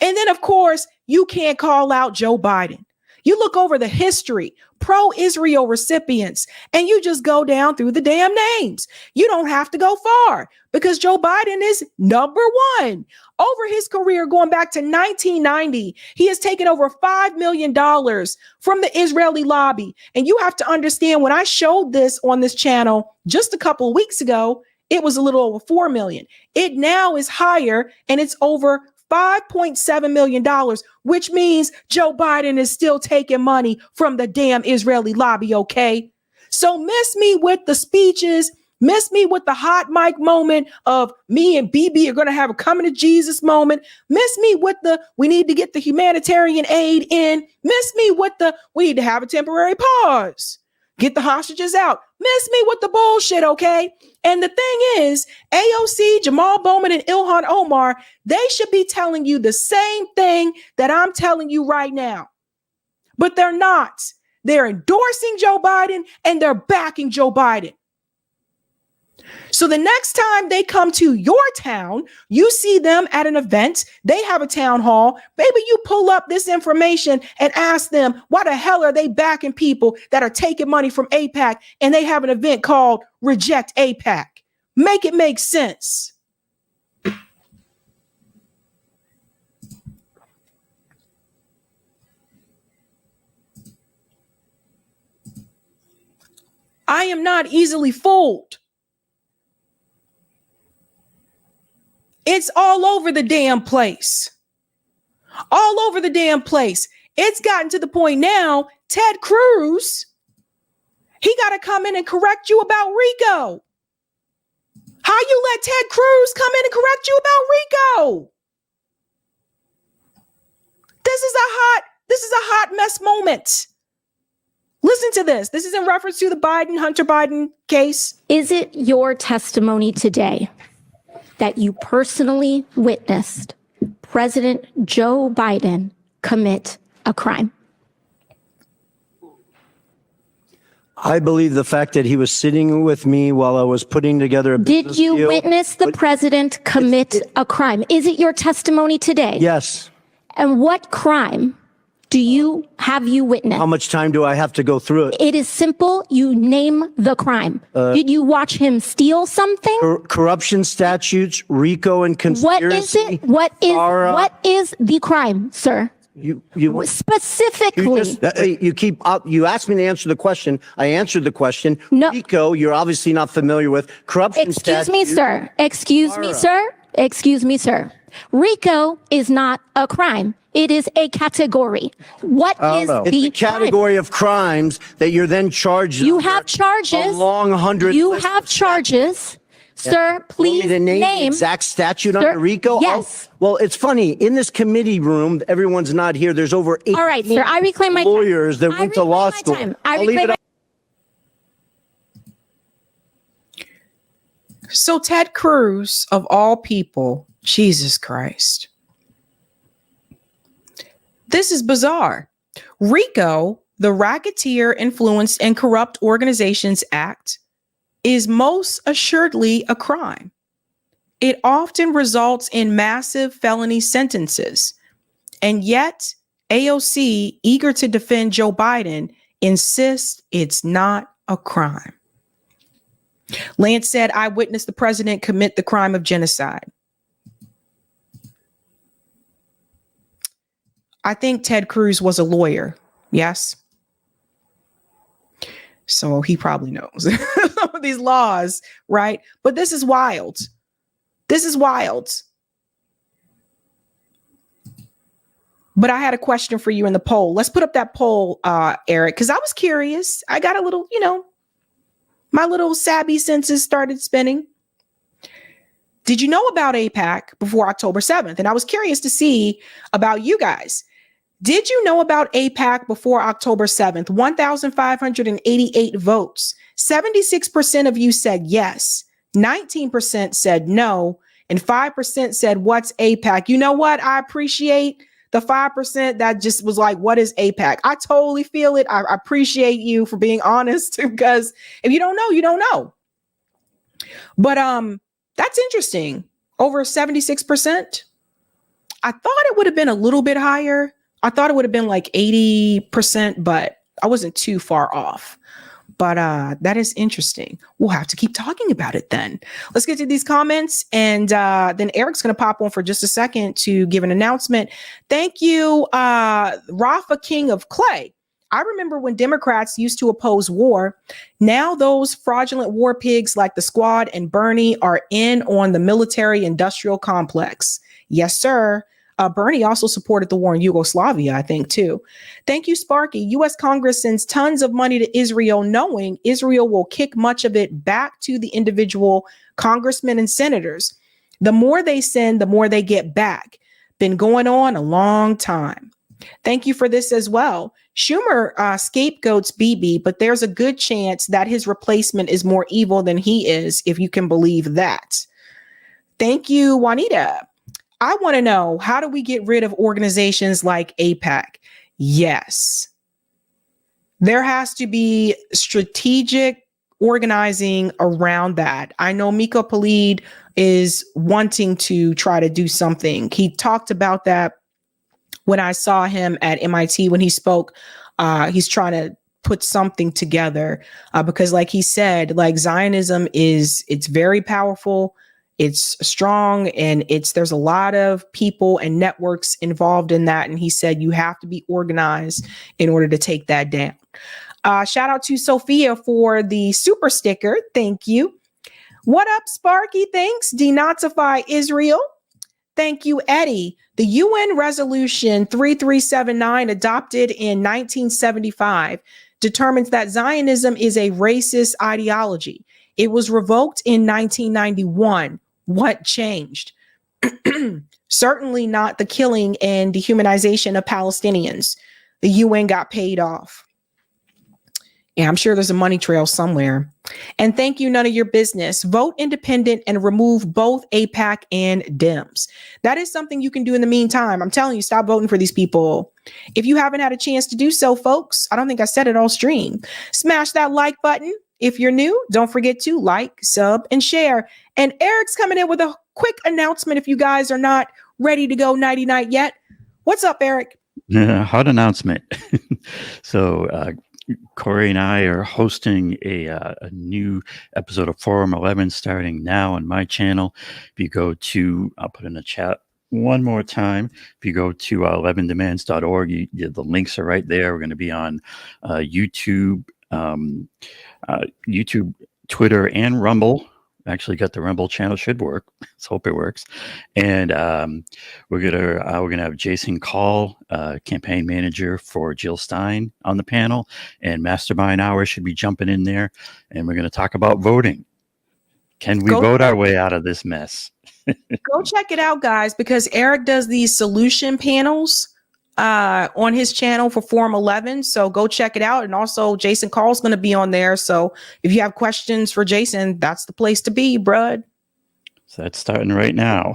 And then, of course, you can't call out Joe Biden. You look over the history, pro-Israel recipients, and you just go down through the damn names. You don't have to go far because Joe Biden is number one. Over his career, going back to 1990, he has taken over $5 million from the Israeli lobby. And you have to understand, when I showed this on this channel just a couple of weeks ago, it was a little over 4 million. It now is higher, and it's over $5.7 million, which means Joe Biden is still taking money from the damn Israeli lobby, okay? So miss me with the speeches, miss me with the hot mic moment of me and BB are going to have a coming to Jesus moment. Miss me with the we need to get the humanitarian aid in. Miss me with the we need to have a temporary pause. Get the hostages out. miss me with the bullshit, okay? And the thing is, AOC, Jamal Bowman, and Ilhan Omar, they should be telling you the same thing that I'm telling you right now. But they're not. They're endorsing Joe Biden and they're backing Joe Biden. So the next time they come to your town, you see them at an event, they have a town hall, maybe you pull up this information and ask them, why the hell are they backing people that are taking money from AIPAC and they have an event called Reject AIPAC? Make it make sense. I am not easily fooled. It's all over the damn place. All over the damn place. It's gotten to the point now, Ted Cruz, he got to come in and correct you about Rico. How you let Ted Cruz come in and correct you about Rico? This is a hot mess moment. Listen to this. This is in reference to the Hunter Biden case. Is it your testimony today that you personally witnessed President Joe Biden commit a crime? I believe the fact that he was sitting with me while I was putting together a business Did you deal, witness the president commit a crime? Is it your testimony today? Yes. And what crime have you witnessed? How much time do I have to go through it? It is simple. You name the crime. Did you watch him steal something? Corruption statutes, RICO, and conspiracy. What is it? What is the crime, sir? You specifically. You asked me to answer the question. I answered the question. No. RICO, you're obviously not familiar with. Corruption statutes. Excuse me, sir. RICO is not a crime. It is a category. It's a category of crimes that you're then charged. You have charges. A long 100. You have charges. Sir, please name the exact statute under RICO. Yes. Well, it's funny. In this committee room, everyone's not here. There's over 8 All right, sir. I reclaim my lawyers that went to law school. So Ted Cruz, of all people, Jesus Christ. This is bizarre. RICO, the Racketeer Influenced and Corrupt Organizations Act, is most assuredly a crime. It often results in massive felony sentences. And yet, AOC, eager to defend Joe Biden, insists it's not a crime. Lance said, I witnessed the president commit the crime of genocide. I think Ted Cruz was a lawyer. Yes. So he probably knows some of these laws, right? But this is wild. This is wild. But I had a question for you in the poll. Let's put up that poll, Eric, because I was curious. I got a little, my little Sabby senses started spinning. Did you know about AIPAC before October 7th? And I was curious to see about you guys. Did you know about AIPAC before October 7th? 1,588 votes. 76% of you said yes. 19% said no. And 5% said, what's AIPAC? You know what? I appreciate the 5% that just was like, what is AIPAC? I totally feel it. I appreciate you for being honest, because if you don't know, you don't know. But that's interesting. Over 76%. I thought it would have been a little bit higher. I thought it would have been like 80%, but I wasn't too far off. But that is interesting. We'll have to keep talking about it then. Let's get to these comments. And then Eric's going to pop on for just a second to give an announcement. Thank you, Rafa King of Clay. I remember when Democrats used to oppose war. Now those fraudulent war pigs like the Squad and Bernie are in on the military industrial complex. Yes, sir. Bernie also supported the war in Yugoslavia, I think, too. Thank you, Sparky. U.S. Congress sends tons of money to Israel, knowing Israel will kick much of it back to the individual congressmen and senators. The more they send, the more they get back. Been going on a long time. Thank you for this as well. Schumer scapegoats Bibi, but there's a good chance that his replacement is more evil than he is, if you can believe that. Thank you, Juanita. I want to know, how do we get rid of organizations like AIPAC? Yes. There has to be strategic organizing around that. I know Miko Palid is wanting to try to do something. He talked about that when I saw him at MIT when he spoke. He's trying to put something together because, like he said, like Zionism it's very powerful, it's strong, and there's a lot of people and networks involved in that. And he said you have to be organized in order to take that down. Shout out to Sophia for the super sticker. Thank you. What up, Sparky? Thanks. Denazify Israel. Thank you, Eddie. The UN Resolution 3379, adopted in 1975, determines that Zionism is a racist ideology. It was revoked in 1991. What changed? Certainly not the killing and dehumanization of Palestinians. The UN got paid off. Yeah, I'm sure there's a money trail somewhere. And thank you, none of your business. Vote independent and remove both AIPAC and Dems. That is something you can do in the meantime. I'm telling you, stop voting for these people. If you haven't had a chance to do so, folks, I don't think I said it all stream. Smash that like button. If you're new, don't forget to like, sub, and share. And Eric's coming in with a quick announcement if you guys are not ready to go nighty-night yet. What's up, Eric? Hot announcement. So, Corey and I are hosting a new episode of Forum 11 starting now on my channel. If you go to, I'll put in the chat one more time. If you go to 11demands.org, the links are right there. We're going to be on YouTube, Twitter, and Rumble. Actually got the Rumble channel, should work. Let's hope it works. And we're gonna have Jason Call, campaign manager for Jill Stein, on the panel, and Mastermind Hour should be jumping in there. And we're gonna talk about voting. Can we vote our way out of this mess? Go check it out, guys, because Eric does these solution panels on his channel for Forum 11. So go check it out. And also Jason Call's going to be on there. So if you have questions for Jason, that's the place to be, brud. So that's starting right now.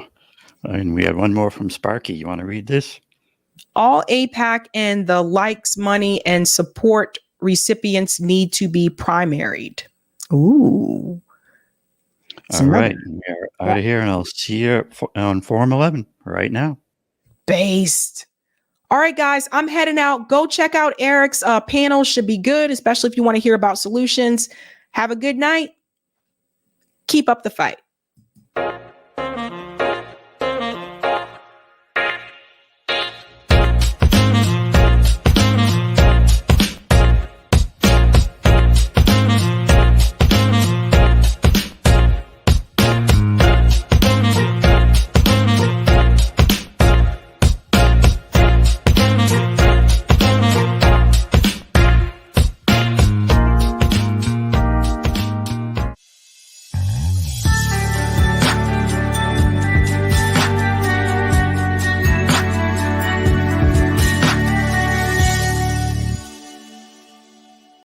And we have one more from Sparky. You want to read this? All AIPAC and the likes, money, and support recipients need to be primaried. Ooh. All right. We're out of here, and I'll see you on Forum 11 right now. Based. All right, guys, I'm heading out. Go check out Eric's panel. Should be good, especially if you want to hear about solutions. Have a good night. Keep up the fight.